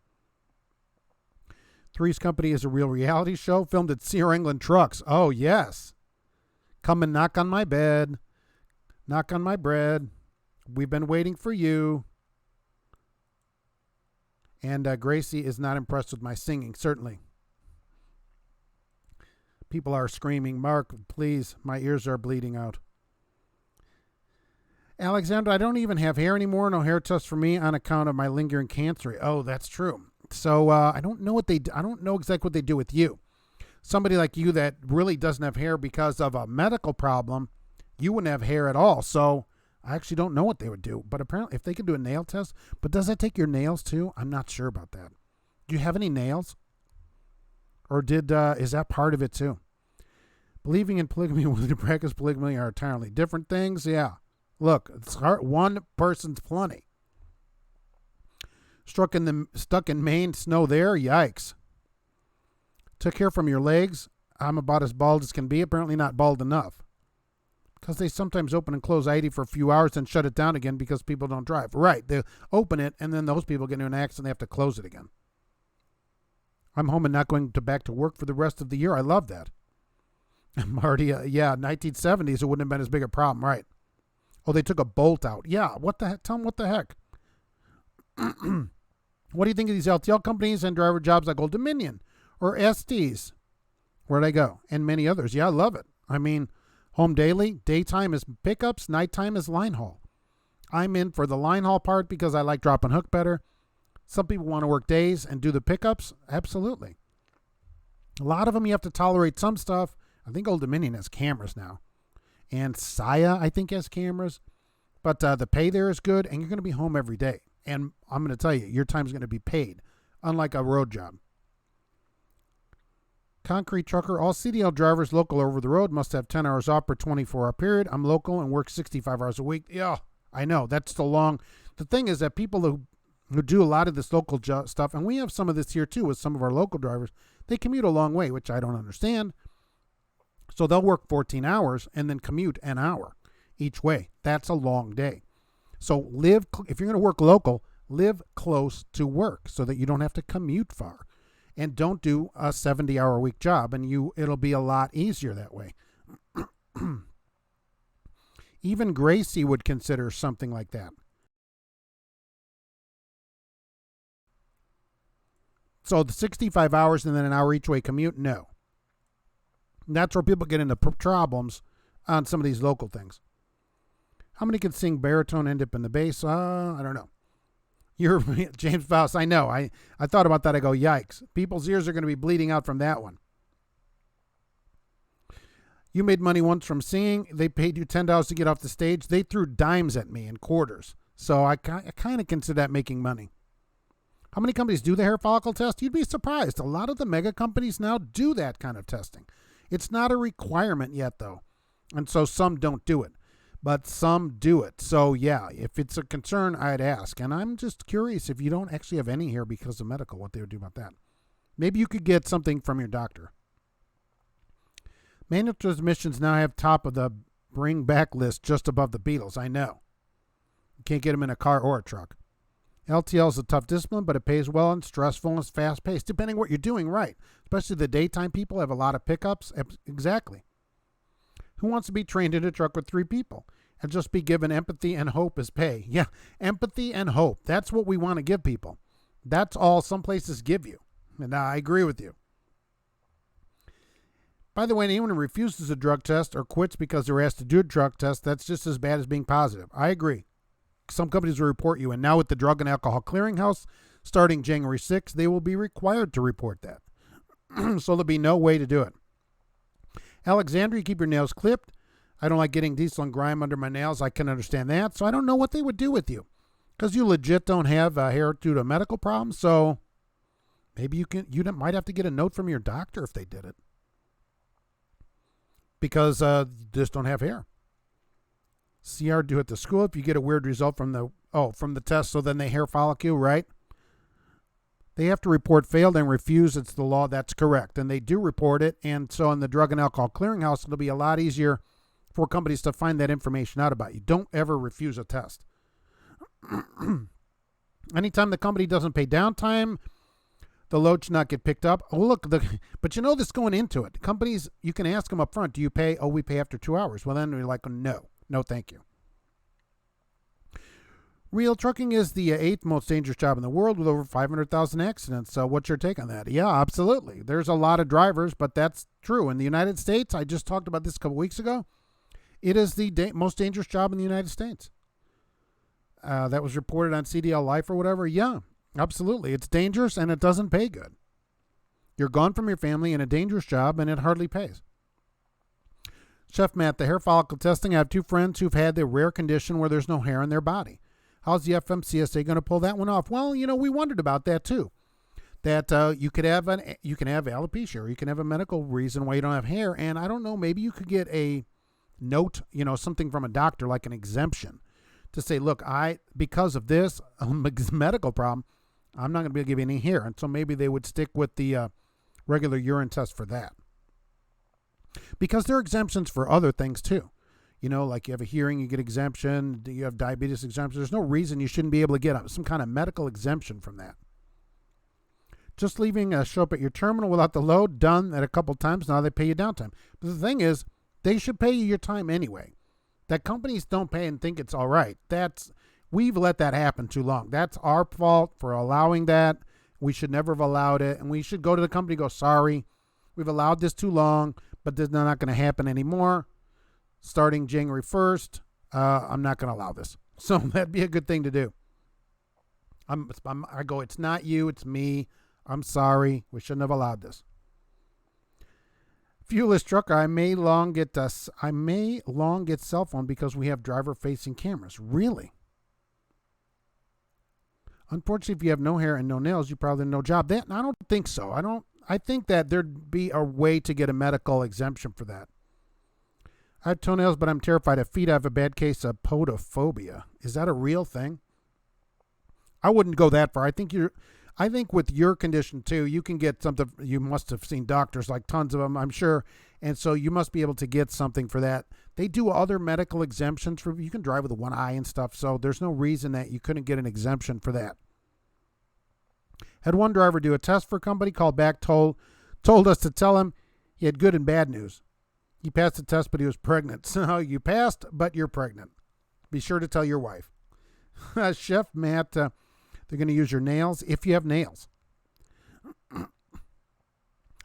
Speaker 1: Three's Company is a real reality show filmed at Sierra England Trucks. Oh yes, come and knock on my bed, knock on my bread. We've been waiting for you. And Gracie is not impressed with my singing, certainly. People are screaming, Mark, please, my ears are bleeding out. Alexander, I don't even have hair anymore. No hair test for me on account of my lingering cancer. Oh, that's true. So I don't know what I don't know exactly what they do with you. Somebody like you that really doesn't have hair because of a medical problem, you wouldn't have hair at all. So I actually don't know what they would do, but apparently if they could do a nail test, but does that take your nails too? I'm not sure about that. Do you have any nails? Or is that part of it too? Believing in polygamy and willing to practice polygamy are entirely different things. Yeah. Look, it's hard. One person's plenty. Stuck in Maine, snow there. Yikes. Took hair from your legs. I'm about as bald as can be. Apparently not bald enough. Because they sometimes open and close ID for a few hours and shut it down again because people don't drive. Right. They open it and then those people get into an accident. They have to close it again. I'm home and not going back to work for the rest of the year. I love that. Marty, yeah, 1970s, it wouldn't have been as big a problem. Right. Oh, they took a bolt out. Yeah. What the heck? Tell them what the heck. What do you think of these LTL companies and driver jobs like Old Dominion or SDs? Where'd I go? And many others. Yeah, I love it. I mean, home daily, daytime is pickups, nighttime is line haul. I'm in for the line haul part because I like drop and hook better. Some people want to work days and do the pickups. Absolutely. A lot of them you have to tolerate some stuff. I think Old Dominion has cameras now. And Saya, I think, has cameras. But the pay there is good, and you're going to be home every day. And I'm going to tell you, your time's going to be paid, unlike a road job. Concrete trucker, all CDL drivers local over the road must have 10 hours off per 24-hour period. I'm local and work 65 hours a week. Yeah, I know. That's the long. The thing is that people who do a lot of this local stuff, and we have some of this here too with some of our local drivers, they commute a long way, which I don't understand. So they'll work 14 hours and then commute an hour each way. That's a long day. So if you're going to work local, live close to work so that you don't have to commute far. And don't do a 70-hour week job, and it'll be a lot easier that way. Even Gracie would consider something like that. So the 65 hours and then an hour each way commute, no. And that's where people get into problems on some of these local things. How many can sing baritone, end up in the bass? I don't know. You're James Faust. I know. I thought about that. I go, yikes. People's ears are going to be bleeding out from that one. You made money once from singing. They paid you $10 to get off the stage. They threw dimes at me and quarters. So I kind of consider that making money. How many companies do the hair follicle test? You'd be surprised. A lot of the mega companies now do that kind of testing. It's not a requirement yet, though. And so some don't do it. But some do it. So, yeah, if it's a concern, I'd ask. And I'm just curious if you don't actually have any hair because of medical, what they would do about that. Maybe you could get something from your doctor. Manual transmissions now have top of the bring back list just above the Beatles. I know. You can't get them in a car or a truck. LTL is a tough discipline, but it pays well and stressful and it's fast-paced, depending what you're doing right. Especially the daytime people have a lot of pickups. Exactly. Who wants to be trained in a truck with 3 people and just be given empathy and hope as pay? Yeah, empathy and hope. That's what we want to give people. That's all some places give you. And I agree with you. By the way, anyone who refuses a drug test or quits because they're asked to do a drug test, that's just as bad as being positive. I agree. Some companies will report you, and now with the Drug and Alcohol Clearinghouse, starting January 6th, they will be required to report that. So there'll be no way to do it. Alexandria, keep your nails clipped. I don't like getting diesel and grime under my nails. I can understand that. So I don't know what they would do with you because you legit don't have hair due to a medical problem. So maybe you might have to get a note from your doctor if they did it because you just don't have hair. CR do at the school if you get a weird result from the test, so then they hair follicle, right? They have to report failed and refuse. It's the law. That's correct. And they do report it. And so in the Drug and Alcohol Clearinghouse, it'll be a lot easier for companies to find that information out about you. Don't ever refuse a test. Anytime the company doesn't pay downtime, the load should not get picked up. Oh, look, but you know this going into it. Companies, you can ask them up front, do you pay? Oh, we pay after 2 hours. Well, then you're like, no. No, thank you. Real trucking is the 8th most dangerous job in the world with over 500,000 accidents. So what's your take on that? Yeah, absolutely. There's a lot of drivers, but that's true. In the United States, I just talked about this a couple weeks ago. It is the most dangerous job in the United States. That was reported on CDL Life or whatever. Yeah, absolutely. It's dangerous and it doesn't pay good. You're gone from your family in a dangerous job and it hardly pays. Chef Matt, the hair follicle testing. I have 2 friends who've had the rare condition where there's no hair in their body. How's the FMCSA going to pull that one off? Well, we wondered about that too. That you can have alopecia, or you can have a medical reason why you don't have hair. And I don't know, maybe you could get a note, something from a doctor like an exemption to say, look, because of this medical problem, I'm not going to be able to give you any hair. And so maybe they would stick with the regular urine test for that. Because there are exemptions for other things too. Like you have a hearing, you get exemption, you have diabetes exemption. There's no reason you shouldn't be able to get some kind of medical exemption from that. Just leaving show up at your terminal without the load, done that a couple times. Now they pay you downtime. But the thing is, they should pay you your time anyway. That companies don't pay and think it's all right. We've let that happen too long. That's our fault for allowing that. We should never have allowed it. And we should go to the company and go, sorry, we've allowed this too long, but this is not going to happen anymore. Starting January 1st, I'm not going to allow this. So that'd be a good thing to do. I go, it's not you, it's me. I'm sorry. We shouldn't have allowed this. Fuelless trucker, I may long get cell phone because we have driver-facing cameras. Really? Unfortunately, if you have no hair and no nails, you probably have no job. I don't think so. I think that there'd be a way to get a medical exemption for that. I have toenails, but I'm terrified of feet. I have a bad case of podophobia. Is that a real thing? I wouldn't go that far. I think with your condition too, you can get something. You must have seen doctors, like tons of them, I'm sure. And so you must be able to get something for that. They do other medical exemptions for, you can drive with one eye and stuff. So there's no reason that you couldn't get an exemption for that. Had one driver do a test for a company, called back, told us to tell him he had good and bad news. He passed the test, but he was pregnant. So you passed, but you're pregnant. Be sure to tell your wife. Chef Matt, they're going to use your nails if you have nails.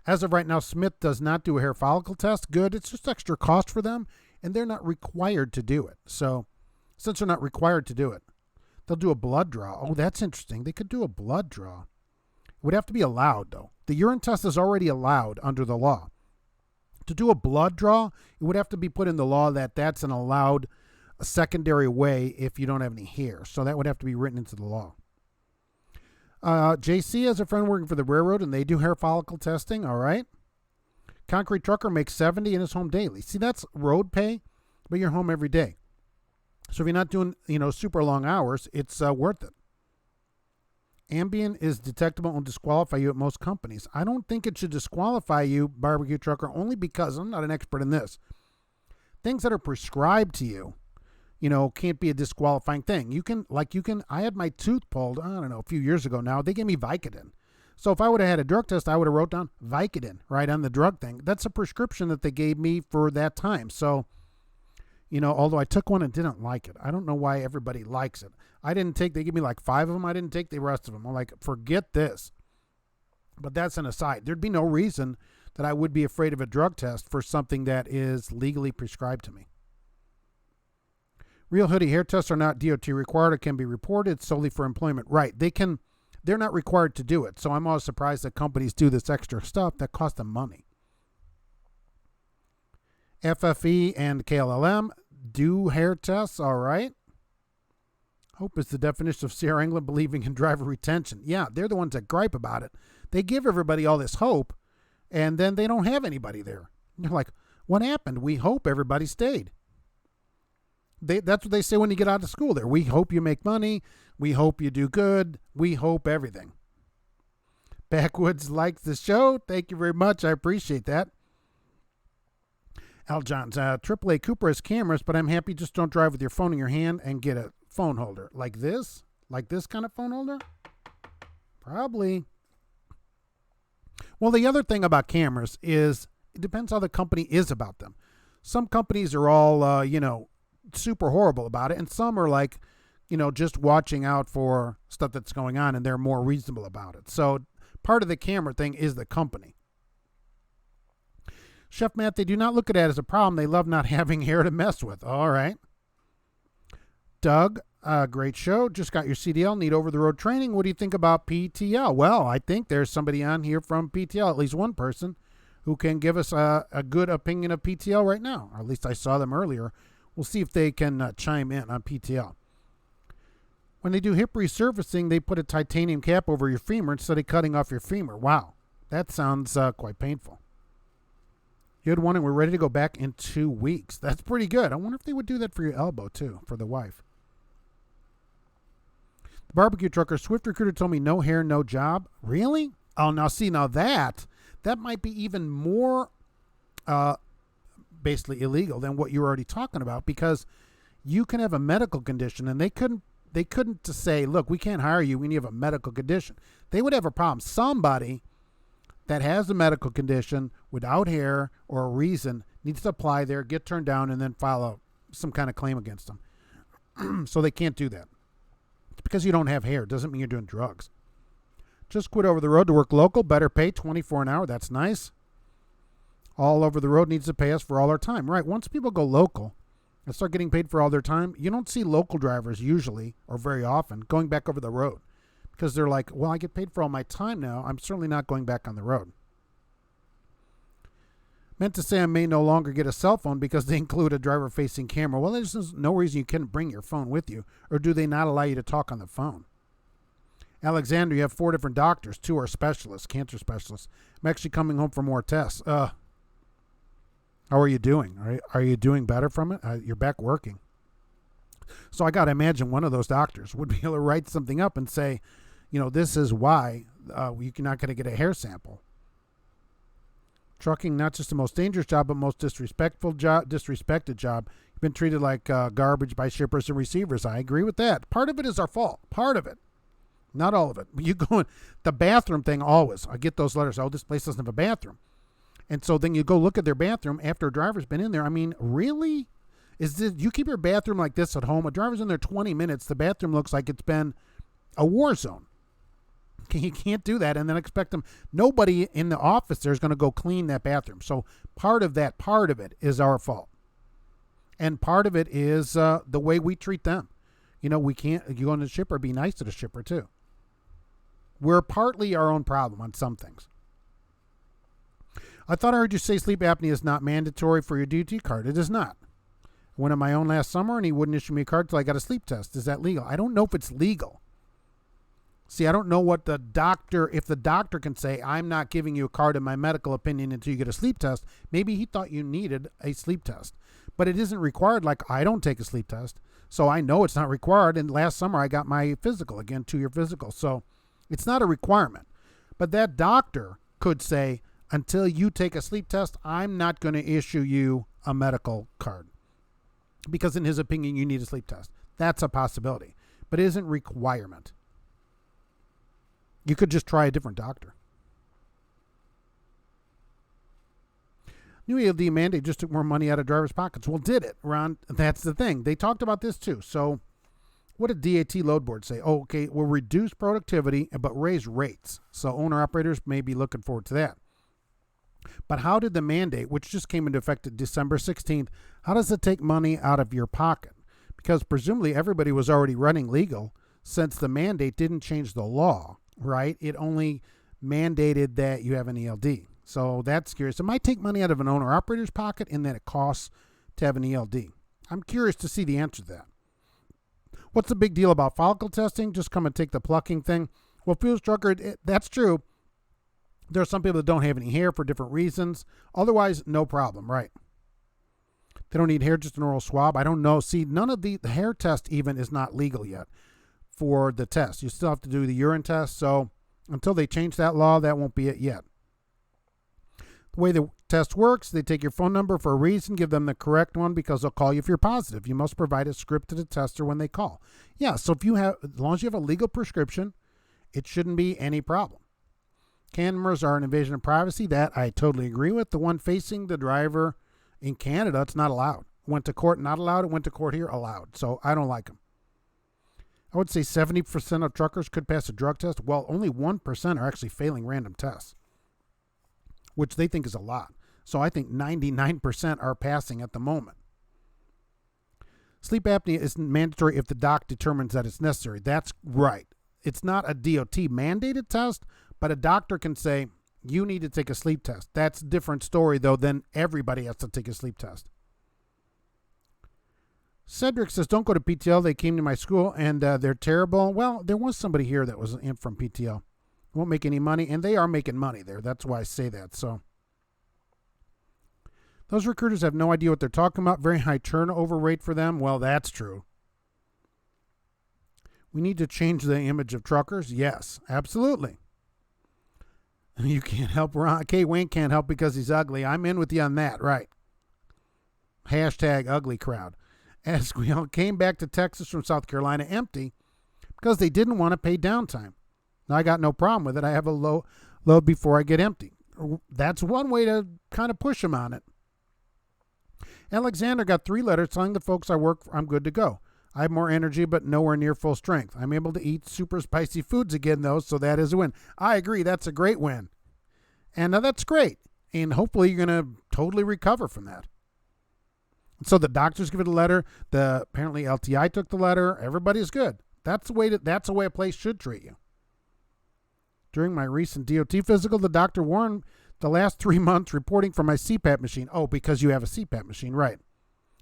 Speaker 1: As of right now, Smith does not do a hair follicle test. Good. It's just extra cost for them, and they're not required to do it. So since they're not required to do it, they'll do a blood draw. Oh, that's interesting. They could do a blood draw. It would have to be allowed, though. The urine test is already allowed under the law To do a blood draw, it would have to be put in the law that that's an allowed secondary way if you don't have any hair. So that would have to be written into the law. JC has a friend working for the railroad, and they do hair follicle testing. All right. Concrete trucker makes $70 in his home daily. See, that's road pay, but you're home every day. So if you're not doing, super long hours, it's worth it. Ambien is detectable and disqualify you at most companies. I don't think it should disqualify you, barbecue trucker, only because I'm not an expert in this. Things that are prescribed to you, can't be a disqualifying thing. I had my tooth pulled, I don't know, a few years ago now. They gave me Vicodin. So if I would have had a drug test, I would have wrote down Vicodin right on the drug thing. That's a prescription that they gave me for that time. So, although I took one and didn't like it. I don't know why everybody likes it. They gave me like 5 of them. I didn't take the rest of them. I'm like, forget this. But that's an aside. There'd be no reason that I would be afraid of a drug test for something that is legally prescribed to me. Real hoodie hair tests are not DOT required. It can be reported solely for employment. Right. They're not required to do it. So I'm always surprised that companies do this extra stuff that costs them money. FFE and KLLM do hair tests. All right. Hope is the definition of Sierra England believing in driver retention. Yeah, they're the ones that gripe about it. They give everybody all this hope, and then they don't have anybody there. They're like, what happened? We hope everybody stayed. That's what they say when you get out of school there. We hope you make money. We hope you do good. We hope everything. Backwoods likes the show. Thank you very much. I appreciate that. Al Johns, AAA Cooper has cameras, but I'm happy just don't drive with your phone in your hand and get a phone holder. Like this kind of phone holder? Probably. Well, the other thing about cameras is it depends how the company is about them. Some companies are all, super horrible about it, and some are like, just watching out for stuff that's going on, and they're more reasonable about it. So part of the camera thing is the company. Chef Matt, they do not look at it as a problem. They love not having hair to mess with. All right. Doug, great show. Just got your CDL, need over-the-road training. What do you think about PTL? Well, I think there's somebody on here from PTL, at least one person, who can give us a good opinion of PTL right now. Or at least I saw them earlier. We'll see if they can chime in on PTL. When they do hip resurfacing, they put a titanium cap over your femur instead of cutting off your femur. Wow, that sounds quite painful. You had one and we're ready to go back in 2 weeks. That's pretty good. I wonder if they would do that for your elbow, too, for the wife. The barbecue trucker, Swift Recruiter told me no hair, no job. Really? Oh, now that might be even more basically illegal than what you were already talking about, because you can have a medical condition and they couldn't just say, look, we can't hire you when you have a medical condition. They would have a problem. Somebody that has a medical condition without hair or a reason needs to apply there, get turned down, and then file some kind of claim against them. So they can't do that. It's because you don't have hair. It doesn't mean you're doing drugs. Just quit over the road to work local. Better pay, $24 an hour. That's nice. All over the road needs to pay us for all our time. Right. Once people go local and start getting paid for all their time, you don't see local drivers usually or very often going back over the road. Because they're like, well, I get paid for all my time now. I'm certainly not going back on the road. Meant to say I may no longer get a cell phone because they include a driver-facing camera. Well, there's no reason you couldn't bring your phone with you. Or do they not allow you to talk on the phone? Alexander, you have 4 different doctors. 2 are specialists, cancer specialists. I'm actually coming home for more tests. How are you doing? Are you doing better from it? You're back working. So I got to imagine one of those doctors would be able to write something up and say, this is why you're not going to get a hair sample. Trucking, not just the most dangerous job, but most disrespected job. You've been treated like garbage by shippers and receivers. I agree with that. Part of it is our fault. Part of it. Not all of it. You go in the bathroom thing always. I get those letters. Oh, this place doesn't have a bathroom. And so then you go look at their bathroom after a driver's been in there. I mean, really? You keep your bathroom like this at home? A driver's in there 20 minutes. The bathroom looks like it's been a war zone. You can't do that and then expect them. Nobody in the office there is going to go clean that bathroom. So part of it is our fault. And part of it is the way we treat them. We can't, you go on the shipper, be nice to the shipper too. We're partly our own problem on some things. I thought I heard you say sleep apnea is not mandatory for your DOT card. It is not. I went on my own last summer and he wouldn't issue me a card until I got a sleep test. Is that legal? I don't know if it's legal. See, I don't know what the doctor, if the doctor can say, I'm not giving you a card in my medical opinion until you get a sleep test. Maybe he thought you needed a sleep test. But it isn't required. Like, I don't take a sleep test, so I know it's not required. And last summer I got my physical, again, 2-year physical. So it's not a requirement. But that doctor could say, until you take a sleep test, I'm not going to issue you a medical card. Because in his opinion, you need a sleep test. That's a possibility. But it isn't requirement. You could just try a different doctor. New ELD mandate just took more money out of drivers' pockets. Well, did it, Ron? That's the thing. They talked about this too. So what did DAT load board say? Oh, okay, we'll reduce productivity but raise rates. So owner-operators may be looking forward to that. But how did the mandate, which just came into effect December 16th, how does it take money out of your pocket? Because presumably everybody was already running legal since the mandate didn't change the law, right? It only mandated that you have an ELD. So that's curious. It might take money out of an owner-operator's pocket and then it costs to have an ELD. I'm curious to see the answer to that. What's the big deal about follicle testing? Just come and take the plucking thing. Well, Fuels Trucker, that's true. There are some people that don't have any hair for different reasons. Otherwise, no problem, right? They don't need hair, just an oral swab. I don't know. See, none of the hair test even is not legal yet for the test. You still have to do the urine test. So until they change that law, that won't be it yet. The way the test works, they take your phone number for a reason, give them the correct one because they'll call you if you're positive. You must provide a script to the tester when they call. Yeah, so if you have, as long as you have a legal prescription, it shouldn't be any problem. Cameras are an invasion of privacy. That I totally agree with. The one facing the driver in Canada, it's not allowed. Went to court, not allowed. It went to court here, allowed. So I don't like them. I would say 70% of truckers could pass a drug test. Well, only 1% are actually failing random tests, which they think is a lot. So I think 99% are passing at the moment. Sleep apnea is mandatory if the doc determines that it's necessary. That's right. It's not a DOT mandated test, but a doctor can say, you need to take a sleep test. That's a different story, though, than everybody has to take a sleep test. Cedric says, don't go to PTL. They came to my school, and they're terrible. Well, there was somebody here that was in from PTL. Won't make any money, and they are making money there. That's why I say that. So those recruiters have no idea what they're talking about. Very high turnover rate for them. Well, that's true. We need to change the image of truckers. Yes, absolutely. You can't help Ron. K. Wayne can't help because he's ugly. I'm in with you on that, right? Hashtag ugly crowd. As we all came back to Texas from South Carolina empty because they didn't want to pay downtime. Now, I got no problem with it. I have a low load before I get empty. That's one way to kind of push them on it. Alexander got 3 letters telling the folks I work for I'm good to go. I have more energy, but nowhere near full strength. I'm able to eat super spicy foods again, though, so that is a win. I agree. That's a great win. And that's great. And hopefully you're going to totally recover from that. So the doctors give it a letter. Apparently LTI took the letter. Everybody's good. That's the way a place should treat you. During my recent DOT physical, the doctor warned the last 3 months reporting from my CPAP machine. Oh, because you have a CPAP machine, right.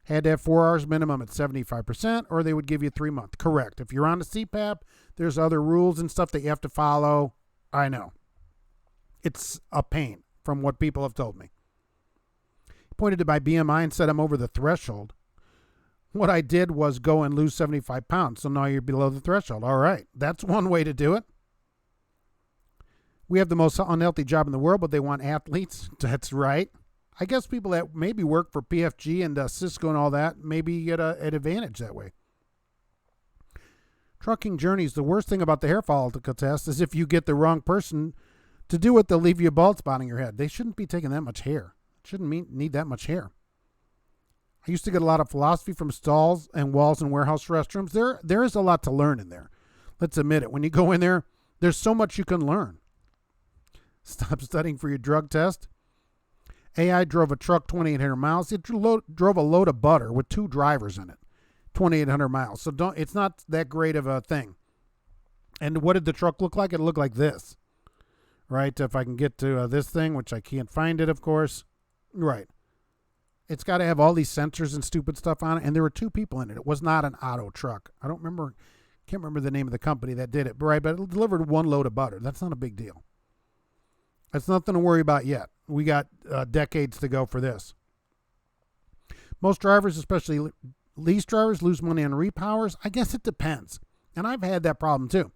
Speaker 1: Had to have 4 hours minimum at 75%, or they would give you 3 months. Correct. If you're on a CPAP, there's other rules and stuff that you have to follow. I know. It's a pain from what people have told me. He pointed to my BMI and said I'm over the threshold. What I did was go and lose 75 pounds, so now you're below the threshold. All right. That's one way to do it. We have the most unhealthy job in the world, but they want athletes. That's right. I guess people that maybe work for PFG and Cisco and all that, maybe get an advantage that way. Trucking journeys, the worst thing about the hair follicle test is if you get the wrong person to do it, they'll leave you a bald spot on your head. They shouldn't be taking that much hair. Shouldn't need that much hair. I used to get a lot of philosophy from stalls and walls and warehouse restrooms. There is a lot to learn in there. Let's admit it. When you go in there, there's so much you can learn. Stop studying for your drug test. AI drove a truck 2,800 miles. It drove a load of butter with 2 drivers in it, 2,800 miles. So it's not that great of a thing. And what did the truck look like? It looked like this, right? If I can get to this thing, which I can't find it, of course. Right. It's got to have all these sensors and stupid stuff on it, and there were 2 people in it. It was not an auto truck. Can't remember the name of the company that did it, right? But it delivered 1 load of butter. That's not a big deal. That's nothing to worry about yet. We got decades to go for this. Most drivers, especially lease drivers, lose money on repowers. I guess it depends. And I've had that problem too.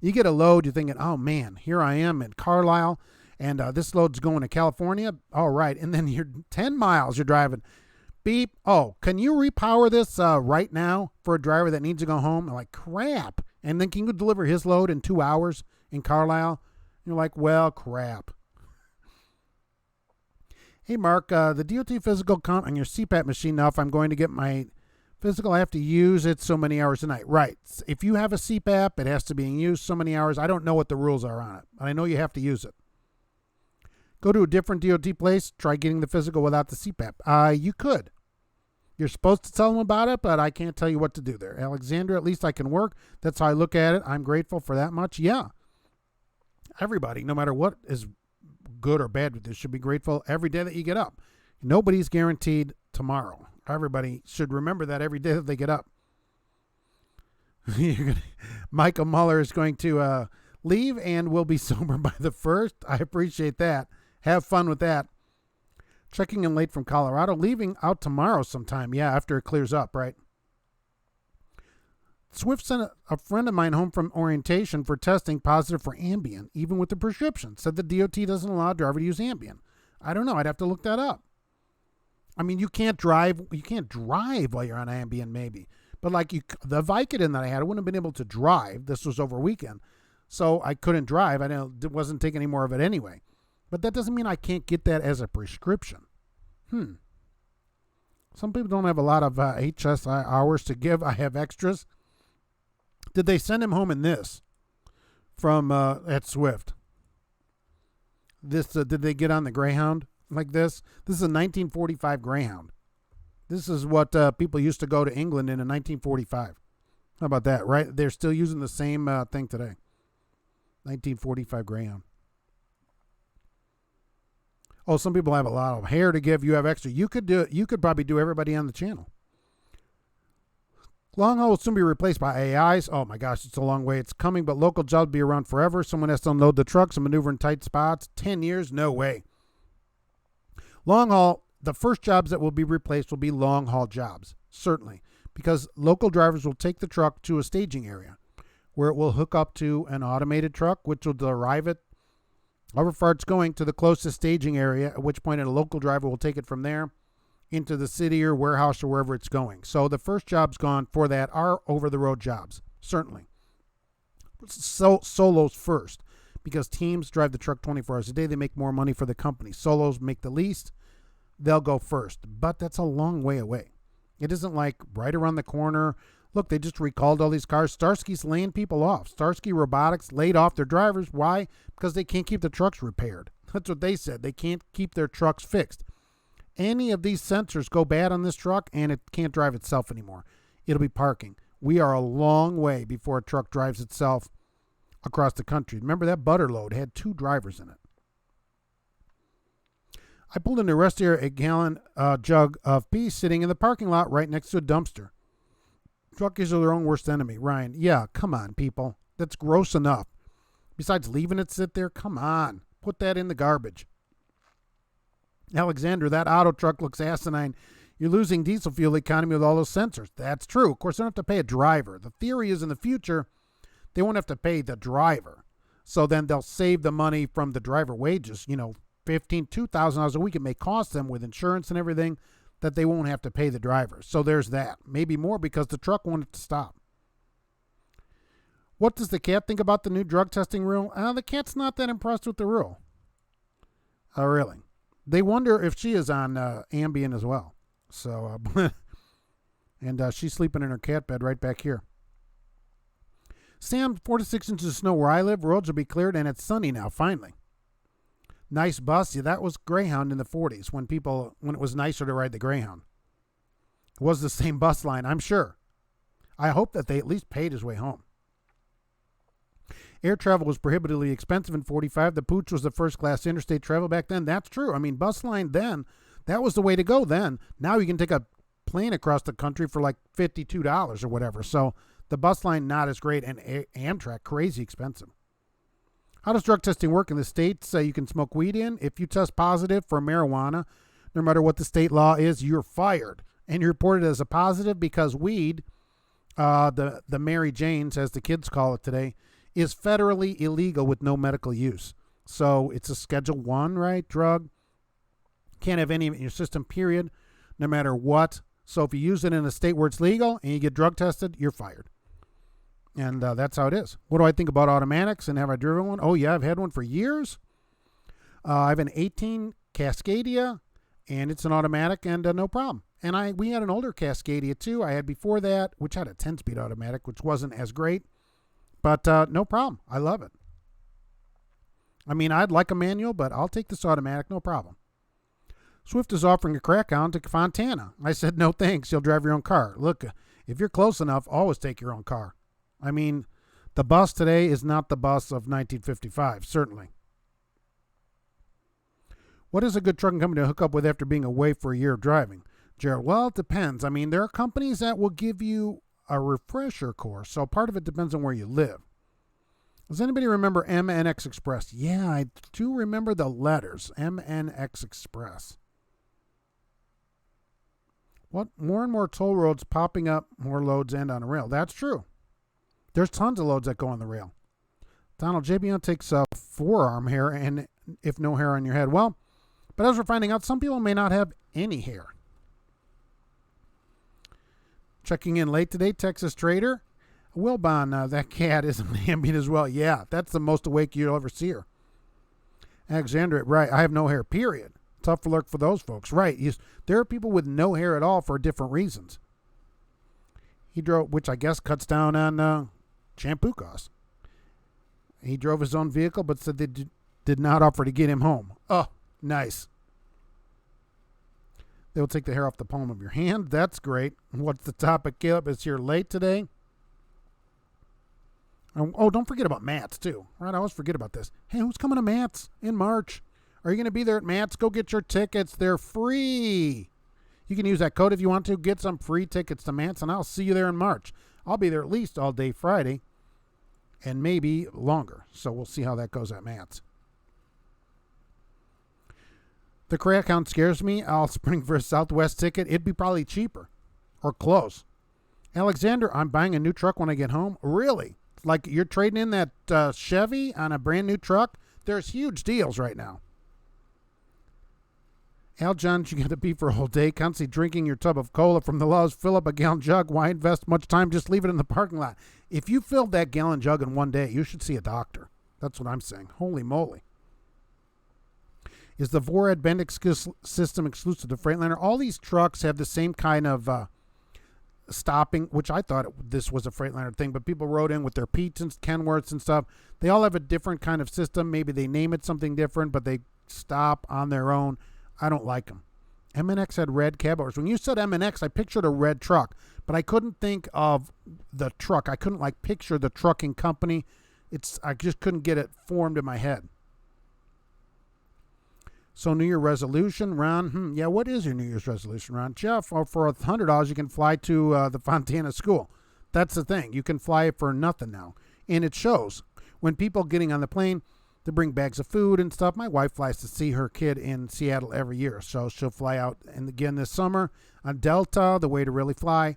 Speaker 1: You get a load, you're thinking, oh man, here I am in Carlisle, and this load's going to California. All right. And then you're 10 miles you're driving. Beep. Oh, can you repower this right now for a driver that needs to go home? I'm like, crap. And then can you deliver his load in 2 hours in Carlisle? You're like, well, crap. Hey, Mark, the DOT physical count on your CPAP machine now. If I'm going to get my physical, I have to use it so many hours a night. Right. If you have a CPAP, it has to be used so many hours. I don't know what the rules are on it, but I know you have to use it. Go to a different DOT place. Try getting the physical without the CPAP. You could. You're supposed to tell them about it, but I can't tell you what to do there. Alexander, at least I can work. That's how I look at it. I'm grateful for that much. Yeah. Everybody, no matter what is good or bad with this, should be grateful every day that you get up. Nobody's guaranteed tomorrow. Everybody should remember that every day that they get up. Michael Muller is going to leave and will be sober by the 1st. I appreciate that. Have fun with that. Checking in late from Colorado. Leaving out tomorrow sometime. Yeah, after it clears up, right? Swift sent a friend of mine home from orientation for testing positive for Ambien, even with the prescription. Said the DOT doesn't allow a driver to use Ambien. I don't know. I'd have to look that up. I mean, you can't drive while you're on Ambien, maybe. But like the Vicodin that I had, I wouldn't have been able to drive. This was over weekend. So I couldn't drive. I wasn't taking any more of it anyway. But that doesn't mean I can't get that as a prescription. Some people don't have a lot of HSI hours to give. I have extras. Did they send him home in this from at Swift? This did they get on the Greyhound like this? This is a 1945 Greyhound. This is what people used to go to England in 1945. How about that, right? They're still using the same thing today. 1945 Greyhound. Oh, some people have a lot of hair to give. You have extra. You could do it. You could probably do everybody on the channel. Long haul will soon be replaced by AIs. Oh my gosh, it's a long way. It's coming, but local jobs will be around forever. Someone has to unload the trucks and maneuver in tight spots. 10 years? No way. Long haul, the first jobs that will be replaced will be long haul jobs, certainly, because local drivers will take the truck to a staging area where it will hook up to an automated truck, which will drive it however far it's going to the closest staging area, at which point a local driver will take it from there into the city or warehouse or wherever it's going. So the first jobs gone for that are over-the-road jobs, certainly. So solos first, because teams drive the truck 24 hours a day. They make more money for the company. Solos make the least. They'll go first, but that's a long way away. It isn't like right around the corner. Look, they just recalled all these cars. Starsky's laying people off. Starsky Robotics laid off their drivers. Why? Because they can't keep the trucks repaired. That's what they said. They can't keep their trucks fixed. Any of these sensors go bad on this truck, and it can't drive itself anymore. It'll be parking. We are a long way before a truck drives itself across the country. Remember, that butter load had 2 drivers in it. I pulled into a rest area, a gallon jug of pee sitting in the parking lot right next to a dumpster. Truckies are their own worst enemy. Ryan, yeah, come on, people. That's gross enough. Besides leaving it sit there, come on. Put that in the garbage. Alexander, that auto truck looks asinine. You're losing diesel fuel economy with all those sensors. That's true. Of course, they don't have to pay a driver. The theory is in the future, they won't have to pay the driver. So then they'll save the money from the driver wages. You know, $2,000 a week it may cost them with insurance and everything, that they won't have to pay the driver. So there's that. Maybe more because the truck wanted to stop. What does the cat think about the new drug testing rule? The cat's not that impressed with the rule. Oh, really? They wonder if she is on Ambien as well. So, and she's sleeping in her cat bed right back here. Sam, 4 to 6 inches of snow where I live. Roads will be cleared, and it's sunny now, finally. Nice bus. Yeah, that was Greyhound in the 40s when it was nicer to ride the Greyhound. It was the same bus line, I'm sure. I hope that they at least paid his way home. Air travel was prohibitively expensive in 45. The pooch was the first class interstate travel back then. That's true. I mean, bus line then, that was the way to go then. Now you can take a plane across the country for like $52 or whatever. So the bus line, not as great, and Amtrak, crazy expensive. How does drug testing work in the states? You can smoke weed in. If you test positive for marijuana, no matter what the state law is, you're fired. And you're reported as a positive because weed, the Mary Janes, as the kids call it today, is federally illegal with no medical use. So it's a Schedule 1, right, drug. Can't have any of it in your system, period, no matter what. So if you use it in a state where it's legal and you get drug tested, you're fired. And that's how it is. What do I think about automatics, and have I driven one? Oh, yeah, I've had one for years. I have an 18 Cascadia, and it's an automatic, and no problem. And we had an older Cascadia, too. I had before that, which had a 10-speed automatic, which wasn't as great. But no problem. I love it. I mean, I'd like a manual, but I'll take this automatic, no problem. Swift is offering a crack hound to Fontana. I said, no thanks. You'll drive your own car. Look, if you're close enough, always take your own car. I mean, the bus today is not the bus of 1955, certainly. What is a good trucking company to hook up with after being away for a year of driving? Gerald, well, it depends. I mean, there are companies that will give you a refresher course, so part of it depends on where you live. Does anybody remember MNX Express? Yeah, I do remember the letters, MNX Express. What? More and more toll roads popping up, more loads end on a rail. That's true. There's tons of loads that go on the rail. Donald, JBL takes forearm hair and if no hair on your head. Well, but as we're finding out, some people may not have any hair. Checking in late today, Texas Trader. Wilbon, that cat is ambient as well. Yeah, that's the most awake you'll ever see her. Alexandra, right, I have no hair, period. Tough luck for those folks. Right, there are people with no hair at all for different reasons. He drove, which I guess cuts down on shampoo costs. He drove his own vehicle, but said they did not offer to get him home. Oh, nice. They will take the hair off the palm of your hand. That's great. What's the topic, Caleb? It's here late today. Oh, don't forget about Matt's, too. Right, I always forget about this. Hey, who's coming to Matt's in March? Are you going to be there at Matt's? Go get your tickets. They're free. You can use that code if you want to. Get some free tickets to Matt's, and I'll see you there in March. I'll be there at least all day Friday and maybe longer. So we'll see how that goes at Matt's. The crack count scares me. I'll spring for a Southwest ticket. It'd be probably cheaper or close. Alexander, I'm buying a new truck when I get home. Really? Like you're trading in that Chevy on a brand new truck? There's huge deals right now. Al Johns, you got to be for a whole day, constantly drinking your tub of cola from the Lowe's. Fill up a gallon jug. Why invest much time? Just leave it in the parking lot. If you filled that gallon jug in one day, you should see a doctor. That's what I'm saying. Holy moly. Is the VORAD Bendix system exclusive to Freightliner? All these trucks have the same kind of stopping, which I thought this was a Freightliner thing, but people wrote in with their Pete's and Kenworths and stuff. They all have a different kind of system. Maybe they name it something different, but they stop on their own. I don't like them. MNX had red cab doors. When you said MNX, I pictured a red truck, but I couldn't think of the truck. I couldn't picture the trucking company. I just couldn't get it formed in my head. So New Year resolution, Ron. Yeah, what is your New Year's resolution, Ron? Jeff, for $100, you can fly to the Fontana School. That's the thing. You can fly for nothing now. And it shows. When people getting on the plane, they bring bags of food and stuff. My wife flies to see her kid in Seattle every year. So she'll fly out and again this summer on Delta, the way to really fly.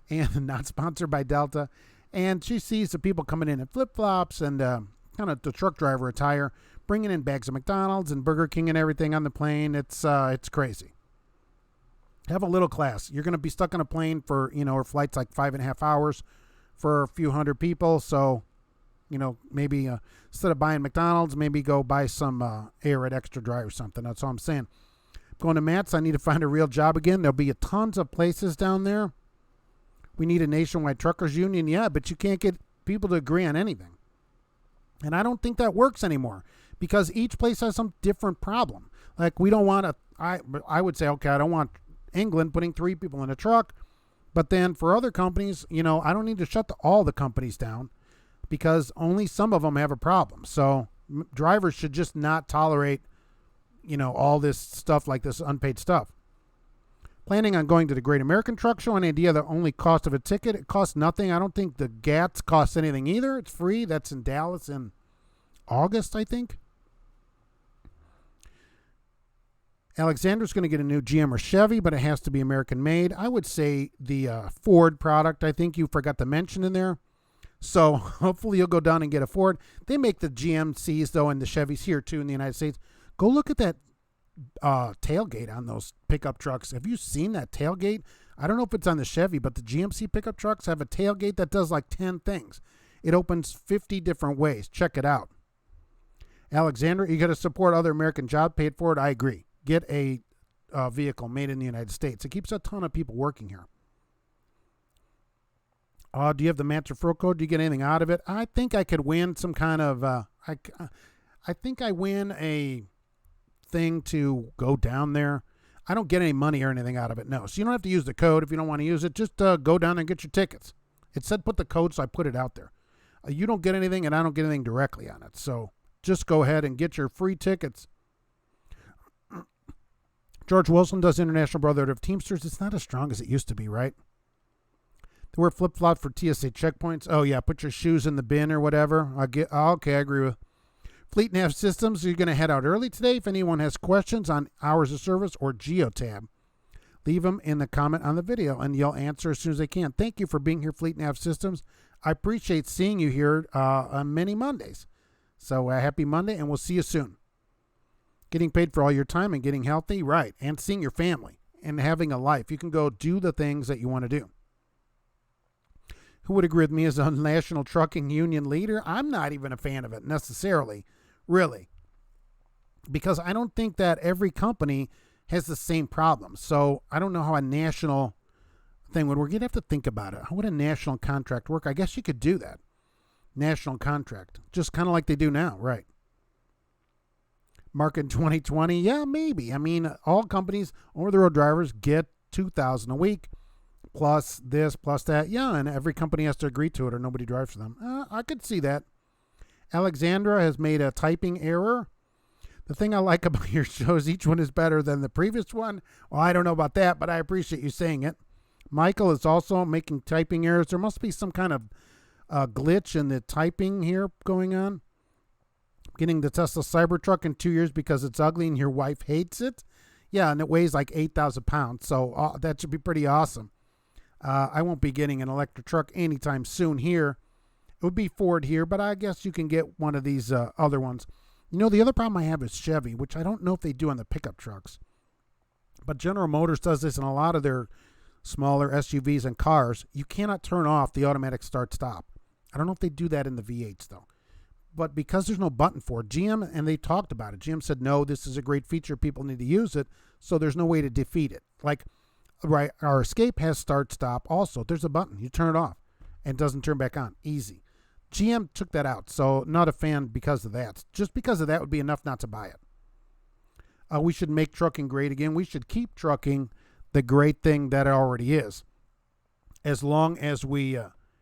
Speaker 1: And not sponsored by Delta. And she sees the people coming in flip-flops and kind of the truck driver attire, bringing in bags of McDonald's and Burger King and everything on the plane. It's crazy. Have a little class. You're going to be stuck on a plane for, or flights like 5.5 hours for a few hundred people. So, maybe instead of buying McDonald's, maybe go buy some air at Extra Dry or something. That's all I'm saying. Going to Matt's, I need to find a real job again. There'll be tons of places down there. We need a nationwide truckers union. Yeah, but you can't get people to agree on anything. And I don't think that works anymore because each place has some different problem. Like we don't want I would say, okay, I don't want England putting 3 people in a truck. But then for other companies, I don't need to shut all the companies down. because only some of them have a problem. So drivers should just not tolerate, all this stuff like this unpaid stuff. Planning on going to the Great American Truck Show. Any idea the only cost of a ticket? It costs nothing. I don't think the GATS costs anything either. It's free. That's in Dallas in August, I think. Alexander's going to get a new GM or Chevy, but it has to be American made. I would say the Ford product, I think you forgot to mention in there. So hopefully you'll go down and get a Ford. They make the GMCs, though, and the Chevys here, too, in the United States. Go look at that tailgate on those pickup trucks. Have you seen that tailgate? I don't know if it's on the Chevy, but the GMC pickup trucks have a tailgate that does like 10 things. It opens 50 different ways. Check it out. Alexander, you got to support other American jobs, paid for it. I agree. Get a vehicle made in the United States. It keeps a ton of people working here. Do you have the Mantra Fro code? Do you get anything out of it? I think I could win some kind of, I think I win a thing to go down there. I don't get any money or anything out of it, no. So you don't have to use the code if you don't want to use it. Just go down and get your tickets. It said put the code, so I put it out there. You don't get anything, and I don't get anything directly on it. So just go ahead and get your free tickets. George Wilson does International Brotherhood of Teamsters. It's not as strong as it used to be, right? They wear flip-flops for TSA checkpoints. Oh, yeah, put your shoes in the bin or whatever. Okay, I agree with. Fleet Nav Systems, you're going to head out early today. If anyone has questions on hours of service or Geotab, leave them in the comment on the video, and you'll answer as soon as they can. Thank you for being here, Fleet Nav Systems. I appreciate seeing you here on many Mondays. So happy Monday, and we'll see you soon. Getting paid for all your time and getting healthy, right, and seeing your family and having a life. You can go do the things that you want to do. Who would agree with me as a National Trucking Union leader? I'm not even a fan of it necessarily, really, because I don't think that every company has the same problem. So I don't know how a national thing would work. You'd have to think about it. How would a national contract work? I guess you could do that. National contract, just kind of like they do now, right? Market in 2020, yeah, maybe. I mean, all companies, over-the-road drivers get $2,000 a week, plus this, plus that. Yeah, and every company has to agree to it or nobody drives for them. I could see that. Alexandra has made a typing error. The thing I like about your show is each one is better than the previous one. Well, I don't know about that, but I appreciate you saying it. Michael is also making typing errors. There must be some kind of glitch in the typing here going on. Getting the Tesla Cybertruck in 2 years because it's ugly and your wife hates it. Yeah, and it weighs like 8,000 pounds, so that should be pretty awesome. I won't be getting an electric truck anytime soon here. It would be Ford here, but I guess you can get one of these other ones. The other problem I have is Chevy, which I don't know if they do on the pickup trucks. But General Motors does this in a lot of their smaller SUVs and cars. You cannot turn off the automatic start-stop. I don't know if they do that in the V8s, though. But because there's no button for it, GM, and they talked about it, GM said, no, this is a great feature. People need to use it, so there's no way to defeat it. Like, right, our Escape has start-stop also. There's a button. You turn it off, and it doesn't turn back on. Easy. GM took that out, so not a fan because of that. Just because of that would be enough not to buy it. We should make trucking great again. We should keep trucking the great thing that it already is. As long as we,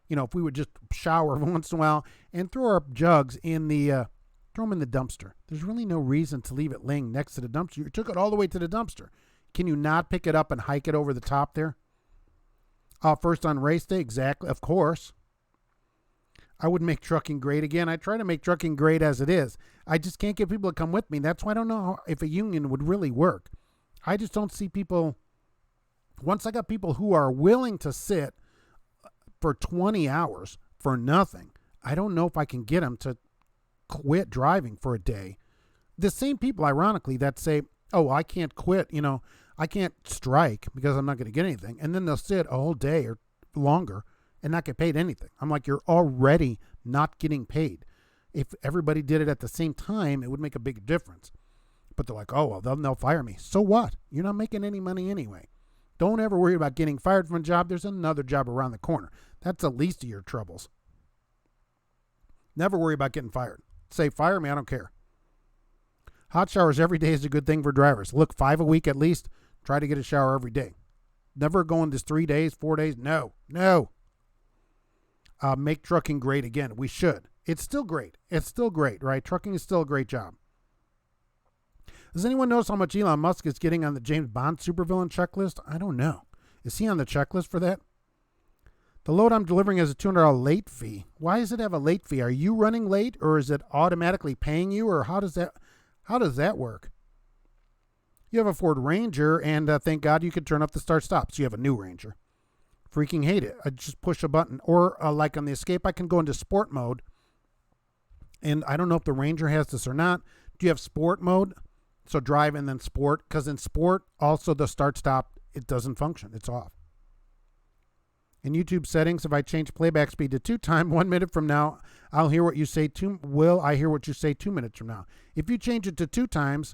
Speaker 1: if we would just shower once in a while and throw our jugs in the, throw them in the dumpster. There's really no reason to leave it laying next to the dumpster. You took it all the way to the dumpster. Can you not pick it up and hike it over the top there? First on race day, exactly, of course. I would make trucking great again. I try to make trucking great as it is. I just can't get people to come with me. That's why I don't know if a union would really work. I just don't see people. Once I got people who are willing to sit for 20 hours for nothing, I don't know if I can get them to quit driving for a day. The same people, ironically, that say, oh, I can't quit, I can't strike because I'm not going to get anything. And then they'll sit a whole day or longer and not get paid anything. I'm like, you're already not getting paid. If everybody did it at the same time, it would make a big difference. But they're like, oh, well, they'll fire me. So what? You're not making any money anyway. Don't ever worry about getting fired from a job. There's another job around the corner. That's the least of your troubles. Never worry about getting fired. Say, fire me, I don't care. Hot showers every day is a good thing for drivers. Look, 5 a week at least. Try to get a shower every day. Never going this 3 days, 4 days. No. make trucking great again. We should. It's still great. It's still great, right? Trucking is still a great job. Does anyone notice how much Elon Musk is getting on the James Bond supervillain checklist? I don't know. Is he on the checklist for that? The load I'm delivering has a $200 late fee. Why does it have a late fee? Are you running late, or is it automatically paying you, or how does that work? You have a Ford Ranger, and thank God you could turn up the start-stop, so you have a new Ranger. Freaking hate it. I just push a button. Or like on the Escape, I can go into sport mode, and I don't know if the Ranger has this or not. Do you have sport mode? So drive and then sport, because in sport, also the start-stop, it doesn't function. It's off. In YouTube settings, if I change playback speed to 2 times, 1 minute from now, I'll hear what you say. Will I hear what you say 2 minutes from now? If you change it to 2 times,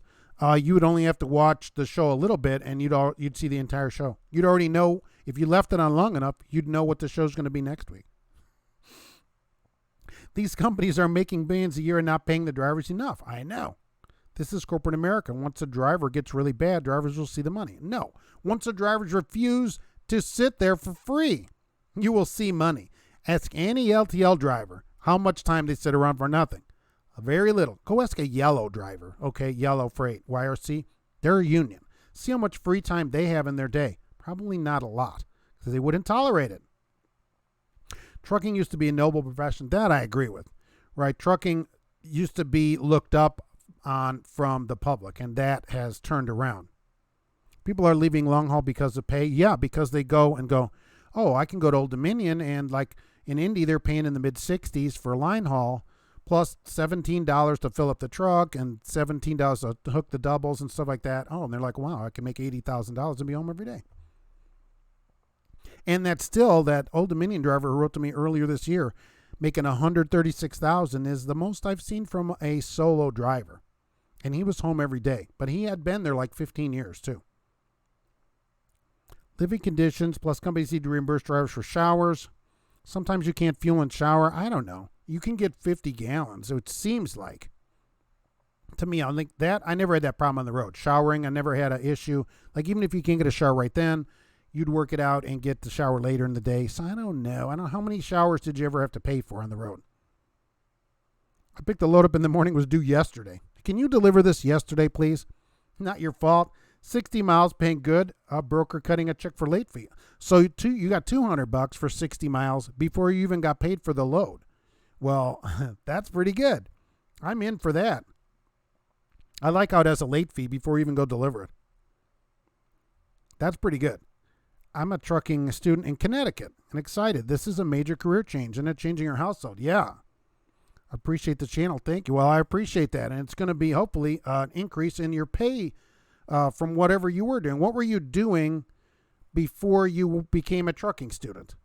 Speaker 1: you would only have to watch the show a little bit, and you'd see the entire show. You'd already know, if you left it on long enough, you'd know what the show's going to be next week. These companies are making billions a year and not paying the drivers enough. I know. This is corporate America. Once a driver gets really bad, drivers will see the money. No. Once the drivers refuse to sit there for free, you will see money. Ask any LTL driver how much time they sit around for nothing. Very little. Go ask a yellow driver, okay, yellow freight, YRC. They're a union. See how much free time they have in their day. Probably not a lot, because they wouldn't tolerate it. Trucking used to be a noble profession. That I agree with, right? Trucking used to be looked up on from the public, and that has turned around. People are leaving long haul because of pay. Yeah, because they go, oh, I can go to Old Dominion, and like in Indy, they're paying in the mid-60s for line haul, plus $17 to fill up the truck and $17 to hook the doubles and stuff like that. Oh, and they're like, wow, I can make $80,000 and be home every day. And that's still, that Old Dominion driver who wrote to me earlier this year, making $136,000 is the most I've seen from a solo driver. And he was home every day, but he had been there like 15 years too. Living conditions, plus companies need to reimburse drivers for showers. Sometimes you can't fuel and shower. I don't know. You can get 50 gallons, it seems like. To me, I think that, I never had that problem on the road. Showering, I never had an issue. Like, even if you can't get a shower right then, you'd work it out and get the shower later in the day. So I don't know. I don't know, how many showers did you ever have to pay for on the road? I picked the load up in the morning, it was due yesterday. Can you deliver this yesterday, please? Not your fault. 60 miles, paying good. A broker cutting a check for late fee. So you got $200 for 60 miles before you even got paid for the load. Well, that's pretty good. I'm in for that. I like how it has a late fee before you even go deliver it. That's pretty good. I'm a trucking student in Connecticut and excited. This is a major career change, and it's changing your household. Yeah. Appreciate the channel. Thank you. Well, I appreciate that. And it's going to be hopefully an increase in your pay from whatever you were doing. What were you doing before you became a trucking student?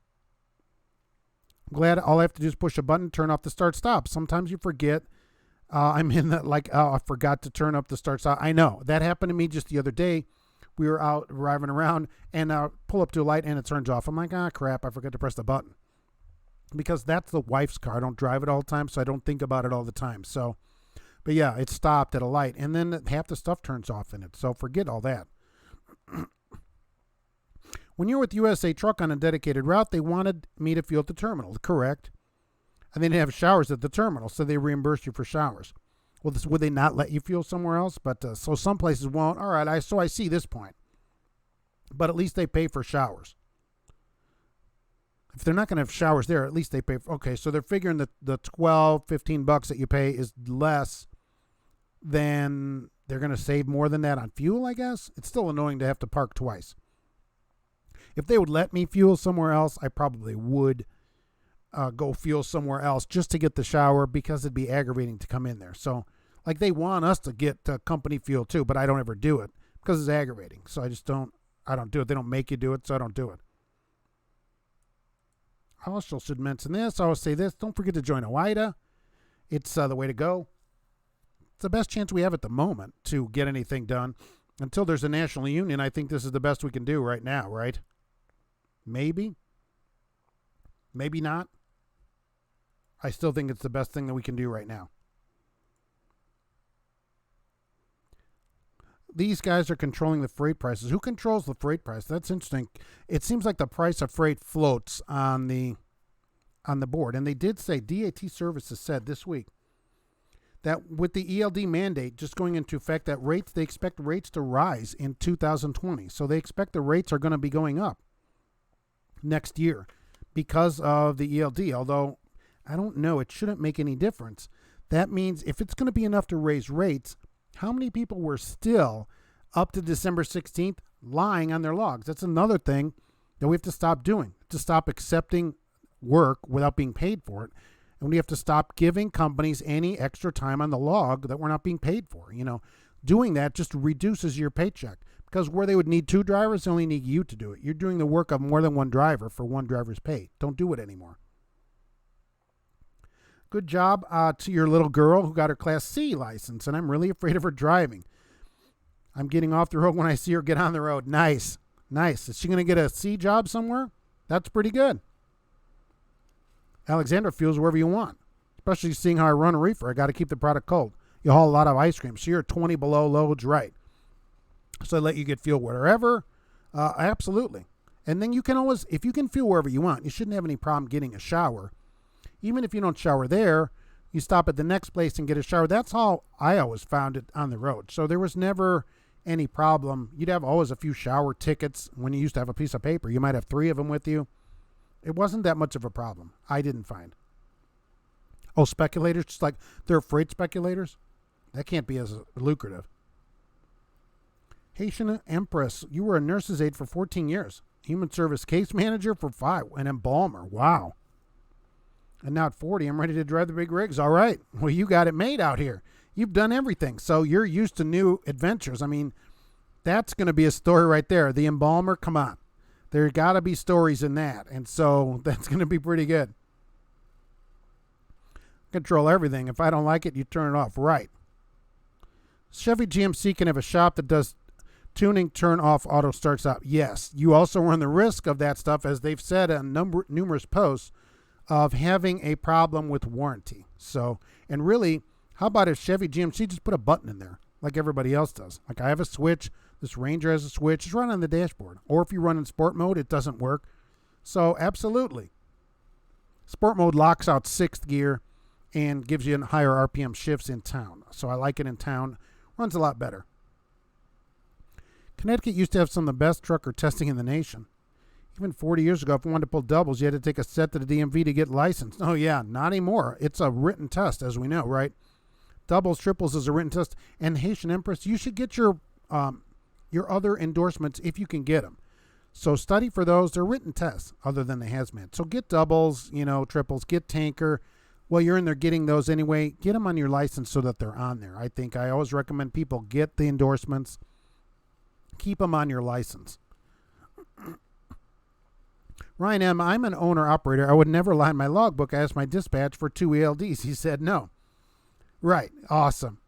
Speaker 1: I'm glad all I have to do is push a button, turn off the start stop. Sometimes you forget. I'm in that, like, oh, I forgot to turn up the start stop. I know. That happened to me just the other day. We were out driving around and pull up to a light and it turns off. I'm like, crap, I forgot to press the button. Because that's the wife's car. I don't drive it all the time, so I don't think about it all the time. So, but yeah, it stopped at a light, and then half the stuff turns off in it. So forget all that. When you're with USA Truck on a dedicated route, they wanted me to fuel at the terminal. Correct. And they didn't have showers at the terminal, so they reimbursed you for showers. Well, would they not let you fuel somewhere else? But so some places won't. All right, I see this point. But at least they pay for showers. If they're not going to have showers there, at least they pay. Okay, so they're figuring that the $12, $15 that you pay is less than they're going to save more than that on fuel, I guess. It's still annoying to have to park twice. If they would let me fuel somewhere else, I probably would go fuel somewhere else just to get the shower, because it'd be aggravating to come in there. So, like, they want us to get company fuel too, but I don't ever do it because it's aggravating. So I don't do it. They don't make you do it, so I don't do it. I also should mention this. I always say this. Don't forget to join OIDA. It's the way to go. It's the best chance we have at the moment to get anything done. Until there's a national union, I think this is the best we can do right now, right? Maybe. Maybe not. I still think it's the best thing that we can do right now. These guys are controlling the freight prices. Who controls the freight price? That's interesting. It seems like the price of freight floats on the on the board. And they did say, DAT Services said this week, that with the ELD mandate just going into effect, that they expect rates to rise in 2020. So they expect the rates are going to be going up next year because of the ELD. Although I don't know, it shouldn't make any difference. That means if it's going to be enough to raise rates, how many people were still up to December 16th lying on their logs? That's another thing that we have to stop doing, to stop accepting work without being paid for it. And we have to stop giving companies any extra time on the log that we're not being paid for. Doing that just reduces your paycheck, because where they would need 2 drivers, they only need you to do it. You're doing the work of more than 1 driver for 1 driver's pay. Don't do it anymore. Good job to your little girl who got her Class C license, and I'm really afraid of her driving. I'm getting off the road when I see her get on the road. Nice. Is she going to get a C job somewhere? That's pretty good. Alexandra fuels wherever you want, especially seeing how I run a reefer. I got to keep the product cold. You haul a lot of ice cream, so you're 20 below loads, right? So I let you get fuel wherever. Absolutely. And then you can always, if you can fuel wherever you want, you shouldn't have any problem getting a shower. Even if you don't shower there, you stop at the next place and get a shower. That's how I always found it on the road. So there was never any problem. You'd have always a few shower tickets when you used to have a piece of paper. You might have 3 of them with you. It wasn't that much of a problem. I didn't find. Oh, speculators, just like they're freight speculators? That can't be as lucrative. Haitian Empress, you were a nurse's aide for 14 years. Human service case manager for 5. An embalmer. Wow. And now at 40, I'm ready to drive the big rigs. All right. Well, you got it made out here. You've done everything. So you're used to new adventures. I mean, that's going to be a story right there. The embalmer, come on. There got to be stories in that. And so that's going to be pretty good. Control everything. If I don't like it, you turn it off. Right. Chevy GMC can have a shop that does tuning, turn off, auto start stop. Yes. You also run the risk of that stuff, as they've said on numerous posts, of having a problem with warranty. So, and really, how about if Chevy GMC just put a button in there like everybody else does? Like I have a switch. This Ranger has a switch. It's right on the dashboard. Or if you run in sport mode, it doesn't work. So absolutely. Sport mode locks out 6th gear and gives you higher RPM shifts in town. So I like it in town. Runs a lot better. Connecticut used to have some of the best trucker testing in the nation. Even 40 years ago, if you wanted to pull doubles, you had to take a set to the DMV to get licensed. Oh, yeah, not anymore. It's a written test, as we know, right? Doubles, triples is a written test. And Haitian Empress, you should get your other endorsements if you can get them. So study for those. They're written tests other than the hazmat. So get doubles, triples, get tanker. Well, you're in there getting those anyway. Get them on your license so that they're on there. I always recommend people get the endorsements. Keep them on your license. Ryan M., I'm an owner-operator. I would never lie in my logbook. I asked my dispatch for 2 ELDs. He said no. Right. Awesome.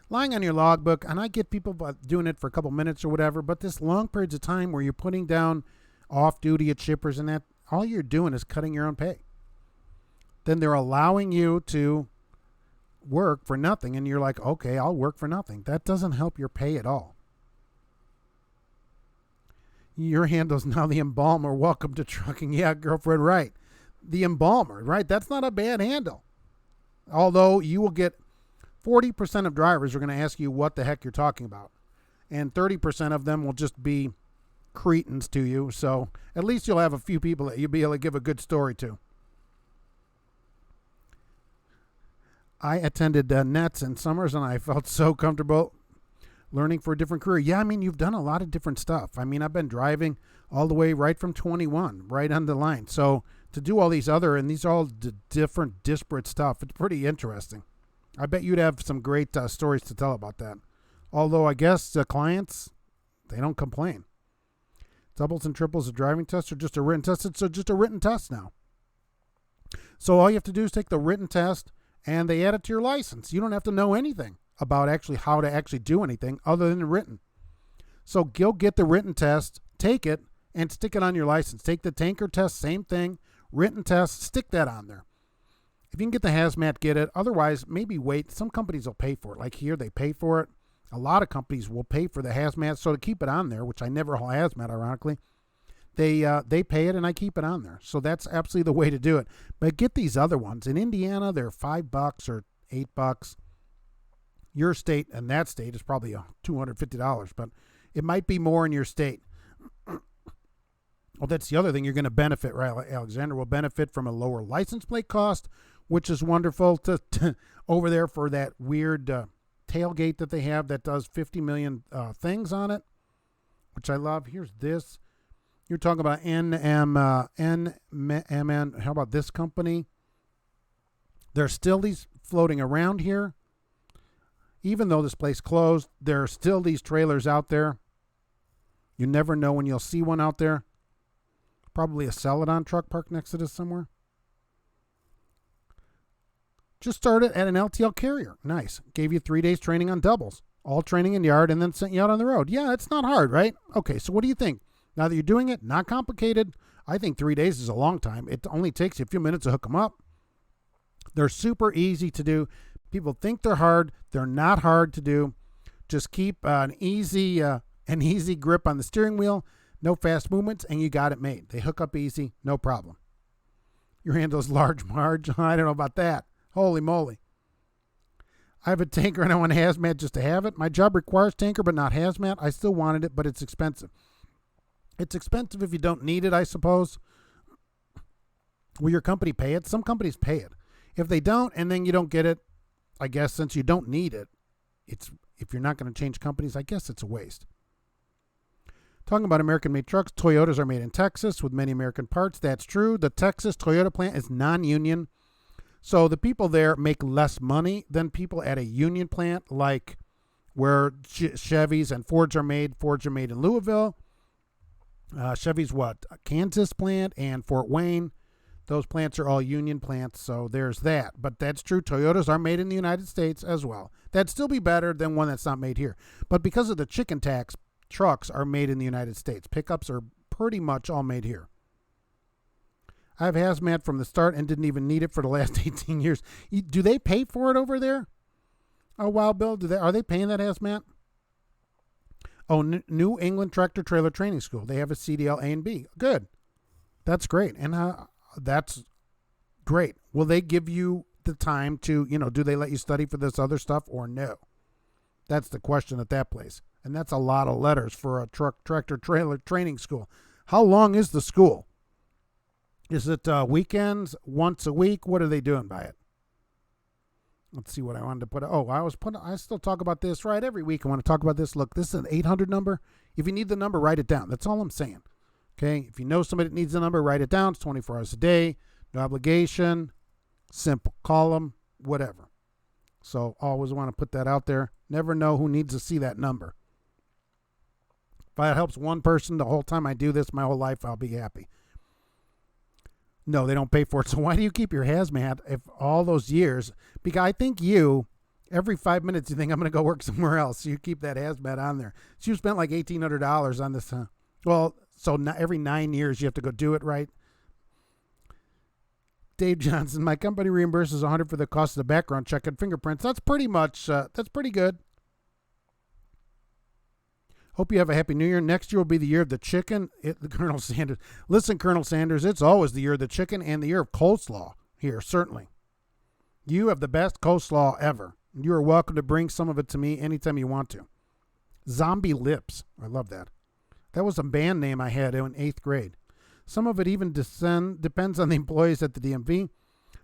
Speaker 1: Lying on your logbook, and I get people doing it for a couple minutes or whatever, but this long periods of time where you're putting down off-duty at shippers and that, all you're doing is cutting your own pay. Then they're allowing you to work for nothing, and you're like, okay, I'll work for nothing. That doesn't help your pay at all. Your handle's now the embalmer. Welcome to trucking. Yeah, girlfriend, right. The embalmer, right? That's not a bad handle. Although you will get 40% of drivers are going to ask you what the heck you're talking about. And 30% of them will just be cretins to you. So at least you'll have a few people that you'll be able to give a good story to. I attended Nets in Summers, and I felt so comfortable learning for a different career. Yeah, you've done a lot of different stuff. I've been driving all the way right from 21, right on the line. So to do all these other, and these are all different, disparate stuff, it's pretty interesting. I bet you'd have some great stories to tell about that. Although I guess the clients, they don't complain. Doubles and triples a driving test or just a written test? It's just a written test now. So all you have to do is take the written test and they add it to your license. You don't have to know anything about actually how to actually do anything other than written. So go get the written test, take it, and stick it on your license. Take the tanker test, same thing, written test, stick that on there. If you can get the hazmat, get it. Otherwise, maybe wait. Some companies will pay for it. Like here, they pay for it. A lot of companies will pay for the hazmat. So to keep it on there, which I never haul hazmat, ironically, They pay it and I keep it on there. So that's absolutely the way to do it. But get these other ones. In Indiana, they're $5 or $8. Your state and that state is probably $250, but it might be more in your state. Well, that's the other thing you're going to benefit, right? Alexander will benefit from a lower license plate cost, which is wonderful to over there for that weird tailgate that they have that does 50 million things on it, which I love. Here's this. You're talking about NMN. How about this company? There's still these floating around here. Even though this place closed, there are still these trailers out there. You never know when you'll see one out there. Probably a Celadon truck parked next to this somewhere. Just started at an LTL carrier. Nice. Gave you 3 days training on doubles. All training in yard and then sent you out on the road. Yeah, it's not hard, right? Okay, so what do you think? Now that you're doing it, not complicated. I think 3 days is a long time. It only takes you a few minutes to hook them up. They're super easy to do. People think they're hard. They're not hard to do. Just keep an easy grip on the steering wheel. No fast movements, and you got it made. They hook up easy, no problem. Your handle's large, Marge. I don't know about that. Holy moly. I have a tanker and I want hazmat just to have it. My job requires tanker, but not hazmat. I still wanted it, but it's expensive. It's expensive if you don't need it, I suppose. Will your company pay it? Some companies pay it. If they don't, and then you don't get it, I guess since you don't need it, if you're not going to change companies, I guess it's a waste. Talking about American-made trucks, Toyotas are made in Texas with many American parts. That's true. The Texas Toyota plant is non-union. So the people there make less money than people at a union plant, like where Chevys and Fords are made. Fords are made in Louisville. Chevy's a Kansas plant and Fort Wayne. Those plants are all union plants, so there's that. But that's true. Toyotas are made in the United States as well. That'd still be better than one that's not made here. But because of the chicken tax, trucks are made in the United States. Pickups are pretty much all made here. I have hazmat from the start and didn't even need it for the last 18 years. Do they pay for it over there? Oh, wow, Bill. Are they paying that hazmat? Oh, New England Tractor Trailer Training School. They have a CDL A and B. Good. That's great. And that's great. Will they give you the time to, do they let you study for this other stuff or no? That's the question at that place. And that's a lot of letters for a tractor trailer training school. How long is the school? Is it weekends, once a week? What are they doing by it? Let's see what I wanted to put. Oh, I still talk about this, right? Every week I want to talk about this. Look, this is an 800 number. If you need the number, write it down. That's all I'm saying. Okay? If you know somebody that needs the number, write it down. It's 24 hours a day. No obligation. Simple. Call them. Whatever. So always want to put that out there. Never know who needs to see that number. If that helps one person the whole time I do this, my whole life, I'll be happy. No, they don't pay for it. So why do you keep your hazmat if all those years? Because I think every 5 minutes, you think I'm going to go work somewhere else. So you keep that hazmat on there. So you spent like $1,800 on this. So every 9 years you have to go do it, right? Dave Johnson, my company reimburses $100 for the cost of the background check and fingerprints. That's pretty good. Hope you have a happy new year. Next year will be the year of the chicken. Colonel Sanders. Listen, Colonel Sanders, it's always the year of the chicken and the year of coleslaw here, certainly. You have the best coleslaw ever. You are welcome to bring some of it to me anytime you want to. Zombie Lips. I love that. That was a band name I had in 8th grade. Some of it even depends on the employees at the DMV.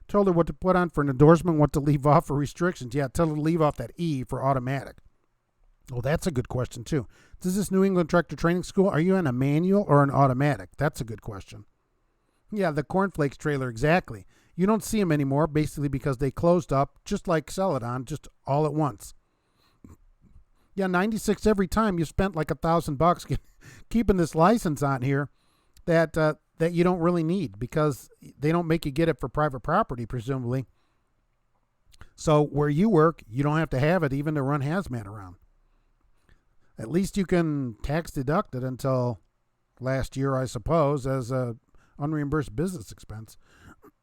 Speaker 1: Told her what to put on for an endorsement, what to leave off for restrictions. Yeah, tell her to leave off that E for automatic. Oh, that's a good question, too. Does this New England Tractor Training School, are you in a manual or an automatic? That's a good question. Yeah, the cornflakes trailer, exactly. You don't see them anymore, basically because they closed up, just like Celadon, just all at once. Yeah, 96 every time. You spent like $1,000 keeping this license on here that you don't really need because they don't make you get it for private property, presumably. So where you work, you don't have to have it even to run hazmat around. At least you can tax deduct it until last year, I suppose, as a unreimbursed business expense.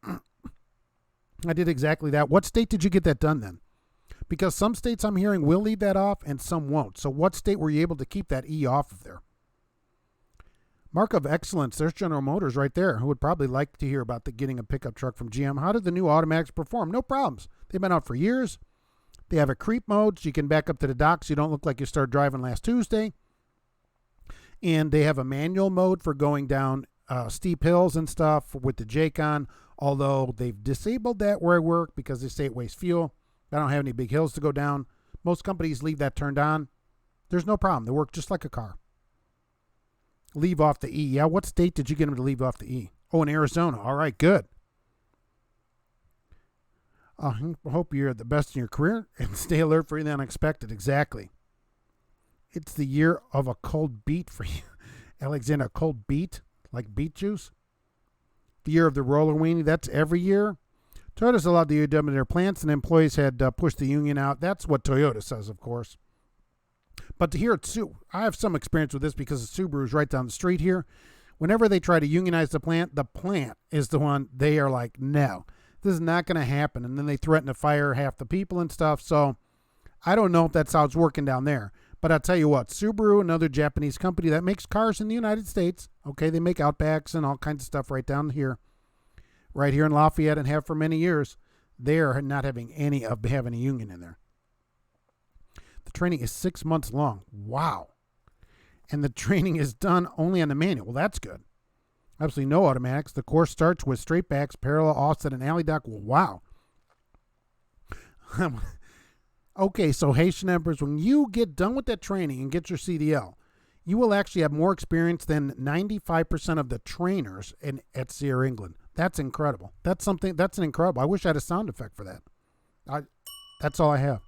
Speaker 1: I did exactly that. What state did you get that done then? Because some states I'm hearing will leave that off and some won't. So what state were you able to keep that E off of there? Mark of excellence. There's General Motors right there, who would probably like to hear about getting a pickup truck from GM. How did the new automatics perform? No problems. They've been out for years. They have a creep mode, so you can back up to the dock so you don't look like you started driving last Tuesday. And they have a manual mode for going down steep hills and stuff with the Jake on, although they've disabled that where I work because they say it wastes fuel. I don't have any big hills to go down. Most companies leave that turned on. There's no problem. They work just like a car. Leave off the E. Yeah, what state did you get them to leave off the E? Oh, in Arizona. All right, good. I hope you're the best in your career and stay alert for the unexpected. Exactly. It's the year of a cold beet for you. Alexander, a cold beet? Like beet juice? The year of the roller weenie. That's every year. Toyota's allowed the UAW in their plants, and employees had pushed the union out. That's what Toyota says, of course. But here at I have some experience with this because Subaru's right down the street here. Whenever they try to unionize the plant is the one they are like, no, this is not going to happen. And then they threaten to fire half the people and stuff. So I don't know if that's how it's working down there. But I'll tell you what, Subaru, another Japanese company that makes cars in the United States. Okay, they make Outbacks and all kinds of stuff right down here. Right here in Lafayette and have for many years. They're not having a union in there. The training is 6 months long. Wow. And the training is done only on the manual. Well, that's good. Absolutely no automatics. The course starts with straight backs, parallel, offset, and alley dock. Well, wow. Okay, so Haitian Emperors, when you get done with that training and get your CDL, you will actually have more experience than 95% of the trainers at Sierra England. That's incredible. That's incredible. I wish I had a sound effect for that. That's all I have.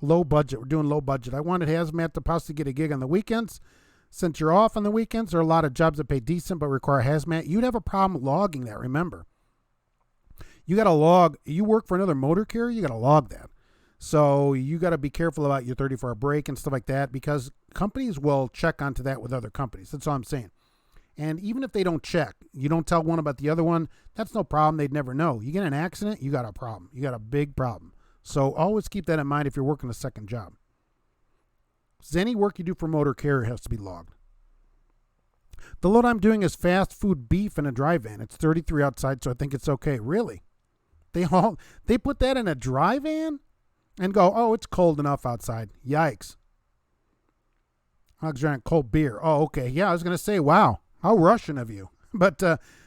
Speaker 1: Low budget. We're doing low budget. I wanted Hazmat to possibly get a gig on the weekends. Since you're off on the weekends, there are a lot of jobs that pay decent but require Hazmat. You'd have a problem logging that, remember. You got to log. You work for another motor carrier, you got to log that. So you got to be careful about your 34-hour break and stuff like that because companies will check onto that with other companies. That's all I'm saying. And even if they don't check, you don't tell one about the other one, that's no problem. They'd never know. You get in an accident, you got a problem. You got a big problem. So always keep that in mind if you're working a second job. So any work you do for motor carrier has to be logged. The load I'm doing is fast food beef in a dry van. It's 33 outside, so I think it's okay. Really? They put that in a dry van and go, oh, it's cold enough outside. Yikes. I'll drink cold beer. Oh, okay. Yeah, I was going to say, wow, how Russian of you. But,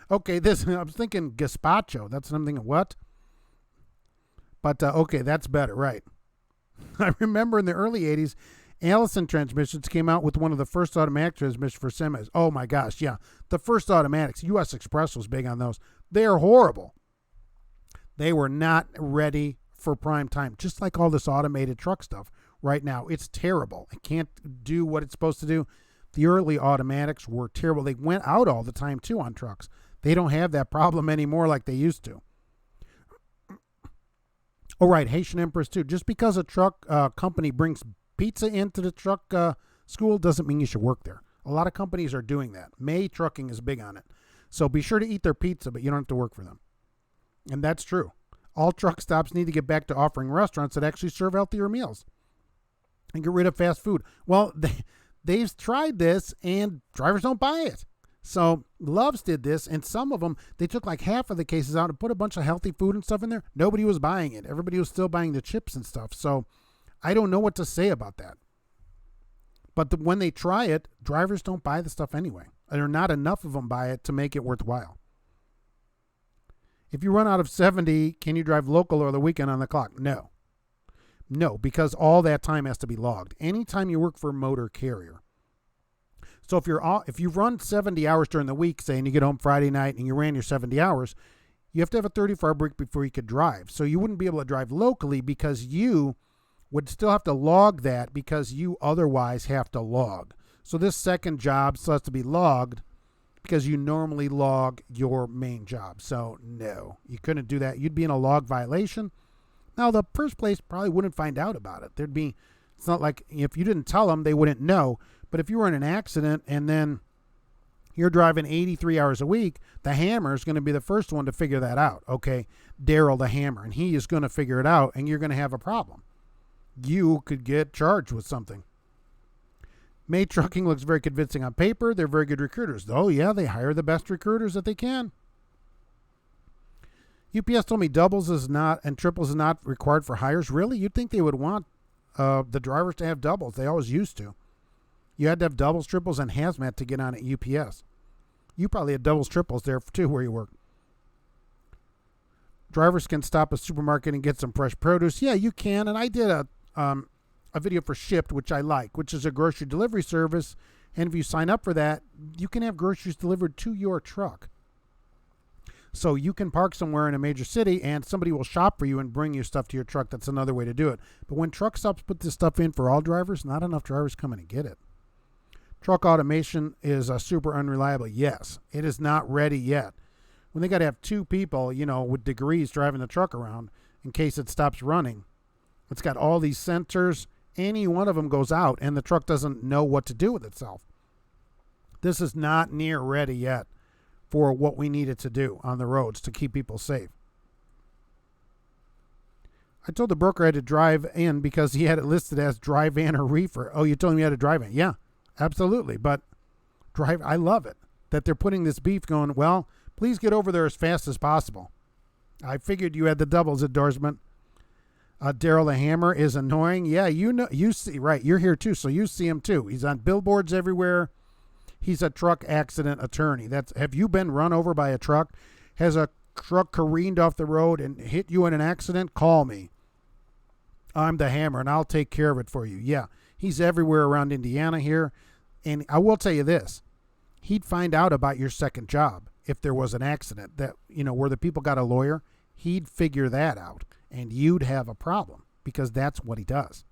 Speaker 1: okay, I was thinking gazpacho. That's something, what? But, okay, that's better, right. I remember in the early 80s, Allison transmissions came out with one of the first automatic transmissions for semis. Oh, my gosh, yeah. The first automatics, U.S. Express was big on those. They are horrible. They were not ready for prime time, just like all this automated truck stuff right now. It's terrible. It can't do what it's supposed to do. The early automatics were terrible. They went out all the time, too, on trucks. They don't have that problem anymore like they used to. Oh, right, Haitian Empress, too. Just because a truck company brings pizza into the truck school doesn't mean you should work there. A lot of companies are doing that. May Trucking is big on it. So be sure to eat their pizza, but you don't have to work for them. And that's true. All truck stops need to get back to offering restaurants that actually serve healthier meals and get rid of fast food. Well, they've tried this, and drivers don't buy it. So Love's did this, and some of them, they took like half of the cases out and put a bunch of healthy food and stuff in there. Nobody was buying it. Everybody was still buying the chips and stuff. So I don't know what to say about that. But when they try it, drivers don't buy the stuff anyway. There are not enough of them buy it to make it worthwhile. If you run out of 70, can you drive local or the weekend on the clock? No. No, because all that time has to be logged. Anytime you work for a motor carrier. So if you run 70 hours during the week, say, and you get home Friday night and you ran your 70 hours, you have to have a 34-hour break before you could drive. So you wouldn't be able to drive locally because you would still have to log that because you otherwise have to log. So this second job still has to be logged because you normally log your main job. So no, you couldn't do that. You'd be in a log violation. Now, the first place probably wouldn't find out about it. It's not like if you didn't tell them, they wouldn't know. But if you were in an accident and then you're driving 83 hours a week, the hammer is going to be the first one to figure that out. Okay, Daryl the hammer, and he is going to figure it out, and you're going to have a problem. You could get charged with something. May Trucking looks very convincing on paper. They're very good recruiters. Oh, yeah, they hire the best recruiters that they can. UPS told me doubles is not and triples is not required for hires. Really? You'd think they would want the drivers to have doubles. They always used to. You had to have doubles, triples, and hazmat to get on at UPS. You probably had doubles, triples there too where you work. Drivers can stop a supermarket and get some fresh produce. Yeah, you can. And I did a video for Shipt, which I like, which is a grocery delivery service. And if you sign up for that, you can have groceries delivered to your truck. So you can park somewhere in a major city and somebody will shop for you and bring you stuff to your truck. That's another way to do it. But when truck stops put this stuff in for all drivers, not enough drivers come in and get it. Truck automation is super unreliable. Yes, it is not ready yet. When they got to have two people, with degrees driving the truck around in case it stops running. It's got all these sensors. Any one of them goes out and the truck doesn't know what to do with itself. This is not near ready yet for what we needed to do on the roads to keep people safe. I told the broker I had to drive in because he had it listed as dry van or reefer. Oh, you told him you had to drive in? Yeah, absolutely. But I love it that they're putting this beef going, well, please get over there as fast as possible. I figured you had the doubles endorsement. Daryl the Hammer is annoying. Yeah, you see, right, you're here too, so you see him too. He's on billboards everywhere. He's a truck accident attorney. Have you been run over by a truck? Has a truck careened off the road and hit you in an accident? Call me. I'm the Hammer, and I'll take care of it for you. Yeah, he's everywhere around Indiana here. And I will tell you this. He'd find out about your second job if there was an accident that, where the people got a lawyer. He'd figure that out, and you'd have a problem because that's what he does.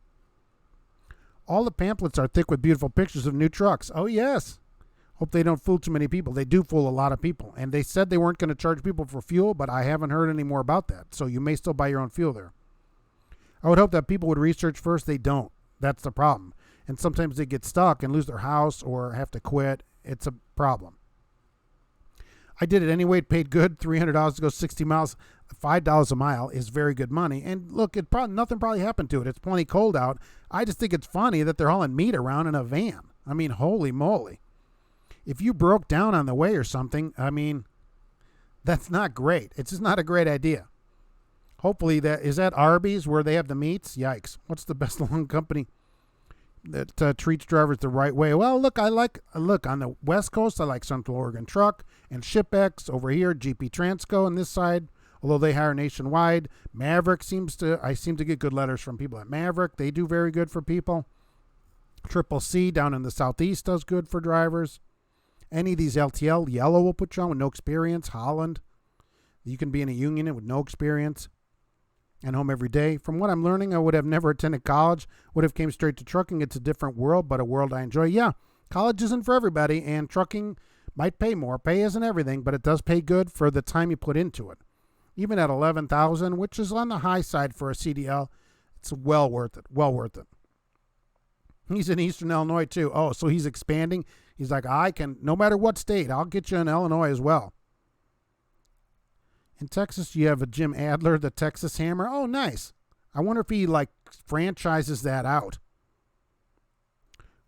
Speaker 1: All the pamphlets are thick with beautiful pictures of new trucks. Oh, yes. Hope they don't fool too many people. They do fool a lot of people. And they said they weren't going to charge people for fuel, but I haven't heard any more about that. So you may still buy your own fuel there. I would hope that people would research first. They don't. That's the problem. And sometimes they get stuck and lose their house or have to quit. It's a problem. I did it anyway. It paid good. $300 to go 60 miles. $5 a mile is very good money. And look, nothing probably happened to it. It's plenty cold out. I just think it's funny that they're hauling meat around in a van. I mean, holy moly. If you broke down on the way or something, that's not great. It's just not a great idea. Hopefully is that Arby's where they have the meats? Yikes. What's the best long company that treats drivers the right way? Well, look, on the West Coast, I like Central Oregon Truck and ShipX. Over here, GP Transco on this side, although they hire nationwide. Maverick I seem to get good letters from people at Maverick. They do very good for people. Triple C down in the Southeast does good for drivers. Any of these LTL, Yellow will put you on with no experience. Holland, you can be in a union with no experience and home every day. From what I'm learning, I would have never attended college, would have came straight to trucking. It's a different world, but a world I enjoy. Yeah, college isn't for everybody, and trucking might pay more. Pay isn't everything, but it does pay good for the time you put into it. Even at $11,000, which is on the high side for a CDL, it's well worth it. Well worth it. He's in Eastern Illinois too. Oh, so he's expanding. He's like, I can, no matter what state, I'll get you in Illinois as well. In Texas, you have a Jim Adler, the Texas Hammer. Oh, nice. I wonder if he franchises that out.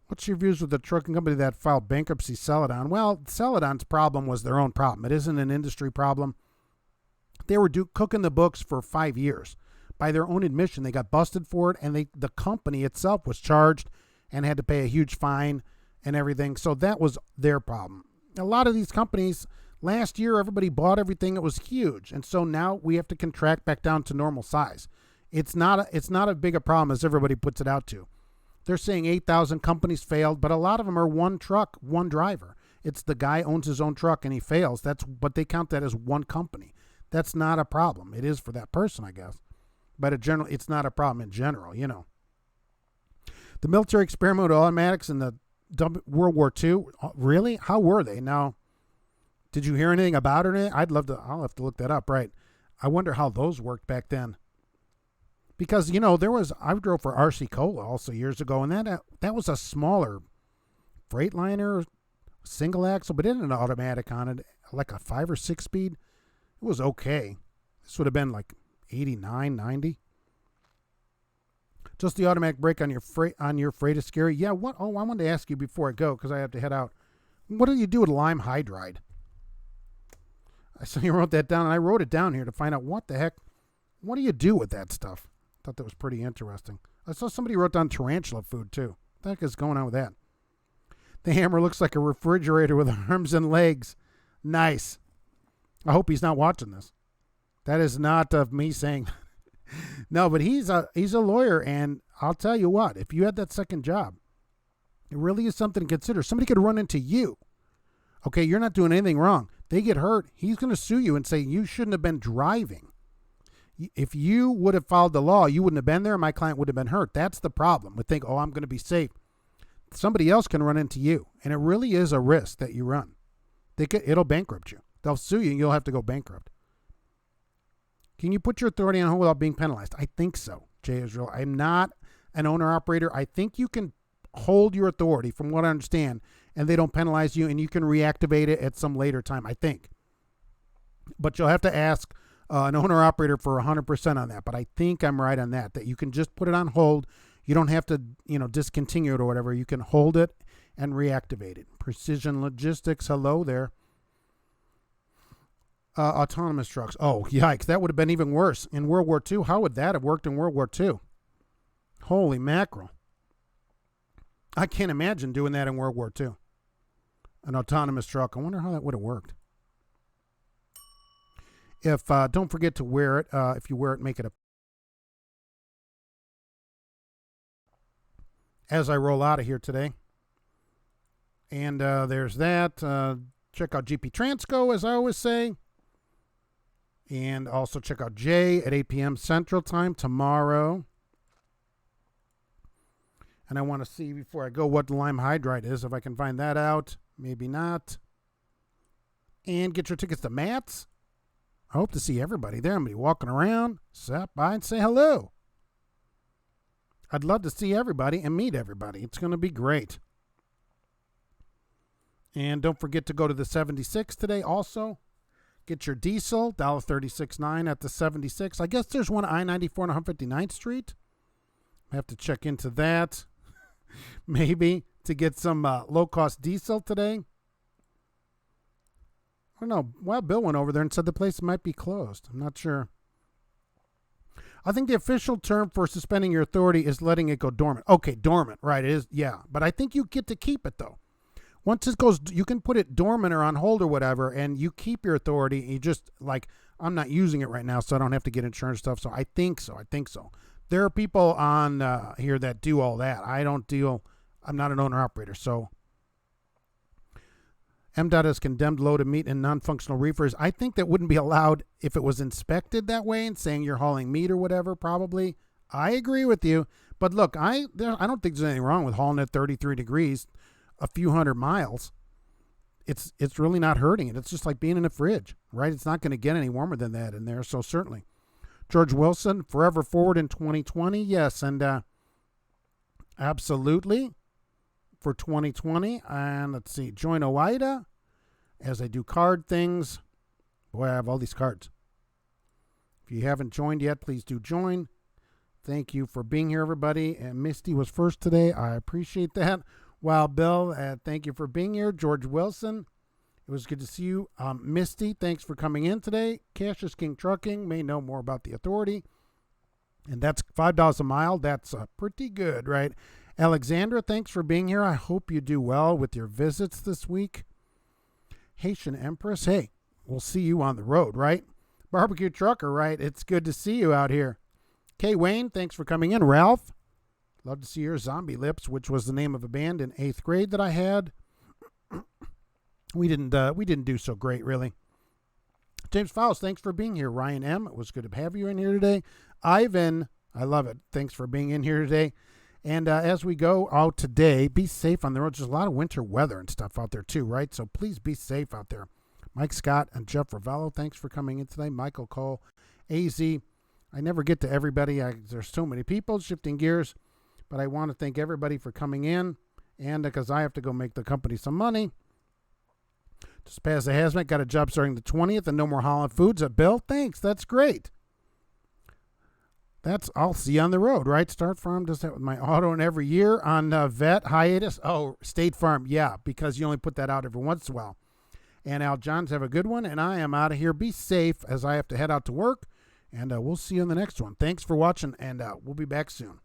Speaker 1: What's your views with the trucking company that filed bankruptcy, Celadon? Well, Celadon's problem was their own problem. It isn't an industry problem. They were cooking the books for 5 years. By their own admission, they got busted for it, and the company itself was charged and had to pay a huge fine and everything. So that was their problem. A lot of these companies, last year, everybody bought everything. It was huge. And so now we have to contract back down to normal size. It's not a big a problem as everybody puts it out to. They're saying 8,000 companies failed, but a lot of them are one truck, one driver. It's the guy owns his own truck and he fails. But they count that as one company. That's not a problem. It is for that person, I guess. But it's not a problem in general, The military experiment with automatics in the World War II, really? How were they? Now, did you hear anything about it? I'll have to look that up, right? I wonder how those worked back then. Because, I drove for RC Cola also years ago, and that was a smaller Freightliner, single axle, but it had an automatic on it, like a 5 or 6 speed. It was okay. This would have been like 89, 90. Just the automatic brake on your freight is scary. Yeah, what? Oh, I wanted to ask you before I go because I have to head out. What do you do with lime hydride? I saw you wrote that down, and I wrote it down here to find out what the heck. What do you do with that stuff? Thought that was pretty interesting. I saw somebody wrote down tarantula food too. What the heck is going on with that? The hammer looks like a refrigerator with arms and legs. Nice. I hope he's not watching this. That is not of me saying. No, but he's a lawyer, and I'll tell you what. If you had that second job, it really is something to consider. Somebody could run into you. Okay, you're not doing anything wrong. They get hurt. He's going to sue you and say you shouldn't have been driving. If you would have followed the law, you wouldn't have been there, and my client would have been hurt. That's the problem. We think, oh, I'm going to be safe. Somebody else can run into you, and it really is a risk that you run. It'll bankrupt you. They'll sue you, and you'll have to go bankrupt. Can you put your authority on hold without being penalized? I think so, Jay Israel. I'm not an owner-operator. I think you can hold your authority, from what I understand, and they don't penalize you, and you can reactivate it at some later time, I think. But you'll have to ask an owner-operator for 100% on that. But I think I'm right on that you can just put it on hold. You don't have to, discontinue it or whatever. You can hold it and reactivate it. Precision Logistics, hello there. Autonomous trucks. Oh, yikes. That would have been even worse. In World War II, how would that have worked in World War II? Holy mackerel. I can't imagine doing that in World War II. An autonomous truck. I wonder how that would have worked. If don't forget to wear it. If you wear it, make it a. As I roll out of here today. And there's that. Check out GP Transco, as I always say. And also check out Jay at 8 p.m. Central Time tomorrow. And I want to see before I go what the lime hydride is, if I can find that out. Maybe not. And get your tickets to Matt's. I hope to see everybody there. I'm going to be walking around, stop by and say hello. I'd love to see everybody and meet everybody. It's going to be great. And don't forget to go to the 76 today also. Get your diesel, $1.36.9 at the 76. I guess there's one at I-94 and 159th Street. I have to check into that. Maybe to get some low-cost diesel today. I don't know. Well, Bill went over there and said the place might be closed. I'm not sure. I think the official term for suspending your authority is letting it go dormant. Okay, dormant, right? It is, yeah. But I think you get to keep it, though. Once it goes, you can put it dormant or on hold or whatever, and you keep your authority. You just, I'm not using it right now, so I don't have to get insurance stuff. So I think so. There are people on here that do all that. I don't deal. I'm not an owner-operator, so. MDOT has condemned load of meat and non-functional reefers. I think that wouldn't be allowed if it was inspected that way and saying you're hauling meat or whatever, probably. I agree with you. But look, I don't think there's anything wrong with hauling at 33 degrees a few hundred miles. It's really not hurting it. It's just like being in a fridge, right? It's not going to get any warmer than that in there, so certainly. George Wilson, forever forward in 2020. Yes, and absolutely for 2020. And let's see, join OIDA as I do card things. Boy, I have all these cards. If you haven't joined yet, please do join. Thank you for being here, everybody. And Misty was first today. I appreciate that. Wow, Bill, thank you for being here. George Wilson, it was good to see you. Misty, thanks for coming in today. Cassius King Trucking may know more about the authority. And that's $5 a mile. That's pretty good, right? Alexandra, thanks for being here. I hope you do well with your visits this week. Haitian Empress, hey, we'll see you on the road, right? Barbecue Trucker, right? It's good to see you out here. Kay Wayne, thanks for coming in. Ralph, love to see your Zombie Lips, which was the name of a band in 8th grade that I had. We didn't do so great, really. James Faust, thanks for being here. Ryan M., it was good to have you in here today. Ivan, I love it. Thanks for being in here today. And as we go out today, be safe on the road. There's a lot of winter weather and stuff out there too, right? So please be safe out there. Mike Scott and Jeff Ravello, thanks for coming in today. Michael Cole, AZ. I never get to everybody. There's so many people shifting gears. But I want to thank everybody for coming in. And because I have to go make the company some money. Just past the hazmat. Got a job starting the 20th and no more Holland Foods at Bill. Thanks. That's great. I'll see you on the road, right? Start Farm does that with my auto and every year on vet hiatus. Oh, State Farm, yeah, because you only put that out every once in a while. And Al Johns, have a good one, and I am out of here. Be safe as I have to head out to work, and we'll see you in the next one. Thanks for watching, and we'll be back soon.